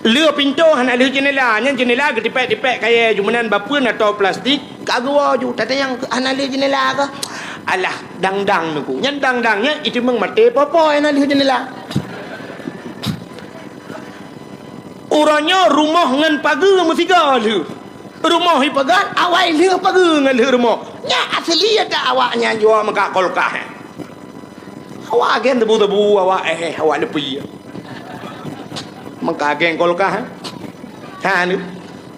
Lửa pintu hana lửa jendela nya jendela ke tipek-tipek kaya jumanan bapeun atau plastik kagua ju tata yang hana lửa jendela ke alah dang-dang nuku nyan dang-dangnya itu meng mate popo hana lửa jendela uranya rumah ngan pagar mesti galu rumah hi pagar awai lửa pagar ngan lửa rumah nya asli ada awaknya jual maka kolkah awak gen tebu-tebu awak awak lepi maka geng kolkah ha ni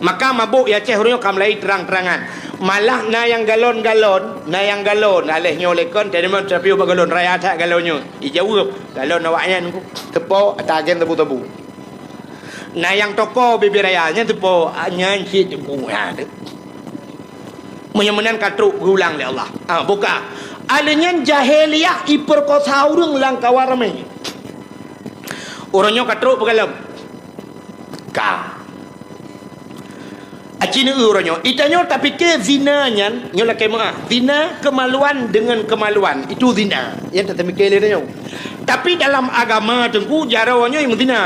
maka mabuk ya ceh orangnya kam lai terang-terangan malah na yang galon aleh nyolekon jadi mon tapi galon raya tak galonnya dijawab galon awaknya niku tepo atagen tebu-tebu na yang toko bibir rayanya tepo nyan si tebu ha tu menyemenan katruk gulang le Allah buka alenya jahiliyah iperkosa urang langkawar me orangnya katruk pegalam ka acina urangnya itanya tapi ke zina nyan nyola kemah zina kemaluan dengan kemaluan itu zina yang tak mikir dia tapi dalam agama tengku jarawanya yang zina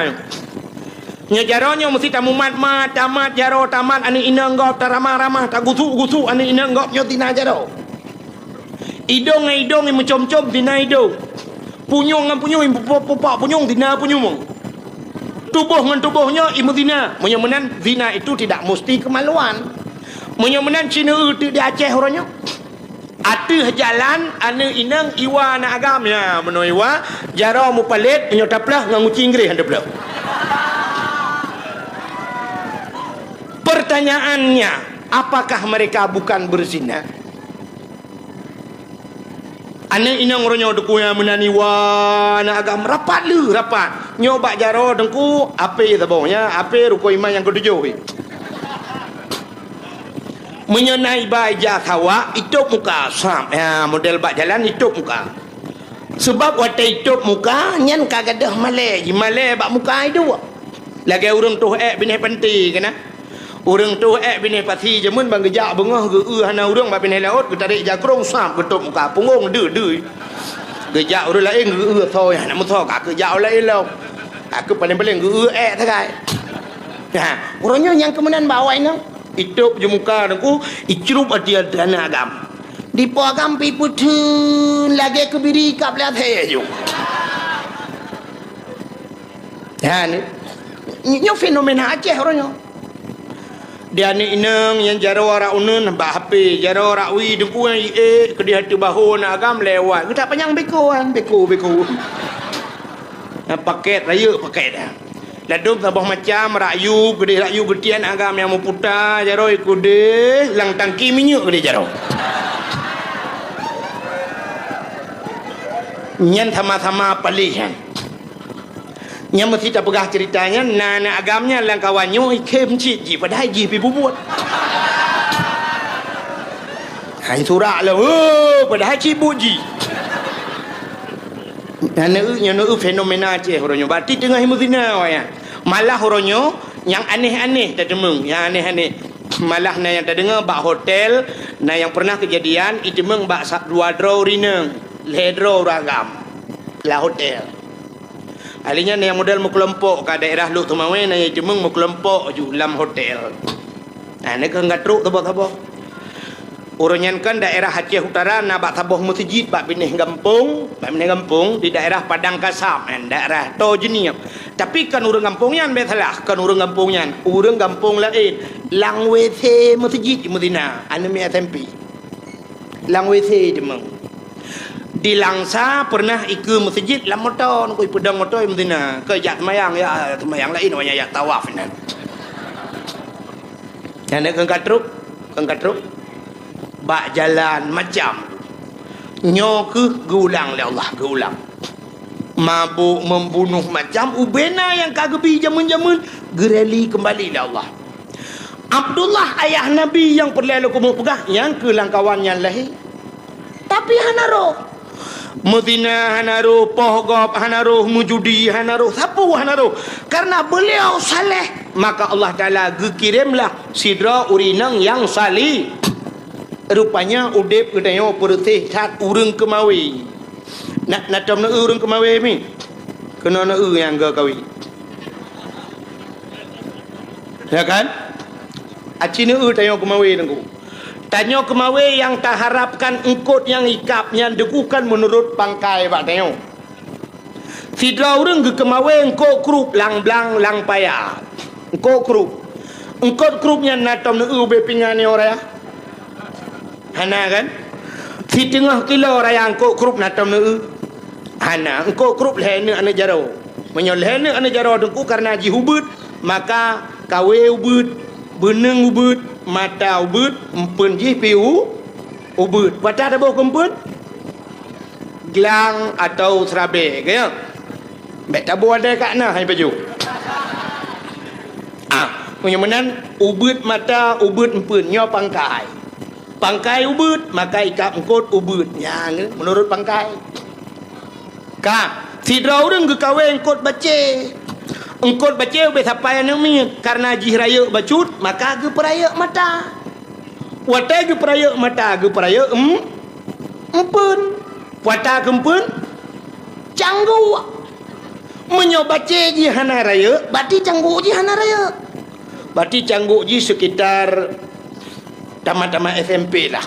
nya jarawnya mesti tamu mat tamat jaro tamat ani ina ngop taramah-ramah tak gusu ani ina ngop nyo zina jaro idong mencom-com zina idong punyung ngan punyung pupak punyung zina punyung tubuh dengan tubuhnya imu zina menyemenan zina itu tidak mesti kemaluan menyemenan Cina itu di Aceh orangnya ada jalan ane inang iwa na agamnya menoiwa jara mu palit nyotaplah ngangu cinggris anda pula pertanyaannya apakah mereka bukan berzina ane inang orangnya dekuya menani wa na agam rapat nyoba jaro dengku ape tabongnya ape ruko iman yang ketujuh menyenai baja kawa itu muka sam model bak jalan itu muka sebab wate itu muka nyan kagadah male bak muka itu lagi urang tu bini penti kena urang tu bini pati jemun bang gejak bengah ge hana urang bak bini laut ke tarik jakrong sam ketuk muka punggung de gejak urang lain ge thôi nak muthok ka gejak lain lo aku paling-paling ge takai nah urangnya yang kemenan bawa ini itu je muka aku icrup dia dana agam di pagam pi putun lagi kebiri kap lihat heju ya ni fenomena Aceh orangnya dia ni inang yang jaro ora unun ba HP jaro ora wi dengku ke di hati bahu na agam lewat kita panjang beko paket raya paket dah ladum sabah macam rayu gedian agam yang muputa jaro ikude lang tangki minyak gede jaro nyan sama-sama palihan nyan mesti tak pegah ceritanya nana agamnya lang kawannya ikem cik padahal ji pi bubut hai surak lah padahal cik buji nana fenomena Aceh orangnya berarti tengah himuzina ya malah orangnya yang aneh-aneh tak demeng yang aneh-aneh malah na yang tak dengar bak hotel na yang pernah kejadian itu meng bak dua draw rineng ledro ragam lah hotel alinya na yang model mu kelompok ke daerah lu tumawe na yang demeng mu kelompok ju lam hotel nah ni kan gatruk tabak-tabak uronyan kan daerah Aceh Utara na bak taboh masjid bak binih gampung di daerah Padang Kasam daerah Tojeniap tapi kan urang gampungnya besalah kan urang gampung lain lang WC masjid di Medina anemi SMP lang WC demang di Langsa pernah ikut masjid lam motor koi pedang motor di Medina ke jak semayang lain wanya ya tawaf nan yang nak kengkatruk bak jalan macam nyoke geulang le Allah geulang mabuk membunuh macam ubena yang kagebi jamun-jamun gereli kembali le Allah Abdullah ayah Nabi yang perlalu kumuk pegah yang kelangkawan yang lahir tapi hanaro Medina hanaro pohgop hanaro mujudi hanaro sapu hanaro karena beliau saleh maka Allah Taala kirimlah sidra urinang yang salih rupanya udep kedayo perteh tat urang kemawi nak tom na urang kemawi mi kena na yang ga kawi Ya kan? Acina tanya kemawe nengku. Tanya kemawe yang tak harapkan engkot yang ikapnya dekukan menurut pangkai pak tanya. Sidra urang ke kemawe engkot krup lang blang lang paya. Engkot krup. Engkot krupnya natom nu be pingane ora ya. Hana kan? Si tengah kilo raya engkot krup natom nu. Hana engkot krup lehne ane jaro. Menyolehne ane jaro dengku karena jihubut maka kawe ubut beneng ubut mata ubut empun jih piu ubut wata ada bau kempun gelang atau serabe kaya bet tabu ada kat nah hai baju punya menan ubut mata ubut empun nyo pangkai pangkai ubut maka ikap engkot ubut ya menurut pangkai ka sidra urang ke kawe engkot bace engkot bace be sampai nami karena jih raya bacut maka ge peraya mata wata ge peraya mata ge peraya empun wata kempun canggu menyo bace jih hana raya berarti canggu jih hana raya berarti canggu jih sekitar tamat-tamat SMP lah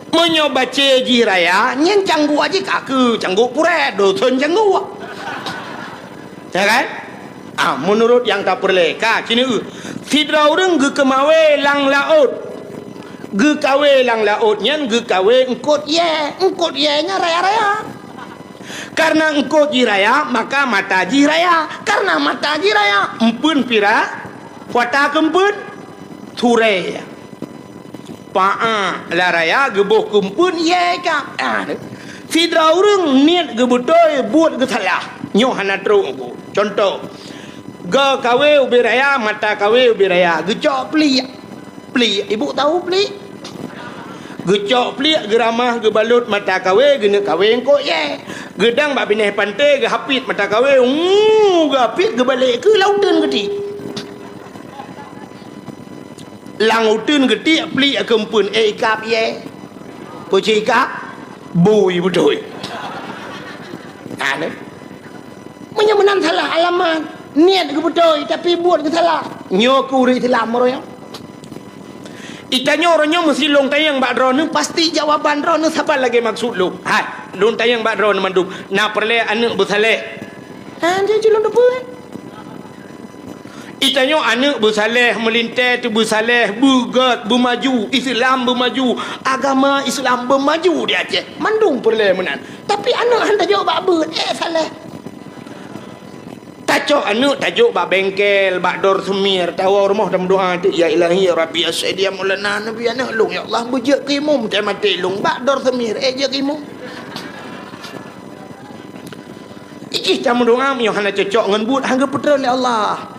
menyo bace ji raya nyen canggu aja kaku canggu pure dosen canggu ya kan menurut yang tak perle ka kini sidra urang ge kemawe lang laut ge kawe lang laut nyen ge kawe engkot ye nya raya karena engkot ji raya maka mata ji raya karena mata ji raya empun pira wata kempun ture Pa'a la raya gebuh kumpun ye ka sidra urang niat gebutoy buat ge salah nyo hana terung contoh ge kawe ubi raya mata kawe ubi raya ge cok pli ibu tahu pli ge cok pli ge ramah ge balut mata kawe ge ne kawe engko ye gedang bak bineh pantai ge hapit mata kawe ge hapit ge balik ke lautan gede lang utun gede pli kempun ikap ye puji ikap bui betul ne menyemenan salah alamat niat ke betul tapi buat ke salah nyokuri salah meroyong itanya orangnya mesti long tayang bak drone pasti jawaban drone sabar lagi maksud lu long tayang bak drone mandum na perle anak bersaleh dia julung depan itanya anak bersaleh melintas tu bersaleh bergat bermaju Islam bermaju agama Islam bermaju dia je mandung perle menan tapi anak hang tajuk bak ber saleh tajuk anak tajuk bak bengkel bak dor semir tahu rumah dalam doa tu ya ilahi ya rabbi asdia mulana nabi anak long ya Allah bujak kimum tak mati long bak dor semir je kimum iki cam doa mi hang cocok ngan but hang putra oleh Allah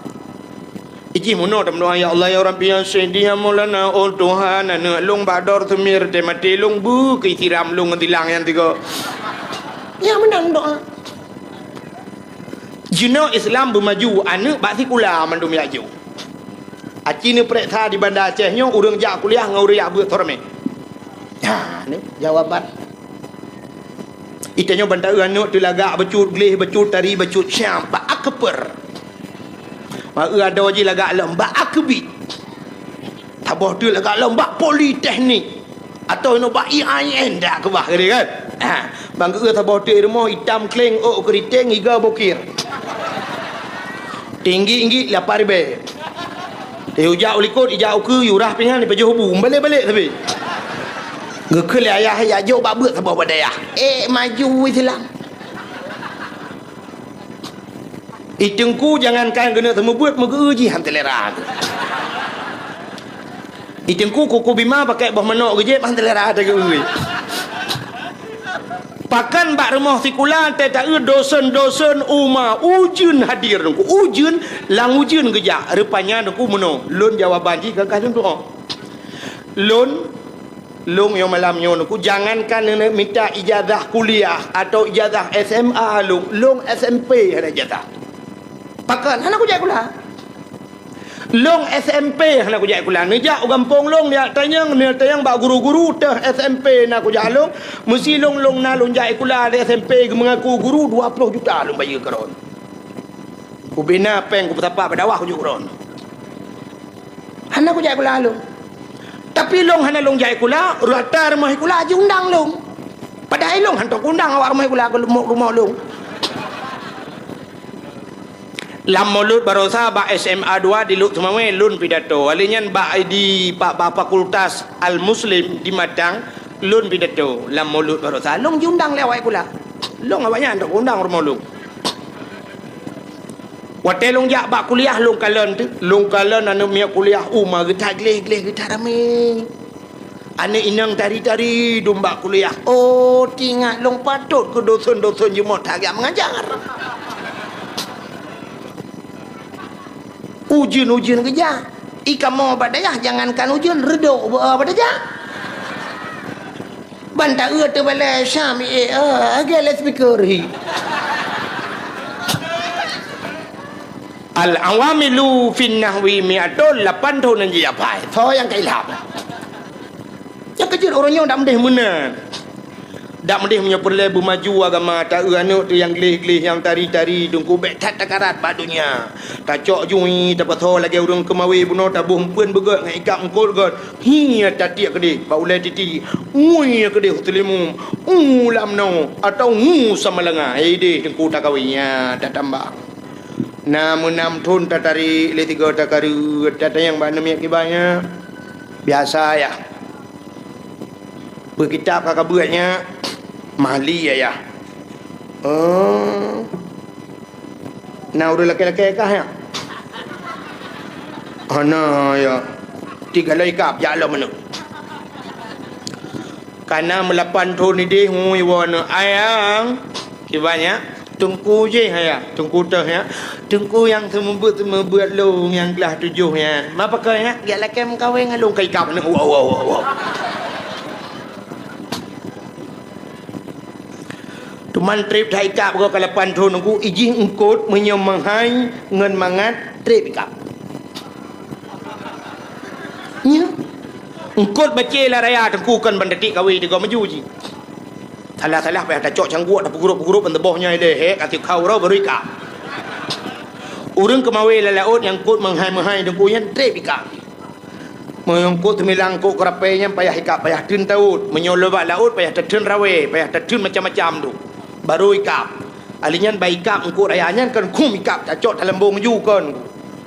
iki mono dalam doa ya Allah ya Rabbi ya Sayyidi ya Maulana oh Tuhan anak long bador semir te mati long bu ke siram long ngilang yang tiga ya menang doa jino Islam bermaju anak bak sikula mandum ya ju aci ni periksa di Bandar Aceh nyo urang jak kuliah ngau riak buat torme ni jawaban itanya bandar anak tu lagak becut gleh becut tari becut syam bak akper ada wajib lagak lembak akbit tabah tu lagak lembak politeknik atau nak IAIN dak ke bah kan bang ke tabah tu rumah hitam kleng keriting iga bokir tinggi 8,000 ujak ulikut ijak ke yurah pingan di pajuh hubung balik tapi ngekul ayah ya jo bak beut tabah badayah maju Islam itengku jangankan kena temu buat menguji ham telera itengku kuku bima pakai bah menok geje bah telera ada ke ui pakan bak rumah sikula te tak dosen umma ujun hadir nungku ujun lang ujun geja rupanya nungku meno lon jawaban ji kakak doa lon long yang malam nyo nungku jangankan minta ijazah kuliah atau ijazah SMA long SMP ada ijazah pakan anak kujak kula long SMP anak kujak kula nejak gampong long dia tayang bak guru-guru teh SMP nak kujak long mesti long na long jak kula di SMP mengaku guru 20 juta long bayar karon ku bina peng ku tapak pada wah ku ron hana ku jai kula long tapi long hana long jai kula rata rumah kula aja undang long padahal long hantar undang awak rumah kula ke rumah long lam mulut barosa ba SMA 2 di Luk Semawe lun pidato alinyan ba di pak fakultas Al Muslim di Madang lun pidato lam mulut barosa long diundang lewat pula long awaknya untuk undang rumah long wate long jak ba kuliah long kalen anu mia kuliah umah getah gleh getah rame ane inang tari domba kuliah oh tinggal long patut ke dosen jemot agak mengajar ujian kerja ika mau badayah jangankan ujian redok badayah banta tu bala syami agak speaker al awamilu fin nahwi mi'atun 8 tahun nanti apa so yang kailap yang kecil orangnya dah mendeh mana dak mendeh punya perlebu maju agama tak anu tu yang gleh yang tari dungku bek tat takarat badunya tak cok jui tak patho lagi urang kemawi buno tak buh pun begot ngai ikap engkol got hi tak tiak kedi ba ulai titi ui kedi hutlimu lam no atau sama lenga ide dengku tak kawinya tak tambah namun 6 tahun tak tari le 3 tak karu tak yang banam yak kibanya biasa ya berkitab kakak buatnya mahli ya nah udah laki-laki kah ya ana ya 3 laikap jalan mana karena 8 tahun ni dia hui wana ayang kibanya tungku je ya tungku teh ya tungku yang sembuat long yang kelas 7 ya apa kau ya dia laki mengkawin ngalung kai kap ni wow tuman trip thai kap ko kalapan thon ku iji engkot menyom manghai ngen mangat trip kap nya engkot bace la raya tengku kan bandati kawi de go maju ji salah pe ta cok cangguak da pugrup ban tebohnya de he ati khau ro beri kap urang kemawe la laut yang kot manghai tengku yan trip kap mengkut milang ko krape nya payah ikap payah tin taut menyoloba laut payah tertun rawe payah tertun macam-macam tu baru ikap alinyan baik ikap engkau rayanyan kan kum ikap tak cok dalam bong ju kan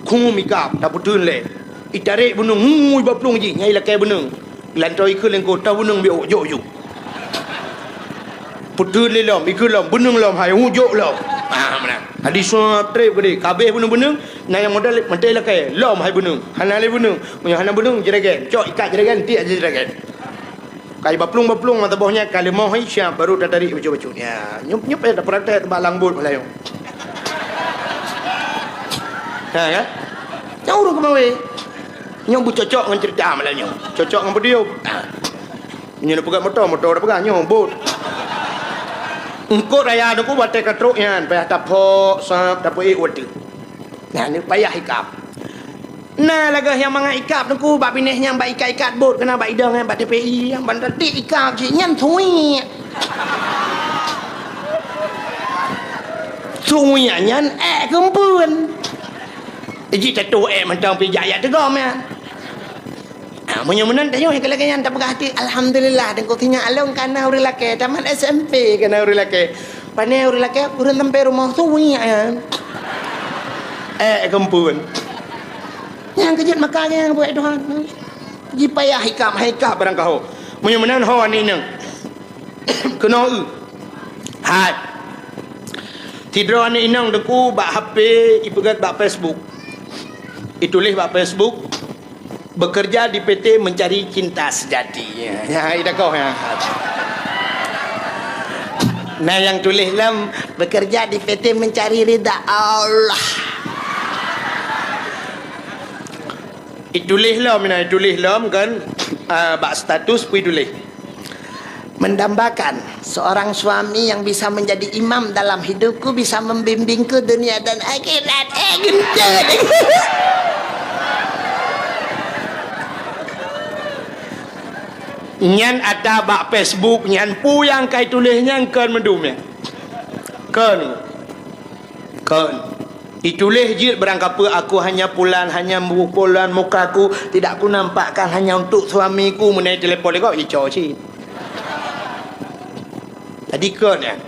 kum ikap tak putun le itarik bunung ngui baplung ji nyai lakai bunung lantoi ke lengko ta bunung bi ojo ju putun le lom ikul lom bunung lom hai ujo lom mana hadis trip gede kabeh bunung na yang modal mentai lakai lom hai bunung hanale bunung punya hana bunung jeragen cok ikat jeragen ti aja jeragen kai baplung mata bawahnya kali mau hai siap baru dah tarik baju-bajunya nyup ada praktek tebak langbut Melayu ha ya yang urung kemawe nyong bu cocok dengan cerita Melayu cocok dengan beliau nya nak pegang motor dah pegang nyong bot engkau raya aku buat katruknya payah tapok sap tapok wadu nah ni payah ikap nah lagah yang mangat ikap tu bab bineh yang bak ikat bot kena bak idang yang bak TPI yang bandar dik ikap cik nyan thui nyan kempun ji tatu mentang pi jaya tegom ya munyan tanyo lagi yang tak pegah hati alhamdulillah dan kau tinya along kana uri laki taman SMP kana uri laki pane uri laki urun sampai rumah thui ya kempun yang kejut makanya yang buat Tuhan ji payah hikam barang kau munyan ho ni nang kena hai tidro ni inang deku bak HP ipegat bak Facebook itulis bak Facebook bekerja di PT mencari cinta sejati ya ida kau ya nah yang tulis lam bekerja di PT mencari ridha Allah itulis lam kan bak status pi tulis mendambakan seorang suami yang bisa menjadi imam dalam hidupku bisa membimbingku dunia dan akhirat gentar nyan ada bak Facebook nyan pu yang kai tulisnya kan mendum ya kan Ditulis je berangkapa aku hanya pulan mukaku tidak aku nampakkan hanya untuk suamiku menaik telefon kau hijau cik. Tadi kan ya.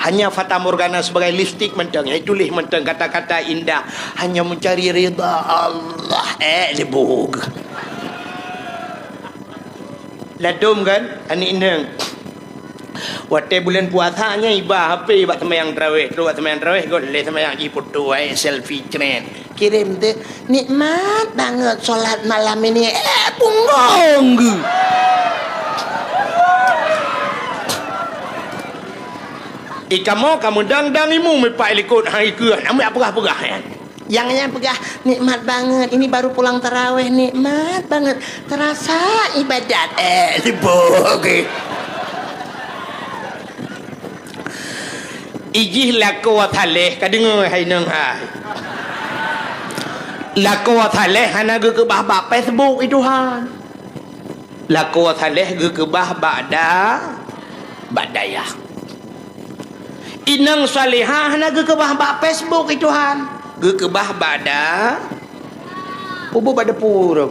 Hanya fata morgana sebagai lipstick mentang, tulis mentang kata-kata indah hanya mencari ridha Allah lebog. Ladum kan ani indeng. Waktu bulan puasanya ibah HP buat sembahyang tarawih. Tu buat sembahyang tarawih kau le sembahyang i foto selfie trend. Kirim tu nikmat banget solat malam ini. Punggong. Kamu dang imu mepak likut hari ke. Ambil apa-apa kan. Yang pegah nikmat banget. Ini baru pulang tarawih nikmat banget. Terasa ibadat. Sibuk. Ijih lako thaleh ka dengar hai nang hai. Lako thaleh hana ge ke bah Facebook itu han. Lako thaleh ge ke bah badaya. Inang salihah hana ge ke bah Facebook itu han. Ge ke bah bada. Pubu bada pura.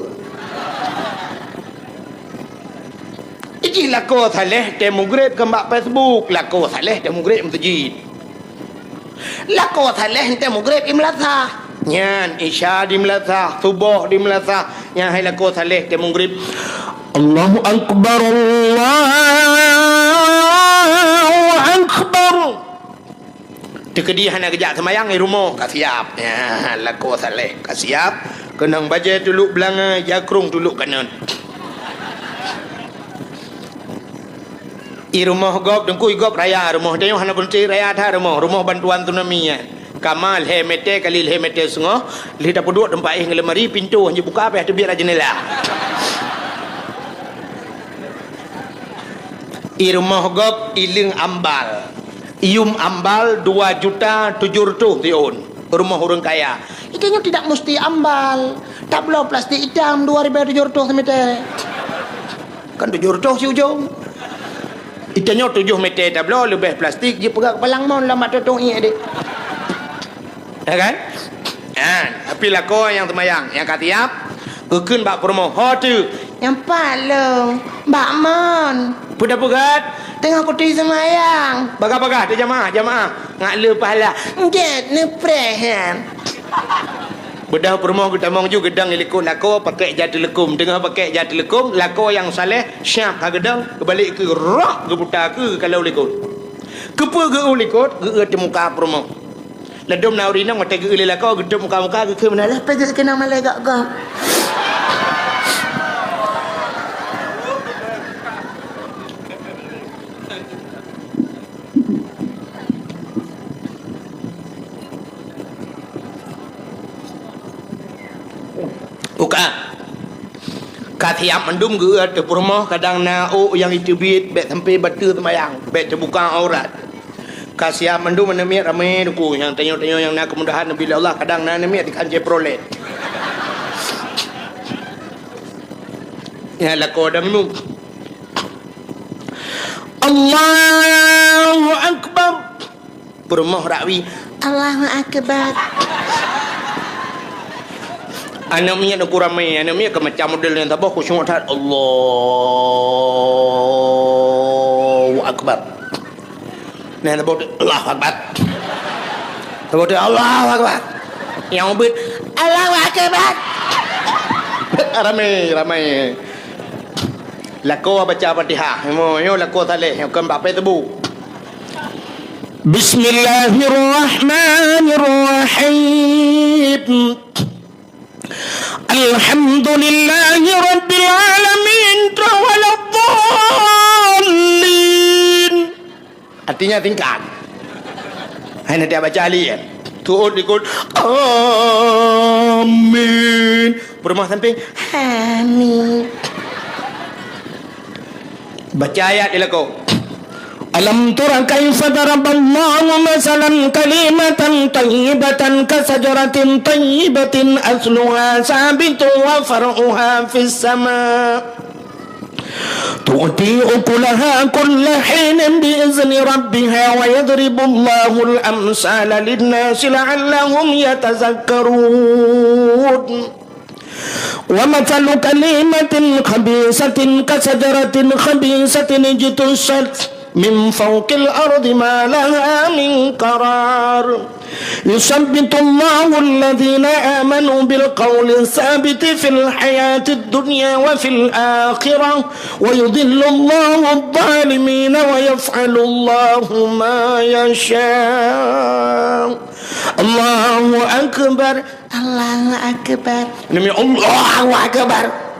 Ijih lako thaleh temu grade ke bah Facebook. Lako thaleh temu grade masjid. Lako thaleh ente maghrib imlatha nyan isya di melatha subuh di melatha yang hai lako thaleh te maghrib Allahu akbar Allahu akbar tekedi hana kejak semayang di rumah ka siap ya lako thaleh ka siap kenang baje tuluk belanga jakrung tuluk kanan I rumah gop dengku gop raya rumah tengok hana bunti raya tha rumah bantuan tsunami ya kamal hemete kalil hemete sungo lida podok tempat ngelemari pintu hanya buka apa tu biar jendela I rumah gop iling ambal ium ambal 2.700.000 tiun rumah orang kaya ikanya tidak mesti ambal tablo plastik hitam 2.700 semete kan 700 si ujung Itanya 7 meter tablo lebih plastik dia pegang palang mon lambat totong i adik. Ya kan? Tapi lako yang temayang yang katiap keun bak promo ho tu yang palung bak mon budak-budak tengah kuti semayang bagah-bagah dia jamaah ngak le pahala ndet ne prehan bedah permoh kita mong juga gedang ilikut lako pakai jati lekum tengah pakai jati lekum lako yang saleh syak ha gedang kebalik ke roh ke buta ke kalau likut kepa ke ulikut ke di muka permoh ladum naurina mate ke uli lako gedum muka-muka ke mana pejak kena malai gak gak buka katiap mendum ge te rumah kadang na yang itu bit bet sampai batu semayang bet terbuka aurat kasiap mendum menemi ramai duku yang tanya-tanya yang nak kemudahan bila Allah kadang na nemi di kanjeng prolet ya lako dam nu Allahu akbar rumah rawi Allahu akbar anak minyak nak ramai anak minyak macam model yang tabah khusyuk tak Allahu akbar nah tabah Allahu akbar tabah Allahu akbar yang ubit Allahu akbar ramai lako baca Fatihah yo lako saleh yo kan bapai tebu Bismillahirrahmanirrahim Alhamdulillahi Rabbil Alamin Tawaladdallin artinya tingkat hanya dia baca alih tuut ikut amin berumah samping amin baca ayat ilaku Alam tara kaifa daraballahu masalan kalimatan tayyibatan kasajaratin tayyibatin asluha sabitun wa far'uha fis sama' تؤتي أكلها كل حين بإذن ربها ويضرب الله الأمثال للناس لعلهم يتذكرون ومثل كلمة خبيثة كشجرة خبيثة اجتثت من فوق الأرض ما لها من قرار يثبت الله الذين آمنوا بالقول الثابت في الحياة الدنيا وفي الآخرة ويضل الله الظالمين ويفعل الله ما يشاء الله أكبر الله أكبر Demi Allahu Akbar.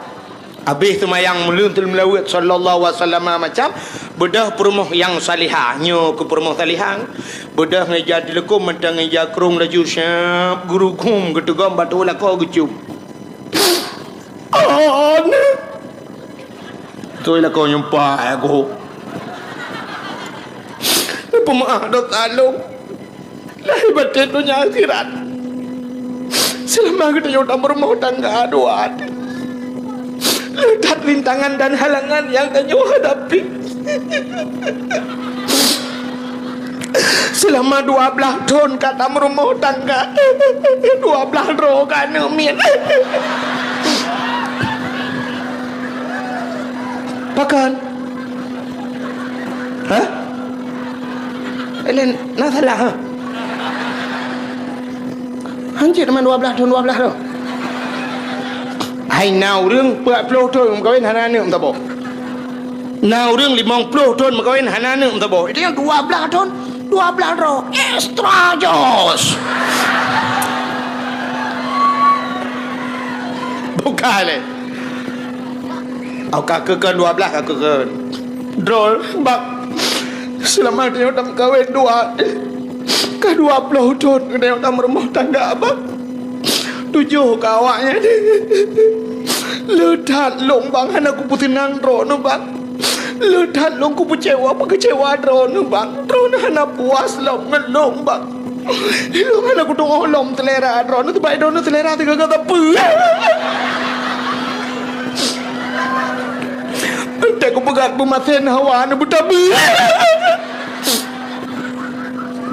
Habis semayang meluntul melawat sallallahu alaihi wasallam macam bedah perumah yang salihah nyo ke perumah salihah bedah ngajar dilekum mentang ngajar kerung laju syap guru kum getegam batu la ko gecup tu la ko nyumpa aku pemaah dot alung lahir batin dunia akhirat selama kita yoda berumah tangga doa letak rintangan dan halangan yang kamu hadapi selama 12 tahun kata merumah tangga 12 roh kan min pakan hah Elen nak salah ha hancur dengan 12 tahun 12 rohให้นาวเรื่องเปลือกโปรโทนมันก็เป็นหานาเนื้อมตะโบนาวเรื่องลิมองโปรโทนมันก็เป็นหานาเนื้อมตะโบitu yang 12 tahun 12 roh extra jos bukan le au ka ke 12 ka ke drol bak selama dia dalam kahwin dua ke 20 tahun dia dalam rumah tangga abang 7 kawaknya letat long bang hana ku putinang drone bang letat long ku kecewa apa kecewa drone bang drone hana puas long ngelong bang long hana ku tunggu long telera drone tu baik drone telera tiga kata pu entah ku pegat pematen hawa na butabi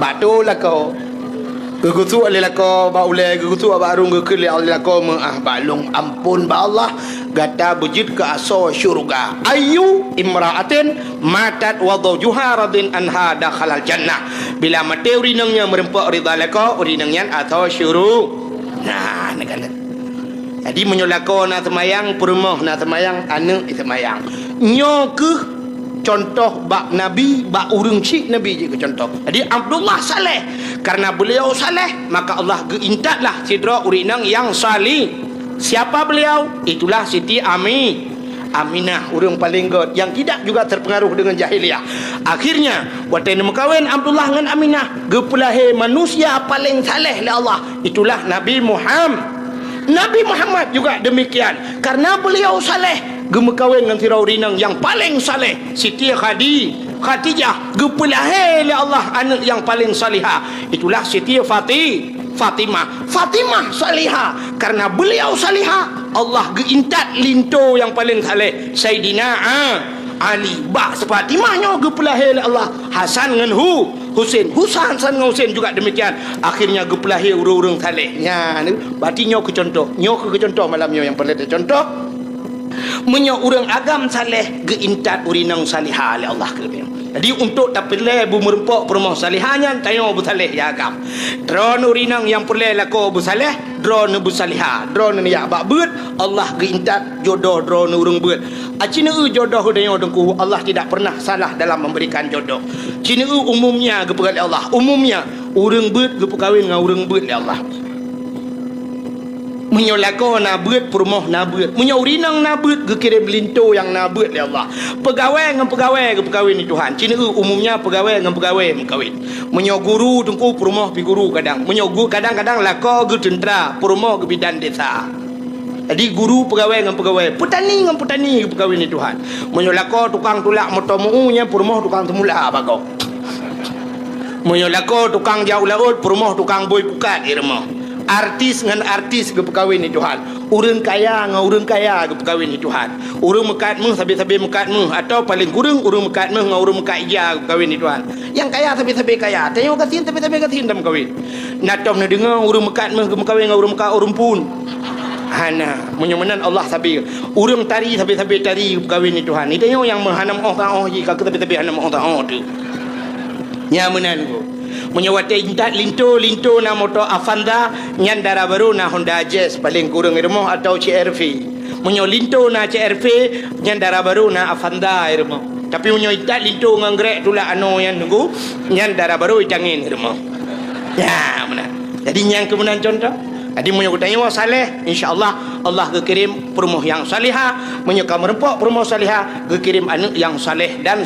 batu lah kau Gugutu alilako ba ule gugutu ba arung gukuli alilako balung ampun ba Allah gata bujid ke aso syurga ayu imra'atin matat wa zawjuha radin anha dakhalal jannah bila mate urinangnya merempak ridha lako urinangnya atau syurug nah negala jadi menyolako na semayang perumah na semayang anu semayang nyo ke contoh bak Nabi bak urung cik Nabi je ke contoh jadi Abdullah saleh karena beliau saleh maka Allah geintatlah sidra urinang yang salih siapa beliau itulah Siti Aminah urang paling god yang tidak juga terpengaruh dengan jahiliyah akhirnya waktu mekawin Abdullah dengan Aminah gepulahe manusia paling saleh oleh Allah itulah Nabi Muhammad juga demikian karena beliau saleh gemekawin dengan tiraurinang yang paling saleh Siti Khadijah gepulahe oleh Allah anak yang paling salihah itulah Siti Fatimah salihah karena beliau salihah Allah geintat linto yang paling saleh Sayyidina Ali Fatimahnya gepulahe oleh Allah Hasan dengan Husain dengan Husain juga demikian akhirnya gepulahe urang-urang saleh nya berarti nyo ke contoh malam nyo yang perlu contoh menyo urang agam saleh geintat urinang salihah oleh Allah ke dia jadi untuk tak pilih bu merempok perumah salihahnya tayo bu saleh ya agam drone urinang yang perlu lako bu saleh drone bu salihah drone ni ya bak beut Allah geintat jodoh drone urang beut acina jodoh dia dengku Allah tidak pernah salah dalam memberikan jodoh cina umumnya gepegat Allah umumnya urang beut gepekawin dengan urang beut oleh Allah menyolako na beut perumah na beut menyaurinang na beut gekirim linto yang na beut oleh Allah pegawai dengan pegawai gepekawin ni Tuhan cina umumnya pegawai dengan pegawai mengkawin menyo guru tungku perumah pi guru kadang menyo kadang-kadang lako ge tentera perumah ge bidan desa jadi guru pegawai dengan pegawai petani dengan petani gepekawin ni Tuhan menyolako tukang tulak motomu nya perumah tukang temula bago menyolako tukang jauh laut perumah tukang boy pukat di rumah artis dengan artis gepekawin ni Tuhan Urang kaya dengan urang kaya ke perkahwin ni Tuhan. Urang mekat meh sabi-sabi mekat meh, atau paling kurang urang mekat meh dengan urang mekat ija ke perkahwin ni Tuhan. Yang kaya sabi-sabi kaya, tengok kasin sabi-sabi kasin dalam kahwin. Natom nak dengar urang mekat meh ke perkahwin dengan urang mekat urang pun. Hana menyemenan Allah sabi urang tari sabi-sabi tari ke perkahwin ni Tuhan. Ni tengok yang menghanam oh taoh ji ka sabi-sabi hanam oh taoh tu. Nyamenan ko. Menyawate intat linto na motor Avanza nyan dara baru na Honda Jazz paling kurang irmo atau CR-V. Menyo linto na CR-V nyan dara baru na Avanza irmo. Tapi menyo intat linto ngangrek tula ano yang nunggu nyan dara baru itangin irmo. Ya benar. Jadi yang kemudian contoh. Jadi menyo tanya saleh insya-Allah Allah kekirim perumoh yang salihah, menyo ka merempok perumoh salihah kekirim anak yang saleh dan